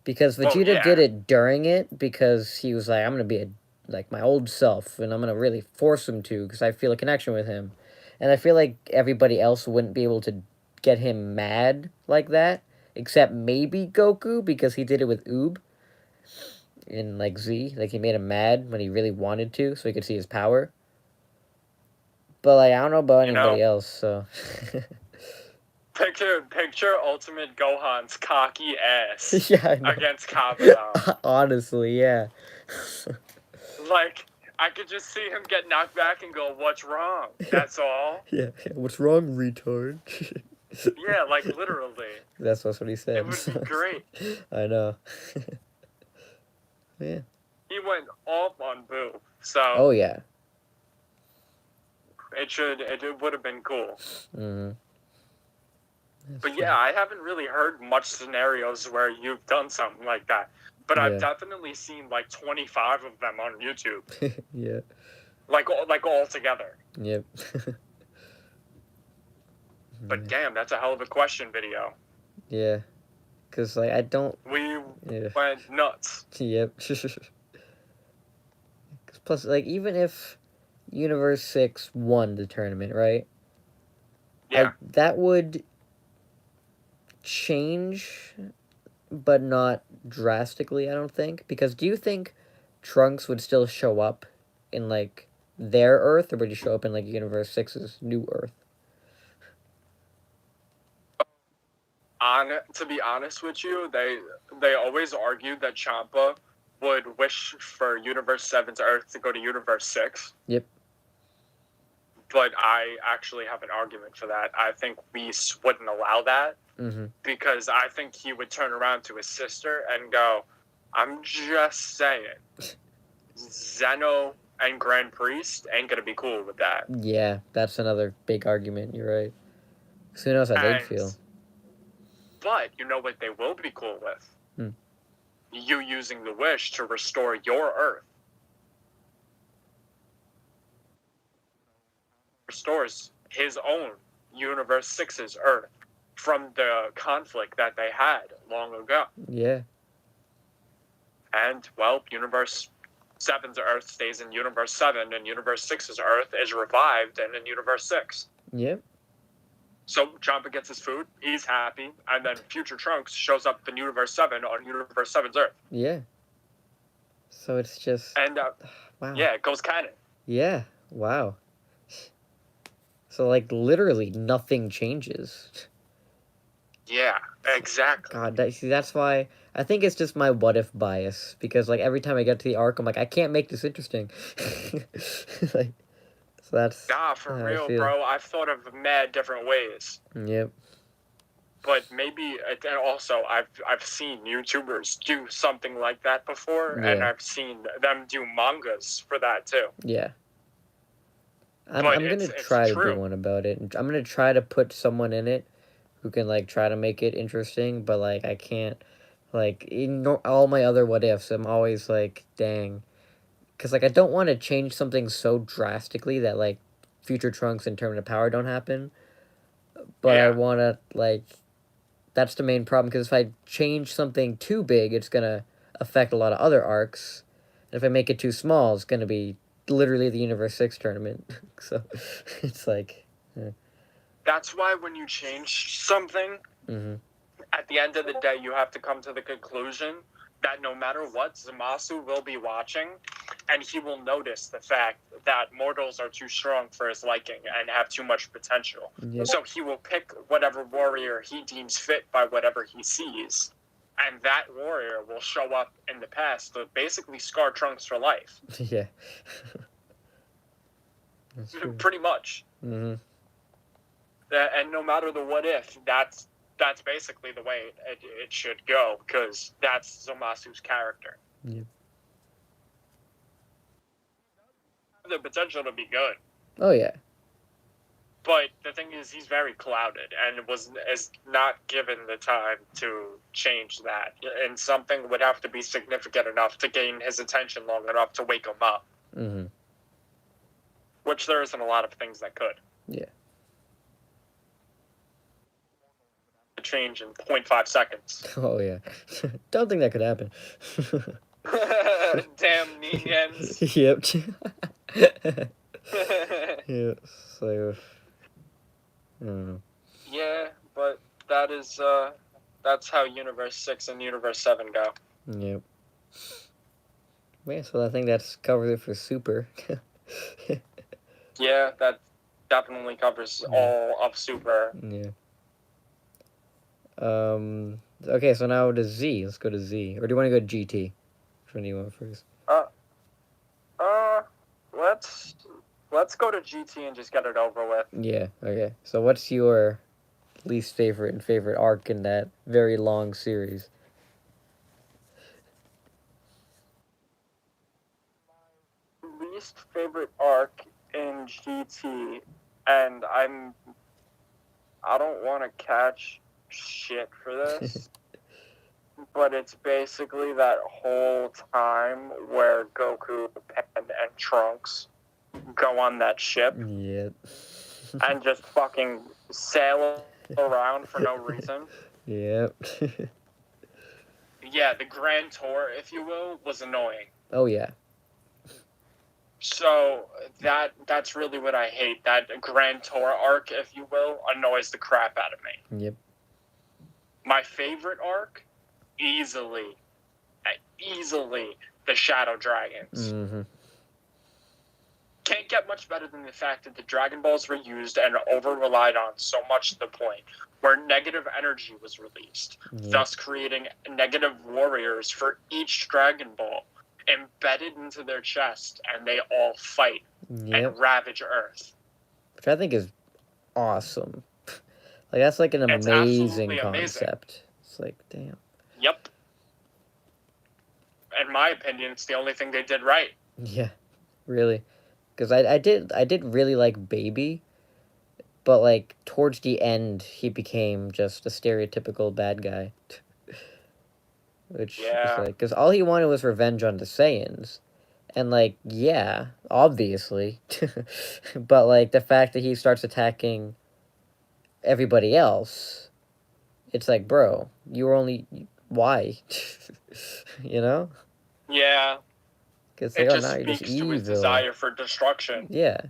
Because Vegeta did it during it, because he was like, I'm going to be, like, my old self, and I'm going to really force him to, because I feel a connection with him. And I feel like everybody else wouldn't be able to get him mad like that, except maybe Goku, because he did it with Oob in, like, Z. Like, he made him mad when he really wanted to, so he could see his power. But, like, I don't know about anybody else, so... Picture Ultimate Gohan's cocky ass Yeah, I know. against Kabuto. Honestly, yeah. Like, I could just see him get knocked back and go, "What's wrong?" That's all. Yeah. What's wrong, retard? Yeah, like, literally. That's what he said. It would be great. I know. Yeah. He went off on Boo, so... Oh, yeah. It would have been cool. Mm-hmm. But yeah, I haven't really heard much scenarios where you've done something like that. But I've definitely seen like 25 of them on YouTube. Yeah. Like all together. Yep. But damn, that's a hell of a question video. Yeah. Because, like, I don't... We went nuts. Yep. Plus, like, even if Universe 6 won the tournament, right? Yeah. That would change, but not drastically, I don't think. Because do you think Trunks would still show up in, like, their Earth, or would he show up in, like, Universe 6's new Earth? To be honest with you, they always argued that Champa would wish for Universe 7's Earth to go to Universe 6. Yep. But I actually have an argument for that. I think Whis wouldn't allow that. Mm-hmm. Because I think he would turn around to his sister and go, "I'm just saying, Zeno and Grand Priest ain't gonna be cool with that." Yeah, that's another big argument. You're right. Who knows how they'd feel? But you know what they will be cool with? You using the wish to restore your Earth. Restores his own Universe 6's Earth from the conflict that they had long ago. Yeah. And, well, Universe 7's Earth stays in Universe 7, and Universe 6's Earth is revived and in Universe 6. Yep. So Champa gets his food, he's happy, and then future Trunks shows up in Universe 7 on Universe 7's Earth. Yeah. So it's just... And, wow. Yeah, it goes canon. Yeah. Wow. So, like, literally nothing changes. Yeah, exactly. God, that's why... I think it's just my what-if bias. Because, like, every time I get to the arc, I'm like, I can't make this interesting. Like... So that's... Nah, for real, bro. I've thought of mad different ways. Yep. But maybe, and also, I've seen YouTubers do something like that before, and I've seen them do mangas for that too. Yeah. I'm going to try to do one about it. I'm going to try to put someone in it who can, like, try to make it interesting, but, like, I can't, like, in all my other what-ifs, I'm always like, dang. Because, like, I don't want to change something so drastically that, like, future Trunks and Tournament of Power don't happen. But I want to, like... That's the main problem, because if I change something too big, it's going to affect a lot of other arcs. And if I make it too small, it's going to be literally the Universe 6 tournament. So, it's like... That's why when you change something, at the end of the day, you have to come to the conclusion that no matter what, Zamasu will be watching, and he will notice the fact that mortals are too strong for his liking and have too much potential. Yep. So he will pick whatever warrior he deems fit by whatever he sees, and that warrior will show up in the past to basically scar Trunks for life. Yeah. That's true. Pretty much. Mm-hmm. And no matter the what if, that's basically the way it should go, because that's Zamasu's character. Yeah. The potential to be good. Oh, yeah. But the thing is, he's very clouded and is not given the time to change that. And something would have to be significant enough to gain his attention long enough to wake him up. Mm-hmm. Which there isn't a lot of things that could. Yeah. Change in 0.5 seconds. Oh, yeah. Don't think that could happen. Damn Nians. Yep. Yeah, so... I don't know. Yeah, but that's how Universe 6 and Universe 7 go. Yep. Yeah, so I think that's covered it for Super. Yeah, that definitely covers all of Super. Yeah. Okay, so now to Z. Let's go to Z. Or do you want to go to GT? Which one do you want first? Uh, let's go to GT and just get it over with. Yeah, okay. So what's your least favorite and favorite arc in that very long series? My least favorite arc in GT, and I don't want to catch shit for this, but it's basically that whole time where Goku, Pen, and Trunks go on that ship Yep. and just fucking sail around for no reason. Yep. Yeah, the Grand Tour, if you will, was annoying. Oh yeah. So that's really what I hate. That Grand Tour arc, if you will, annoys the crap out of me. Yep. My favorite arc, easily, the Shadow Dragons. Mm-hmm. Can't get much better than the fact that the Dragon Balls were used and over-relied on so much to the point where negative energy was released, thus creating negative warriors for each Dragon Ball embedded into their chest, and they all fight and ravage Earth. Which I think is awesome. Like, that's like an amazing concept. It's like, damn. Yep. In my opinion, it's the only thing they did right. Yeah, really. Because I did really like Baby, but like towards the end he became just a stereotypical bad guy. Which is like, because all he wanted was revenge on the Saiyans, and like, yeah, obviously, but like the fact that he starts attacking everybody else, it's like, bro, you were only why, you know? Yeah. Because it just speaks to his desire for destruction. Yeah.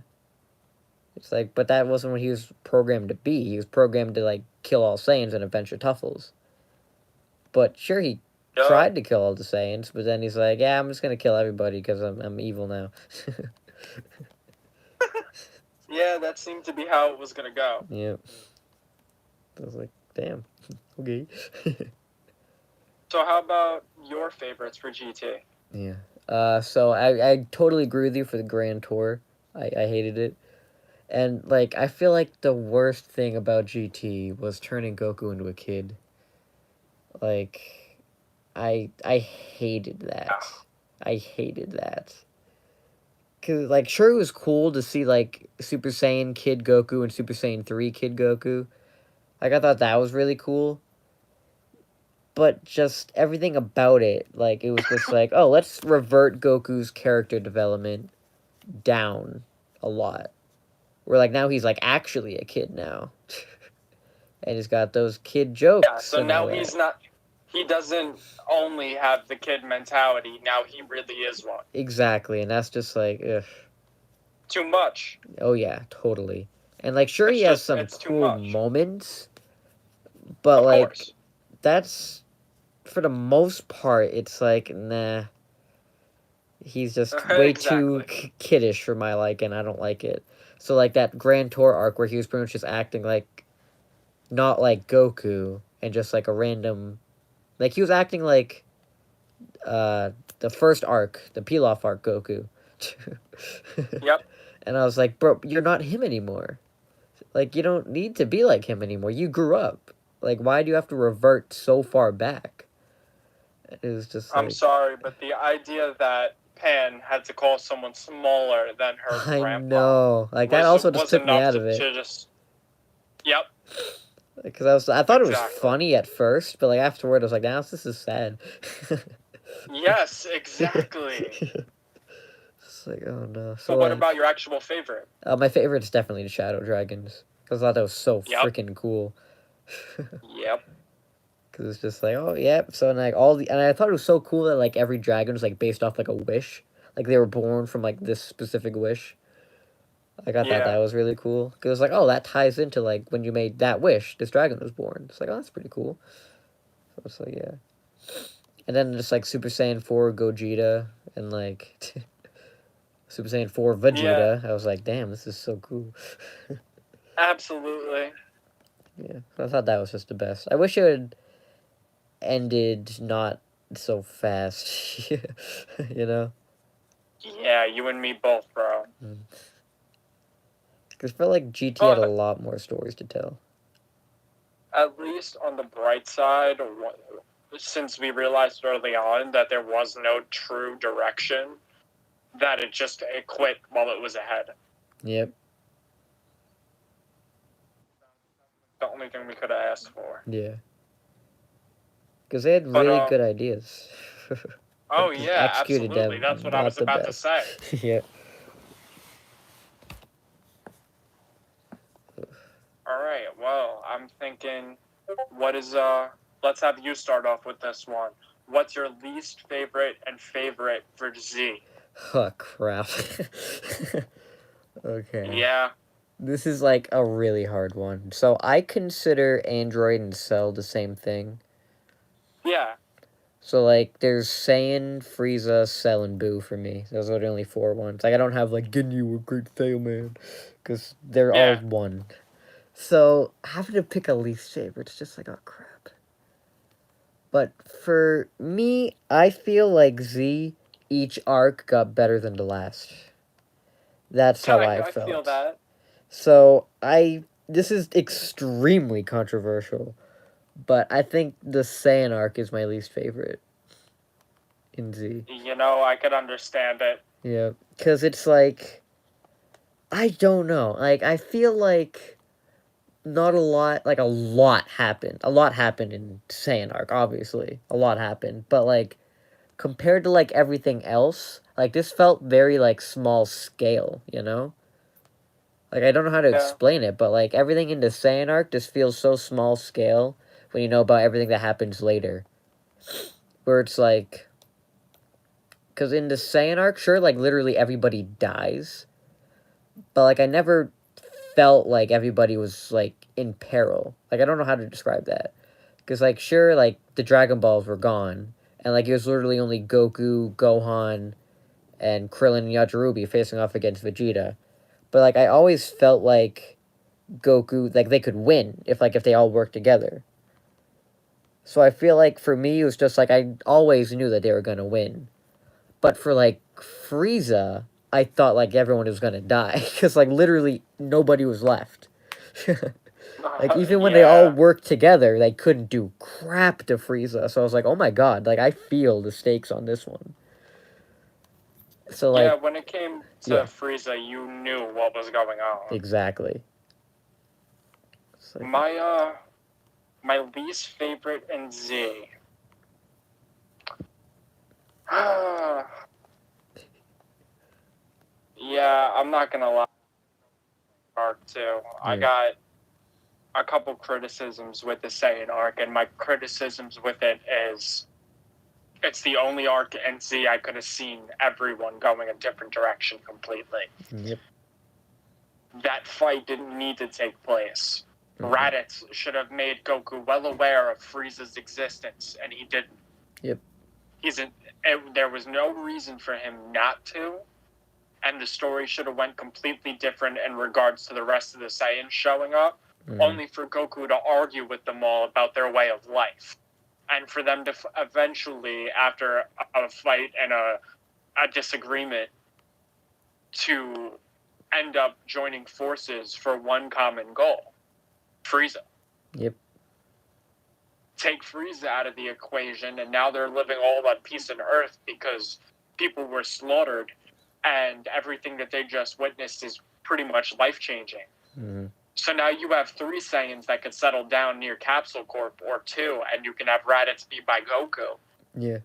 It's like, but that wasn't what he was programmed to be. He was programmed to, like, kill all Saiyans and avenge the Tuffles. But sure, he tried to kill all the Saiyans, but then he's like, yeah, I'm just going to kill everybody because I'm evil now. Yeah, that seemed to be how it was going to go. Yep. I was like, damn. Okay. So how about your favorites for GT? Yeah. So I totally agree with you for the Grand Tour. I hated it. And, like, I feel like the worst thing about GT was turning Goku into a kid. Like, I hated that. I hated that. Cause, like, sure, it was cool to see, like, Super Saiyan Kid Goku and Super Saiyan 3 Kid Goku. Like, I thought that was really cool. But just everything about it, like, it was just like, oh, let's revert Goku's character development down a lot. Where, like, now he's, like, actually a kid now. And he's got those kid jokes. Yeah, so now he's not... He doesn't only have the kid mentality. Now he really is one. Exactly, and that's just, like, ugh. Too much. Oh, yeah, totally. And, like, sure, he has some cool moments. But, like, that's... For the most part, it's like, nah. He's just way too kiddish for my liking. I don't like it. So, like, that Grand Tour arc where he was pretty much just acting like... Not like Goku. And just, like, a random... Like, he was acting like... the first arc. The Pilaf arc Goku. Yep. And I was like, bro, you're not him anymore. Like, you don't need to be like him anymore. You grew up. Like, why do you have to revert so far back? It was just like... I'm sorry, but the idea that Pan had to call someone smaller than her grandpa... I know. Like, that also just took me out of it. Yep. Because I thought it was funny at first, but, like, afterward, I was like, nah, this is sad. Yes, exactly. It's like, oh, no. So what about your actual favorite? My favorite is definitely the Shadow Dragons. Because I thought that was so freaking cool. Yep. Because it's just like, oh, yep. So, and, like, and I thought it was so cool that, like, every dragon was, like, based off, like, a wish. Like, they were born from, like, this specific wish. Like, I thought that was really cool. Because it was like, oh, that ties into, like, when you made that wish, this dragon was born. It's like, oh, that's pretty cool. So it's like, yeah. And then just, like, Super Saiyan 4 Gogeta and, like, Super Saiyan 4 Vegeta. I was like, damn, this is so cool. Absolutely. Yeah, so I thought that was just the best. I wish it had ended not so fast, you know? Yeah, you and me both, bro. Because I felt like GT had a lot more stories to tell. At least on the bright side, since we realized early on that there was no true direction, that it quit while it was ahead. Yep. The only thing we could have asked for. Yeah. Because they had really good ideas. Oh, yeah, executed absolutely. them That's what I was about to say. Yeah. All right, well, I'm thinking, let's have you start off with this one. What's your least favorite and favorite for Z? Oh, crap. Okay. Yeah. This is like a really hard one. So I consider Android and Cell the same thing. Yeah. So like there's Saiyan, Frieza, Cell, and Boo for me. Those are the only 4 ones. Like I don't have like Ginyu or Great Tail Man. Because they're all one. So having to pick a least favorite, it's just like, oh crap. But for me, I feel like Z, each arc got better than the last. That's how I felt. I feel that. So this is extremely controversial, but I think the Saiyan arc is my least favorite in Z. You know, I could understand it. Yeah, because it's like, I don't know. Like, I feel like not a lot, like a lot happened. A lot happened in Saiyan arc, obviously. A lot happened. But like, compared to like everything else, like this felt very like small scale, you know? Like, I don't know how to explain it, but, like, everything in the Saiyan arc just feels so small scale when you know about everything that happens later. Where it's, like... Because in the Saiyan arc, sure, like, literally everybody dies. But, like, I never felt like everybody was, like, in peril. Like, I don't know how to describe that. Because, like, sure, like, the Dragon Balls were gone. And, like, it was literally only Goku, Gohan, and Krillin and Yajirobe facing off against Vegeta. But, like, I always felt like Goku, like, they could win if they all worked together. So I feel like for me, it was just like, I always knew that they were gonna win. But for, like, Frieza, I thought, like, everyone was gonna die. Because, like, literally nobody was left. Like, even when they all worked together, they couldn't do crap to Frieza. So I was like, oh my god, like, I feel the stakes on this one. So, like... Yeah, when it came to Frieza, you knew what was going on. Exactly. Like... My least favorite in Z. Yeah, I'm not gonna lie. Arc 2. I got a couple criticisms with the Saiyan arc, and my criticisms with it is it's the only arc in Z I could have seen everyone going a different direction completely. Yep. That fight didn't need to take place. Raditz should have made Goku well aware of Frieza's existence, and he didn't. Yep. There was no reason for him not to, and the story should have went completely different in regards to the rest of the Saiyans showing up, only for Goku to argue with them all about their way of life. And for them to eventually, after a fight and a disagreement, to end up joining forces for one common goal. Frieza. Yep. Take Frieza out of the equation, and now they're living all on peace and earth because people were slaughtered, and everything that they just witnessed is pretty much life-changing. Mm-hmm. So now you have 3 Saiyans that could settle down near Capsule Corp, or 2, and you can have Raditz beat by Goku. Yeah.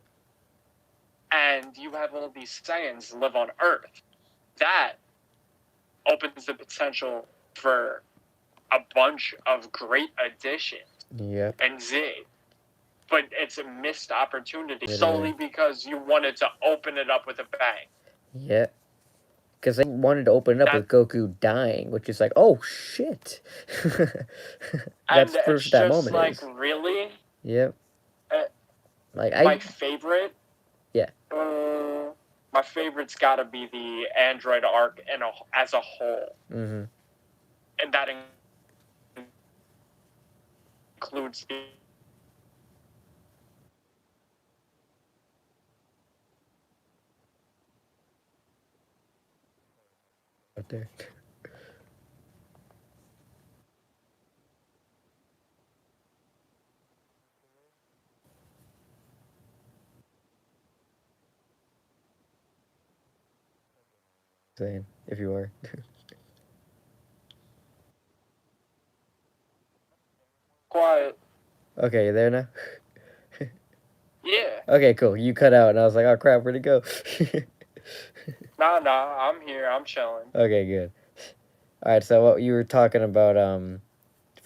And you have all these Saiyans live on Earth. That opens the potential for a bunch of great additions in Z. But it's a missed opportunity solely because you wanted to open it up with a bang. Yeah. because they wanted to open it up with Goku dying, which is like, oh shit. That's and it's that just moment like, is. really? Yep. Like My favorite? Yeah. My favorite's gotta be the Android arc as a whole. Mm-hmm. And that includes the Out there. Saying, if you are. quiet. Okay, you there now? Yeah. Okay, cool. You cut out, and I was like, oh crap, where'd it go? Nah, I'm here. I'm chilling. Okay, good. Alright, so what you were talking about,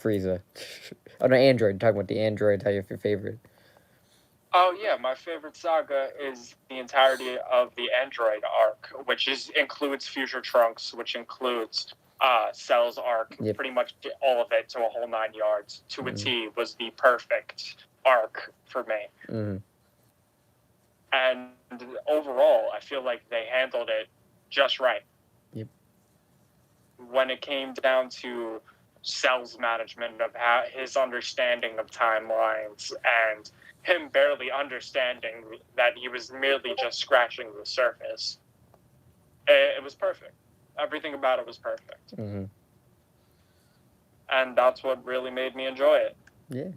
Frieza. Oh, no, Android. Talking about the androids, how your favorite. Oh yeah, my favorite saga is the entirety of the Android arc, which includes Future Trunks, which includes Cell's arc, Yep. pretty much all of it to a whole 9 yards. To a T was the perfect arc for me. Mm-hmm. And overall, I feel like they handled it just right. Yep. When it came down to Cell's management of his understanding of timelines and him barely understanding that he was merely just scratching the surface, it was perfect. Everything about it was perfect. Mm-hmm. And that's what really made me enjoy it. Yeah.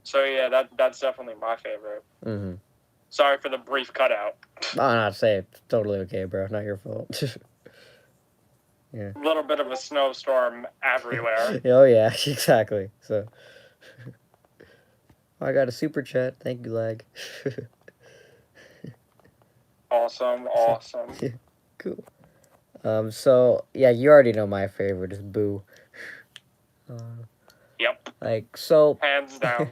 So yeah, that's definitely my favorite. Mm-hmm. Sorry for the brief cutout. Oh, not say it. It's totally okay, bro. Not your fault. Yeah. A little bit of a snowstorm everywhere. Oh yeah, exactly. So I got a super chat. Thank you, lag. Awesome. Cool. So yeah, you already know my favorite is Boo. Yep. Like, so Hands down.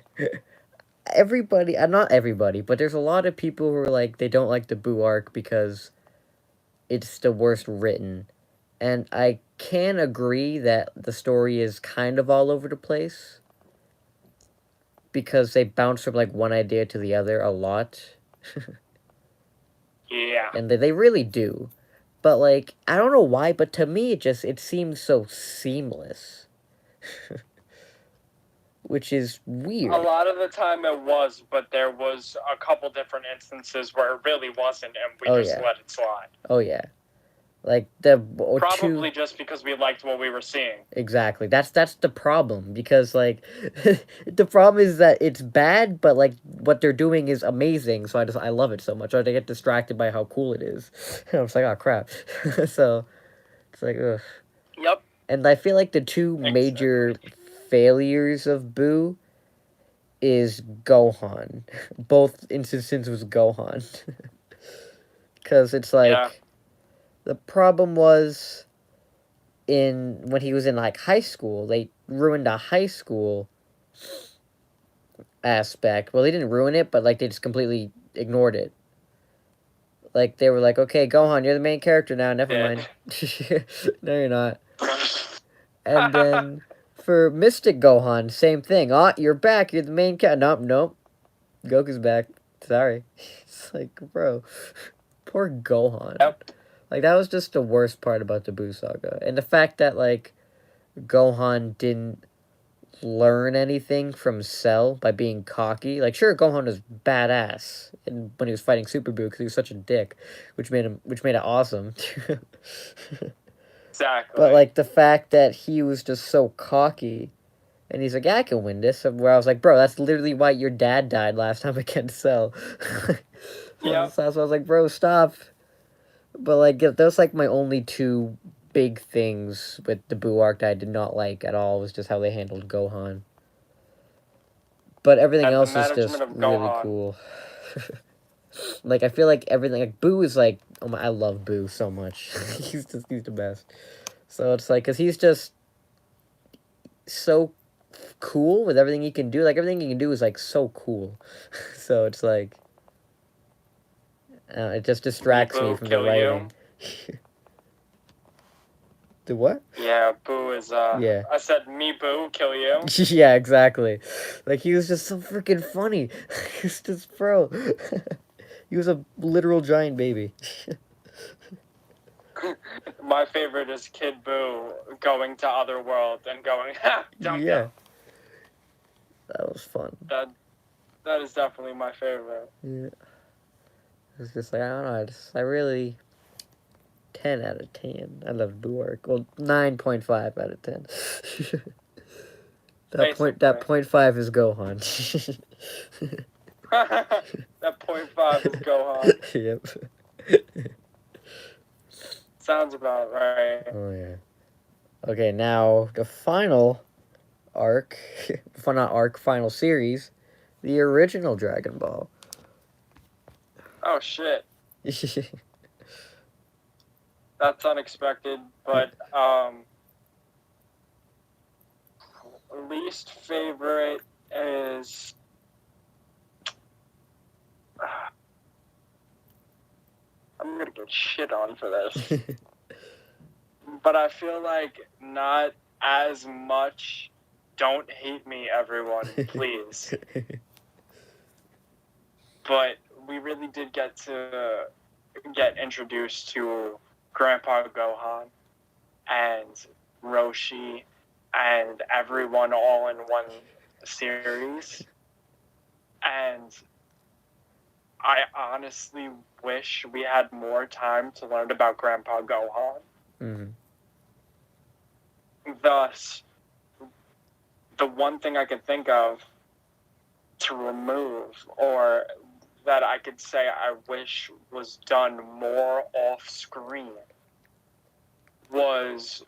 everybody, not everybody, but there's a lot of people who are like, they don't like the Boo arc because it's the worst written. And I can agree that the story is kind of all over the place because they bounce from like one idea to the other a lot. Yeah. And they really do. But like, I don't know why, but to me it seems so seamless. Which is weird. A lot of the time it was, but there was a couple different instances where it really wasn't, and we just let it slide. Oh yeah. Like probably just because we liked what we were seeing. Exactly. That's the problem because like the problem is that it's bad, but like what they're doing is amazing. So I love it so much. Or they get distracted by how cool it is. And I was like, oh crap. So it's like ugh. Yep. And I feel like the two major failures of Boo is Gohan. Both instances was Gohan. Because it's like the problem was when he was in like high school, they ruined a high school aspect. Well, they didn't ruin it, but like they just completely ignored it. Like they were like, "Okay, Gohan, you're the main character now. Never mind." No, you're not. And then for Mystic Gohan, same thing. Oh, you're back. You're the main character. Nope. Goku's back. Sorry. It's like, bro, poor Gohan. Yep. Like that was just the worst part about the Buu saga, and the fact that like Gohan didn't learn anything from Cell by being cocky. Like, sure, Gohan was badass when he was fighting Super Buu because he was such a dick, which made it awesome. Exactly. But like the fact that he was just so cocky, and he's like, "Yeah, I can win this." Where I was like, "Bro, that's literally why your dad died last time against Cell." Yeah. So I was like, "Bro, stop." But like, those like my only two big things with the Buu arc that I did not like at all was just how they handled Gohan. But everything else is just really cool. Like I feel like everything, like Buu is like, oh my, I love Buu so much. he's the best. So it's like, cause he's just so cool with everything he can do. Like everything he can do is like so cool. So it's like, It just distracts me Boo, from the kill you. writing. The what? Yeah, Boo is, Yeah. I said, me, Boo, kill you. Yeah, exactly. Like, he was just so freaking funny. He's just, bro. He was a literal giant baby. My favorite is Kid Boo going to Otherworld and going, ha, don't Yeah. go. That was fun. That is definitely my favorite. Yeah. It's just like, I don't know, I really 10 out of 10. I love Boo arc. Well, 9.5 out of 10. That point 5 is Gohan. That 0.5 is Gohan. Yep. Sounds about right. Oh yeah. Okay, now the final arc, final series, the original Dragon Ball. Oh shit. That's unexpected, but least favorite is I'm gonna get shit on for this. But I feel like not as much. Don't hate me, everyone, please. But we really did get to get introduced to Grandpa Gohan and Roshi and everyone all in one series. And I honestly wish we had more time to learn about Grandpa Gohan. Mm-hmm. Thus, the one thing I could think of to remove, or that I could say I wish was done more off screen, was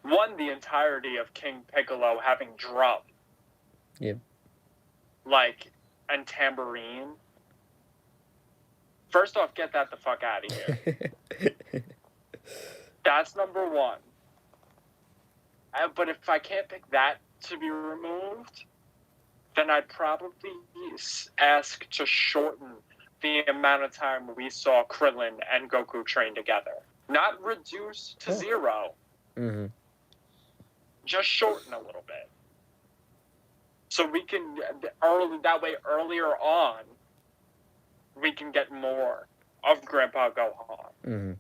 one, the entirety of King Piccolo having drum. Yep. Like, and tambourine. First off, get that the fuck out of here. That's number one. But if I can't pick that to be removed, then I'd probably ask to shorten the amount of time we saw Krillin and Goku train together. Not reduce to zero. Mm-hmm. Just shorten a little bit. So we can, earlier on, we can get more of Grandpa Gohan. Mm-hmm.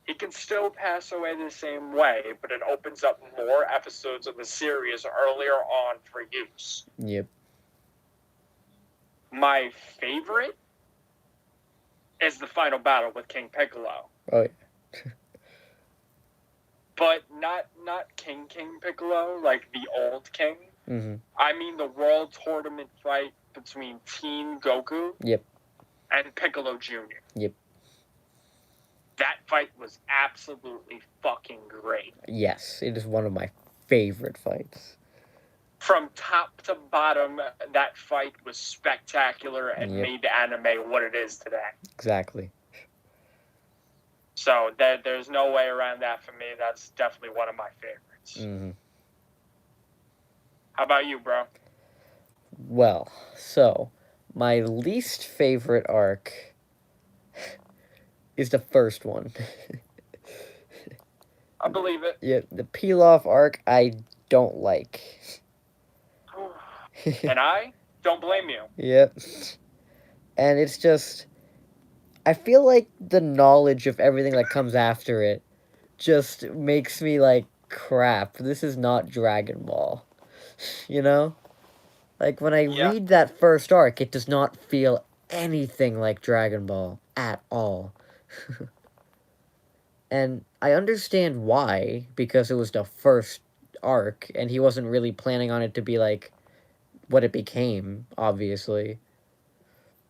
He can still pass away the same way, but it opens up more episodes of the series earlier on for use. Yep. My favorite is the final battle with King Piccolo. Oh yeah. But not King Piccolo, like the old king. Mm-hmm. I mean the World Tournament fight between Team Goku Yep. and Piccolo Jr. Yep. That fight was absolutely fucking great. Yes, it is one of my favorite fights. From top to bottom, that fight was spectacular and made anime what it is today. Exactly. So there's no way around that for me. That's definitely one of my favorites. Mm-hmm. How about you, bro? Well, so my least favorite arc is the first one. I believe it. Yeah, the peel-off arc I don't like. And I don't blame you. Yep. And it's just, I feel like the knowledge of everything that comes after it just makes me like, crap, this is not Dragon Ball. You know? Like, when I read that first arc, it does not feel anything like Dragon Ball at all. And I understand why, because it was the first arc, and he wasn't really planning on it to be like what it became, obviously.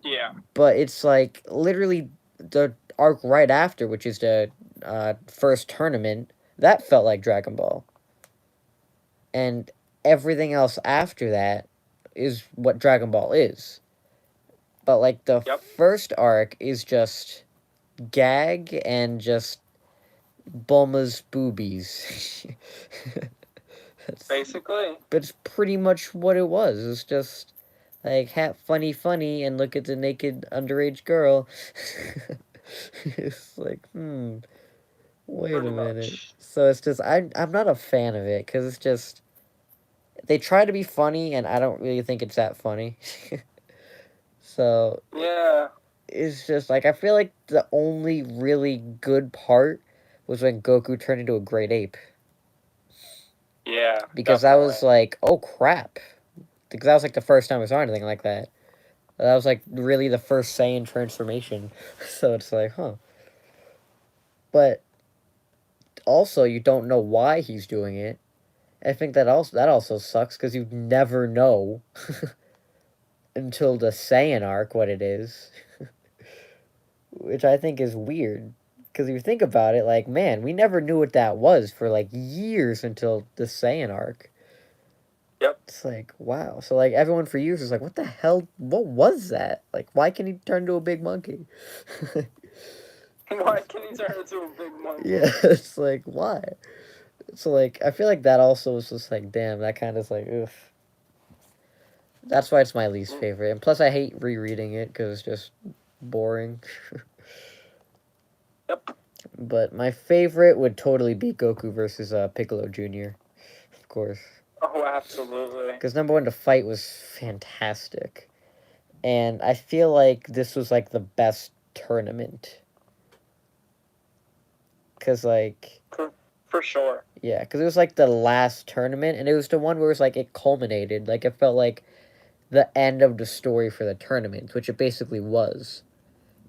Yeah. But it's like literally the arc right after, which is the first tournament, that felt like Dragon Ball. And everything else after that is what Dragon Ball is. But like the first arc is just gag and just Bulma's boobies. Basically. But it's pretty much what it was. It's just Like, funny, and look at the naked underage girl. It's like, wait Pretty a minute. much. So it's just, I'm not a fan of it, because it's just, they try to be funny, and I don't really think it's that funny. So, Yeah. it's just, like, I feel like the only really good part was when Goku turned into a great ape. Yeah, Because that definitely. was like, oh crap. Because that was like the first time I saw anything like that. That was like really the first Saiyan transformation. So it's like, huh. But also, you don't know why he's doing it. I think that also sucks because you never know until the Saiyan arc what it is, which I think is weird. Because if you think about it, like, man, we never knew what that was for like years until the Saiyan arc. Yep. It's like, wow. So, like, everyone for years was like, what the hell? What was that? Like, why can he turn into a big monkey? Why can he turn into a big monkey? Yeah, it's like, why? So, like, I feel like that also was just like, damn, that kind of is like, oof. That's why it's my least favorite. And plus, I hate rereading it because it's just boring. Yep. But my favorite would totally be Goku versus Piccolo Jr., of course. Oh, absolutely. Because number one, the fight was fantastic. And I feel like this was like the best tournament. Because, like, For sure. yeah, because it was like the last tournament, and it was the one where it was like it culminated. Like, it felt like the end of the story for the tournament, which it basically was.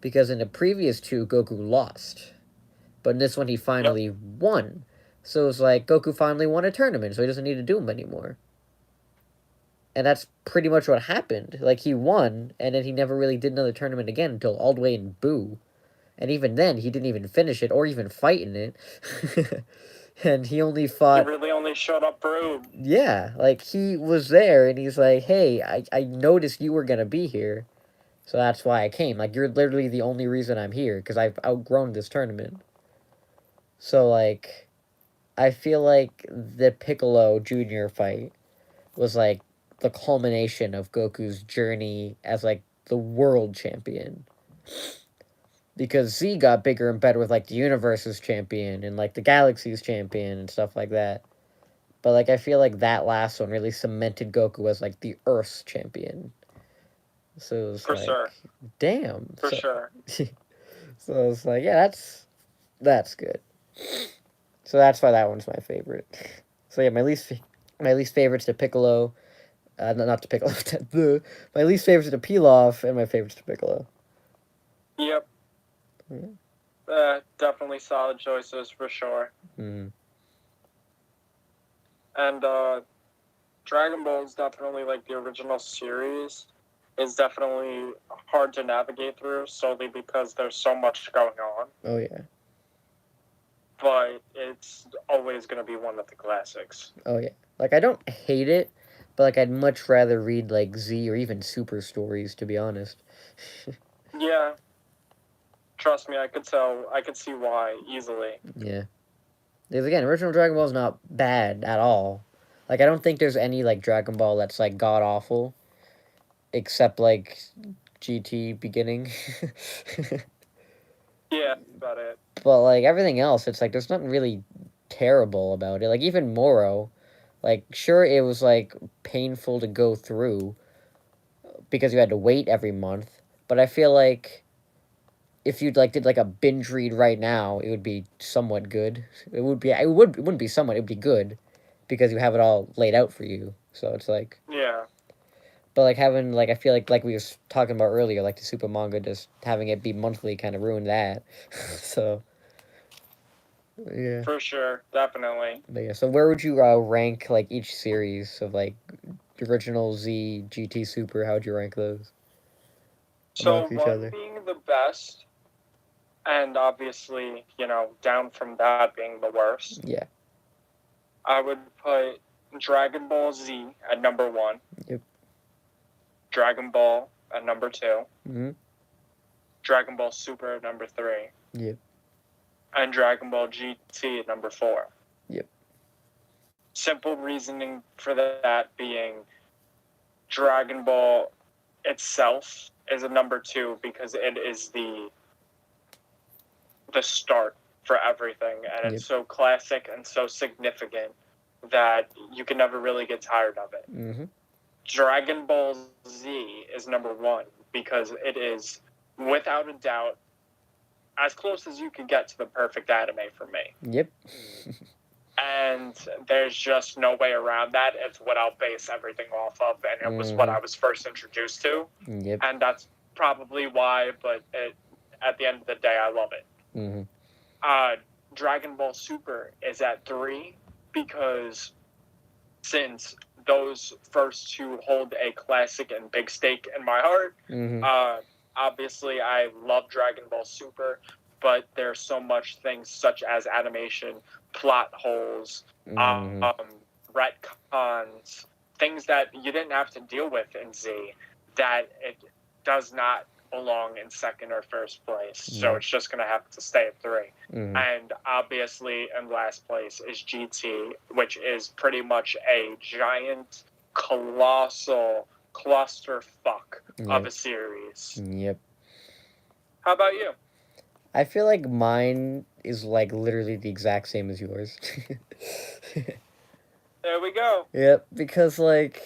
Because in the previous two, Goku lost. But in this one, he Yep. finally won. So it's like Goku finally won a tournament, so he doesn't need to do them anymore. And that's pretty much what happened. Like, he won, and then he never really did another tournament again until all the way in Boo. And even then, he didn't even finish it or even fight in it. And he only He fought. really only showed up for Oob. Yeah, like, he was there, and he's like, hey, I noticed you were gonna be here. So that's why I came. Like, you're literally the only reason I'm here, because I've outgrown this tournament. So, like, I feel like the Piccolo Jr. fight was, like, the culmination of Goku's journey as, like, the world champion. Because Z got bigger and better with, like, the universe's champion and, like, the galaxy's champion and stuff like that. But, like, I feel like that last one really cemented Goku as, like, the Earth's champion. So it was For like, sure. damn. For sure. So it's like, yeah, that's good. So that's why that one's my favorite. So yeah, my least favorite's the Piccolo. Not the Piccolo. My least favorite's the Pilaf, and my favorite's the Piccolo. Yep. Yeah. Definitely solid choices for sure. Mm. And Dragon Ball is definitely like the original series is definitely hard to navigate through solely because there's so much going on. Oh yeah. But it's always going to be one of the classics. Oh yeah. Like, I don't hate it, but like, I'd much rather read like Z or even Super stories, to be honest. Yeah. Trust me, I could tell. I could see why easily. Yeah. Because again, original Dragon Ball is not bad at all. Like, I don't think there's any like Dragon Ball that's like god awful, except like GT beginning. Yeah, that's about it. But like everything else, it's like there's nothing really terrible about it. Like, even Moro, like, sure, it was like painful to go through because you had to wait every month, but I feel like if you like did like a binge read right now, it would be somewhat good. It wouldn't be somewhat, it would be good because you have it all laid out for you. So it's like, Yeah. but like having like, I feel like we were talking about earlier, like the super manga, just having it be monthly kind of ruined that. So yeah. For sure, definitely. But yeah, so where would you rank like each series of like original Z, GT, Super? How would you rank those So amongst each one other? being the best, and obviously, down from that being the worst. Yeah. I would put Dragon Ball Z at number 1. Yep. Dragon Ball at number 2. Mm-hmm. Dragon Ball Super at number 3. Yep. And Dragon Ball GT at number 4. Yep. Simple reasoning for that being Dragon Ball itself is a number 2 because it is the start for everything, and it's so classic and so significant that you can never really get tired of it. Mm-hmm. Dragon Ball Z is number 1 because it is, without a doubt, as close as you can get to the perfect anime for me. Yep. And there's just no way around that. It's what I'll base everything off of, and it was what I was first introduced to. Yep. And that's probably why, but at the end of the day, I love it. Mm-hmm. Dragon Ball Super is at 3 because since those first 2 hold a classic and big stake in my heart, obviously I love Dragon Ball Super, but there's so much things such as animation, plot holes, retcons, things that you didn't have to deal with in Z, that it does not belong in second or first place. So it's just going to have to stay at 3. And obviously in last place is GT, which is pretty much a giant, colossal clusterfuck of a series. Yep. How about you? I feel like mine is like literally the exact same as yours. There we go. Yep, because like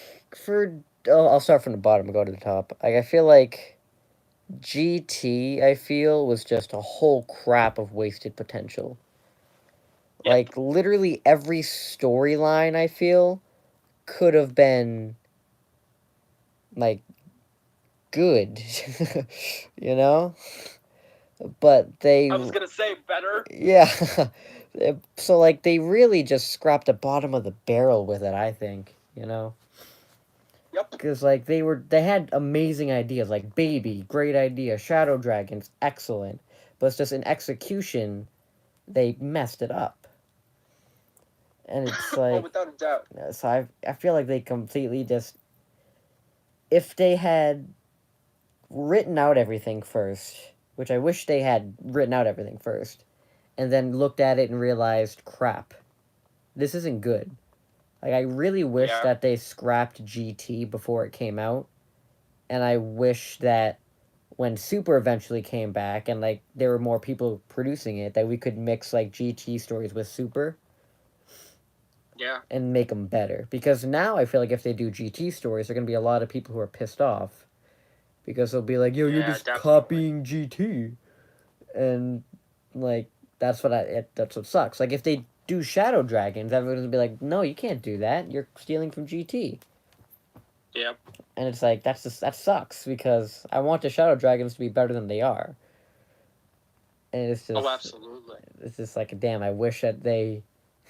I'll start from the bottom and go to the top. Like I feel like GT, I feel, was just a whole crap of wasted potential. Yep. Like literally every storyline I feel could have been like good. You know? But I was gonna say better. Yeah. So like they really just scrapped the bottom of the barrel with it, I think, you know? Yep. Because like they had amazing ideas, like Baby, great idea, Shadow Dragons, excellent. But it's just in execution, they messed it up. And it's like without a doubt. So I feel like they completely just, if they had written out everything first, which I wish they had written out everything first, and then looked at it and realized, crap, this isn't good. Like, I really wish that they scrapped GT before it came out, and I wish that when Super eventually came back, and, like, there were more people producing it, that we could mix, like, GT stories with Super. Yeah. And make them better. Because now I feel like if they do GT stories, there are going to be a lot of people who are pissed off. Because they'll be like, yo, you're just copying GT. And, like, that's what sucks. Like, if they do Shadow Dragons, everyone's going to be like, no, you can't do that. You're stealing from GT. Yep. And it's like, that sucks. Because I want the Shadow Dragons to be better than they are. And it's just... Oh, absolutely. It's just like, damn, I wish that they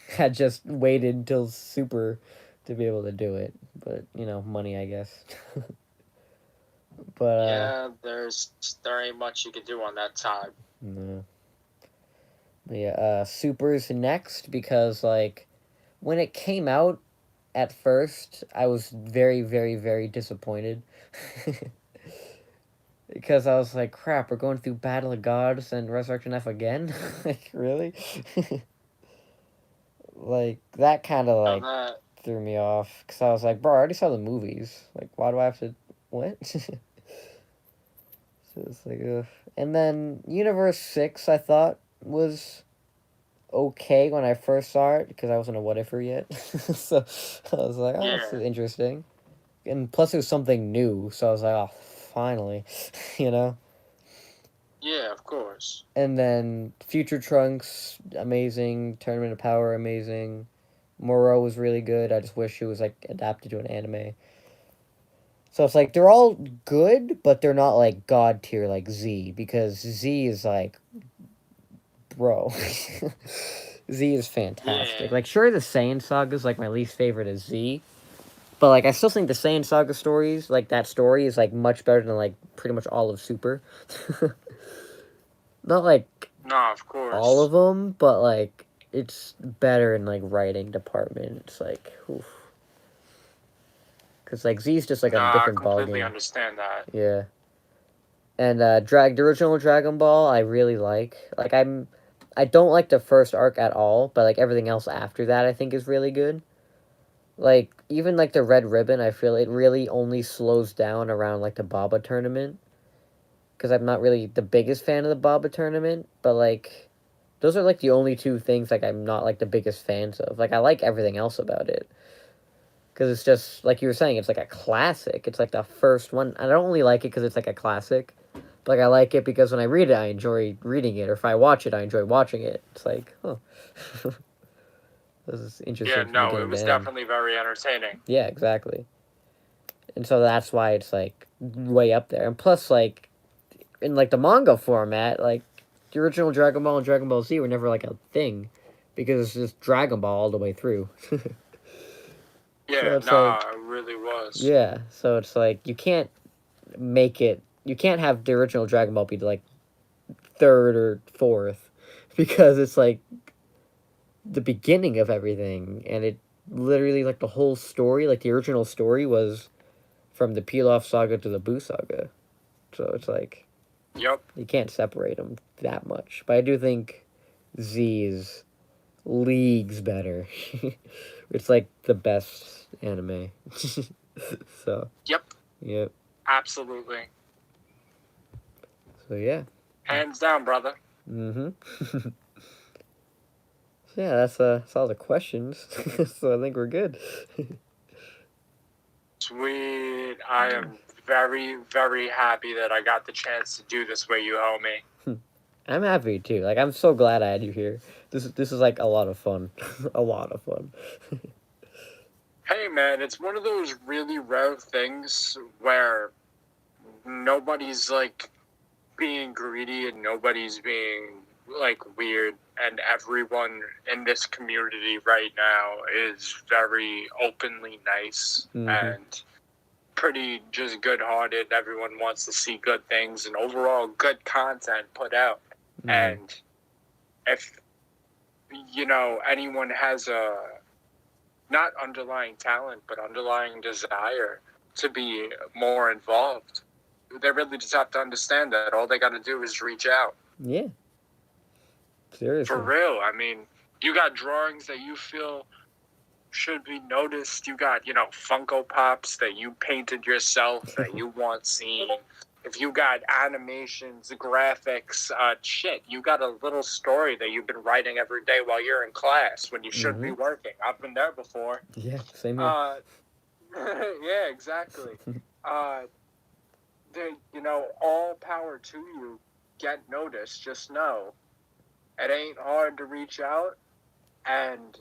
had just waited until Super to be able to do it. But, you know, money, I guess. But yeah, there ain't much you can do on that time. No. Yeah, Super's next because, like, when it came out at first, I was very, very, very disappointed. Because I was like, crap, we're going through Battle of Gods and Resurrection F again? Like, really? Like, that kind of, like, threw me off. Because I was like, bro, I already saw the movies. Like, why do I have to... What? So it's like, ugh. And then Universe 6, I thought, was okay when I first saw it. Because I wasn't a what-ifer yet. So I was like, oh, this is interesting. And plus it was something new. So I was like, oh, finally. You know? Yeah, of course. And then Future Trunks, amazing. Tournament of Power, amazing. Moro was really good. I just wish it was, like, adapted to an anime. So it's like, they're all good, but they're not, like, god tier like Z. Because Z is, like, bro. Z is fantastic. Yeah. Like, sure, the Saiyan Saga is, like, my least favorite is Z. But, like, I still think the Saiyan Saga stories, like, that story is, like, much better than, like, pretty much all of Super. Not, like... No, of course. All of them, but, like, it's better in, like, writing department. It's like, oof. Because, like, Z's just, like, a different ballgame. I completely understand that. Yeah. And, the original Dragon Ball, I really like. Like, I don't like the first arc at all, but, like, everything else after that, I think, is really good. Like, even like the Red Ribbon, I feel it really only slows down around like the Baba tournament. Because I'm not really the biggest fan of the Baba tournament, but like those are like the only two things like I'm not like the biggest fans of. Like I like everything else about it. Because it's just like you were saying, it's like a classic. It's like the first one. I don't only like it because it's like a classic, but like I like it because when I read it, I enjoy reading it, or if I watch it, I enjoy watching it. It's like, oh, this is interesting from no, it beginning to was end. definitely very entertaining. Yeah, exactly. And so that's why it's like way up there. And plus, like in like the manga format, like the original Dragon Ball and Dragon Ball Z were never like a thing because it's just Dragon Ball all the way through. So Yeah, it's nah, like, it really was. yeah, so it's like you can't make it. You can't have the original Dragon Ball be like third or fourth because it's like the beginning of everything, and it literally like the whole story, like the original story was from the Pilaf saga to the Buu saga. So it's like Yep. you can't separate them that much. But I do think Z is leagues better. It's like the best anime. So Yep. yep. Absolutely. So yeah. Hands down, brother. Mm-hmm. So yeah, that's all the questions. So I think we're good. Sweet. I am very, very happy that I got the chance to do this with you, homie. I'm happy too. Like I'm so glad I had you here. This is like a lot of fun. A lot of fun. Hey, man, it's one of those really rare things where nobody's like being greedy and nobody's being like weird, and everyone in this community right now is very openly nice and pretty just good-hearted. Everyone wants to see good things and overall good content put out. And if anyone has a not underlying talent but underlying desire to be more involved, they really just have to understand that all they got to do is reach out. Yeah. Seriously. For real. I mean, you got drawings that you feel should be noticed. You got, Funko Pops that you painted yourself that you want seen. If you got animations, graphics, shit, you got a little story that you've been writing every day while you're in class when you should be working. I've been there before. Yeah, same here. Yeah, exactly. All power to you. Get noticed. Just know it ain't hard to reach out, and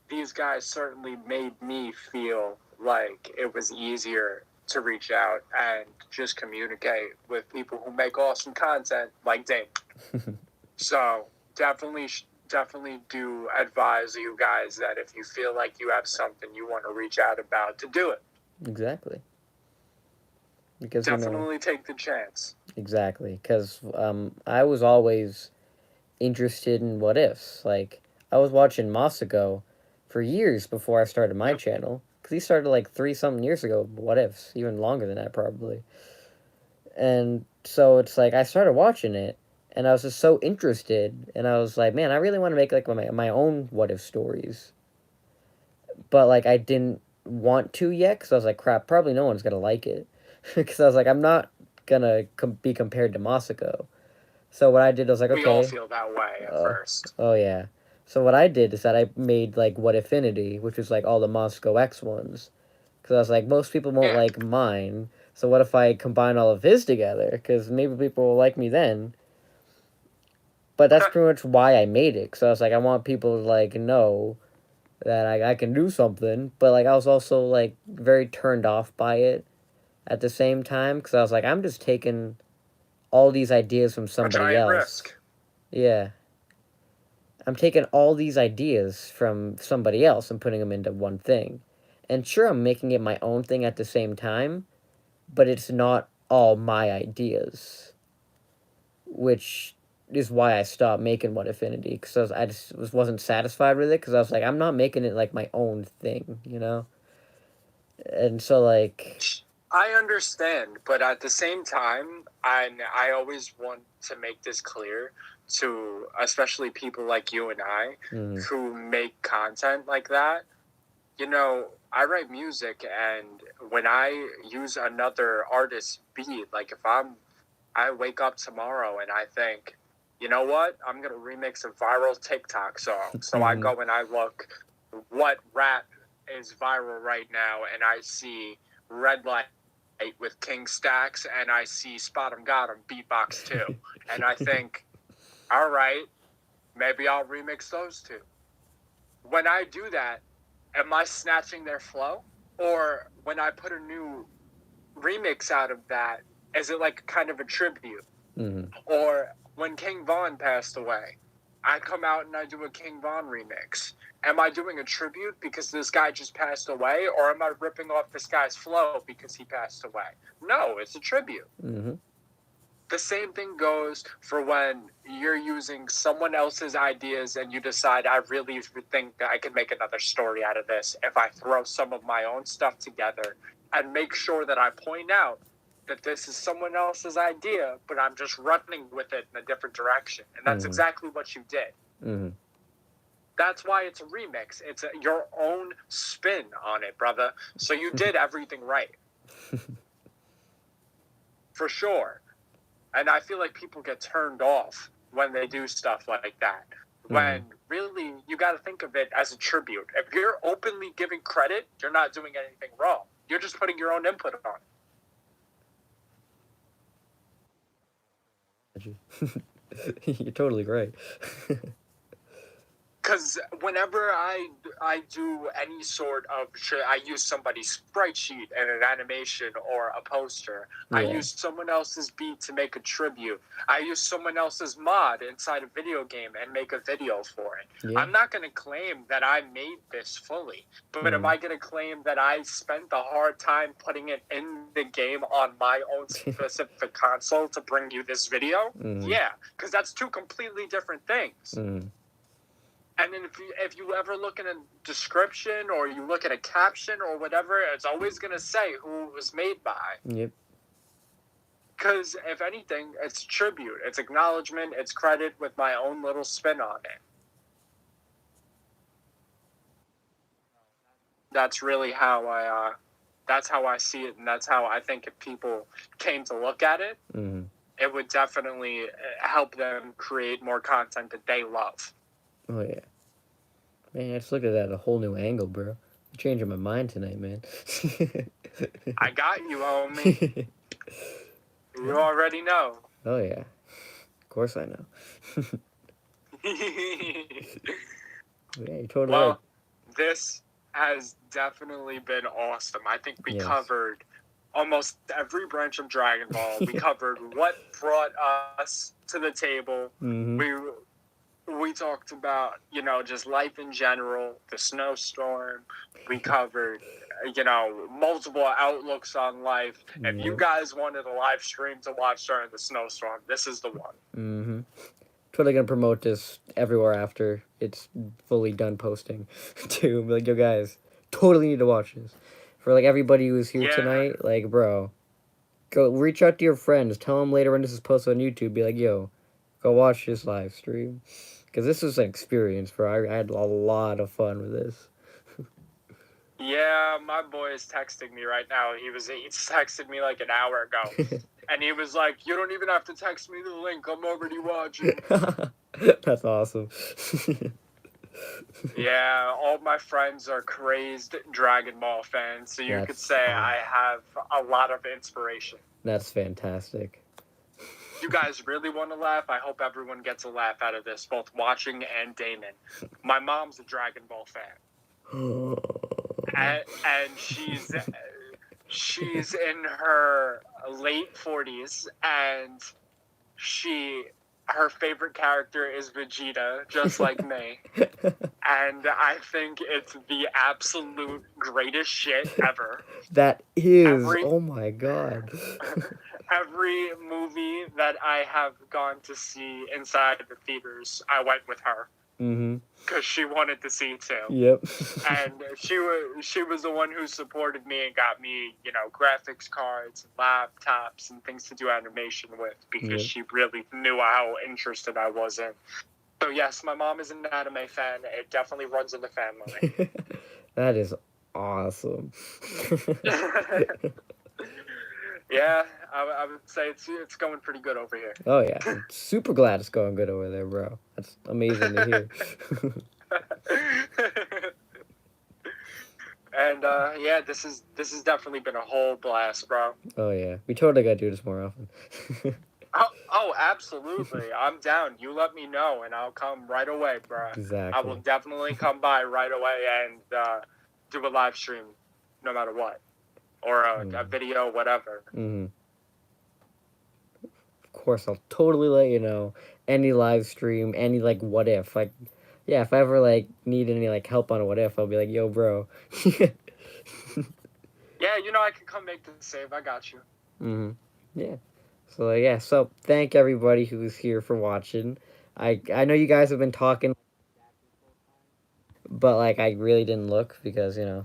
these guys certainly made me feel like it was easier to reach out and just communicate with people who make awesome content like Dave. So definitely do advise you guys that if you feel like you have something you want to reach out about, to do it. Exactly. Because definitely take the chance. Exactly, because I was always interested in what ifs. Like I was watching Masago for years before I started my channel. Because he started like 3-something years ago. What ifs? Even longer than that, probably. And so it's like I started watching it, and I was just so interested, and I was like, man, I really want to make like my own what if stories. But like I didn't want to yet, because I was like, crap, probably no one's gonna like it. Because I was like, I'm not gonna be compared to Masako. So what I did was like, okay. We all feel that way at first. Oh yeah. So what I did is that I made like What Affinity, which was like all the Moscow X ones, because I was like, most people won't like mine. So what if I combine all of his together? Because maybe people will like me then. But that's pretty much why I made it. Because I was like, I want people to like know that I can do something. But like I was also like very turned off by it at the same time, because I was like, I'm just taking all these ideas from somebody else. Risk. Yeah. I'm taking all these ideas from somebody else and putting them into one thing. And sure, I'm making it my own thing at the same time, but it's not all my ideas. Which is why I stopped making What Affinity, because I just wasn't satisfied with it, because I was like, I'm not making it like my own thing, you know? And so, like... I understand, but at the same time, I always want to make this clear to especially people like you and I who make content like that. I write music, and when I use another artist's beat, like if I wake up tomorrow and I think, you know what, I'm gonna remix a viral TikTok song. So I go and I look what rap is viral right now, and I see Red Light with King Stacks, and I see Spot 'em Got 'em beatbox too, and I think, all right, maybe I'll remix those two. When I do that, am I snatching their flow? Or when I put a new remix out of that, is it like kind of a tribute? Or when King Von passed away, I come out and I do a King Von remix. Am I doing a tribute because this guy just passed away? Or am I ripping off this guy's flow because he passed away? No, it's a tribute. The same thing goes for when you're using someone else's ideas and you decide, I really think that I can make another story out of this if I throw some of my own stuff together and make sure that I point out that this is someone else's idea, but I'm just running with it in a different direction. And that's exactly what you did. That's why it's a remix. It's your own spin on it, brother. So you did everything right. For sure. And I feel like people get turned off when they do stuff like that. When really, you got to think of it as a tribute. If you're openly giving credit, you're not doing anything wrong. You're just putting your own input on it. You're totally right. Because whenever I do any sort of shit, I use somebody's sprite sheet and an animation or a poster. I use someone else's beat to make a tribute. I use someone else's mod inside a video game and make a video for it. I'm not going to claim that I made this fully, but am I going to claim that I spent the hard time putting it in the game on my own specific console to bring you this video? Yeah, because that's two completely different things. And then if you ever look at a description or you look at a caption or whatever, it's always going to say who it was made by. Yep. Because if anything, it's tribute, it's acknowledgement, it's credit with my own little spin on it. That's really how I see it, and that's how I think if people came to look at it, it would definitely help them create more content that they love. Oh, yeah. Man, I just looked at that a whole new angle, bro. You're changing my mind tonight, man. I got you, homie. You already know. Oh, yeah. Of course I know. Yeah, you're totally right. This has definitely been awesome. I think we covered almost every branch of Dragon Ball. We covered what brought us to the table. We talked about, just life in general, the Snowstorm. We covered, multiple outlooks on life. If you guys wanted a live stream to watch during the Snowstorm, this is the one. Totally gonna promote this everywhere after it's fully done posting too. Be like, yo guys, totally need to watch this. For like everybody who's here tonight, like, bro, go reach out to your friends. Tell them later when this is posted on YouTube. Be like, yo, go watch this live stream. Because this was an experience, bro. I had a lot of fun with this. Yeah, my boy is texting me right now. He texted me like an hour ago. And he was like, you don't even have to text me the link. I'm already watching. That's awesome. Yeah, all my friends are crazed Dragon Ball fans. So you could say I have a lot of inspiration. That's fantastic. You guys really want to laugh? I hope everyone gets a laugh out of this, both watching and Damon. My mom's a Dragon Ball fan. And she's in her late 40s, and her favorite character is Vegeta, just like me. And I think it's the absolute greatest shit ever. That is. Oh my god. Every movie that I have gone to see inside the theaters, I went with her. Because she wanted to see too. Yep. And she was the one who supported me and got me, graphics cards, laptops, and things to do animation with, because she really knew how interested I was in. So yes, my mom is an anime fan. It definitely runs in the family. That is awesome. Yeah, I would say it's going pretty good over here. Oh yeah, I'm super glad it's going good over there, bro. That's amazing to hear. And yeah, this has definitely been a whole blast, bro. Oh yeah, we totally gotta do this more often. Oh, absolutely. I'm down. You let me know, and I'll come right away, bro. I will Exactly. definitely come by right away and do a live stream, no matter what, or a video, whatever. Mm-hmm. Of course, I'll totally let you know. Any live stream, any like what if, like, yeah, if I ever like need any like help on a what if, I'll be like, yo, bro. Yeah, you know I can come make the save. I got you. Mm-hmm. Yeah. So yeah. So thank everybody who was here for watching. I know you guys have been talking, but like I really didn't look because I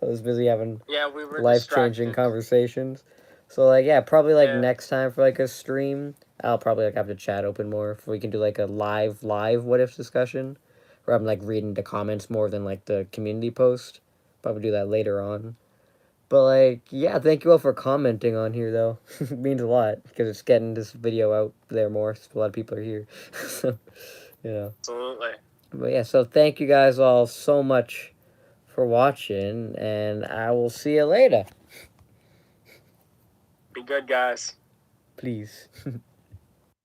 was busy having Yeah, we were life changing distracted. conversations. So like yeah, probably like Yeah. next time for like a stream, I'll probably like have the chat open more if we can do like a live what if discussion, where I'm like reading the comments more than like the community post. Probably do that later on. But like yeah, thank you all for commenting on here though. It means a lot because it's getting this video out there more. So a lot of people are here. So Absolutely. But yeah, so thank you guys all so much for watching, and I will see you later. Be good, guys. Please.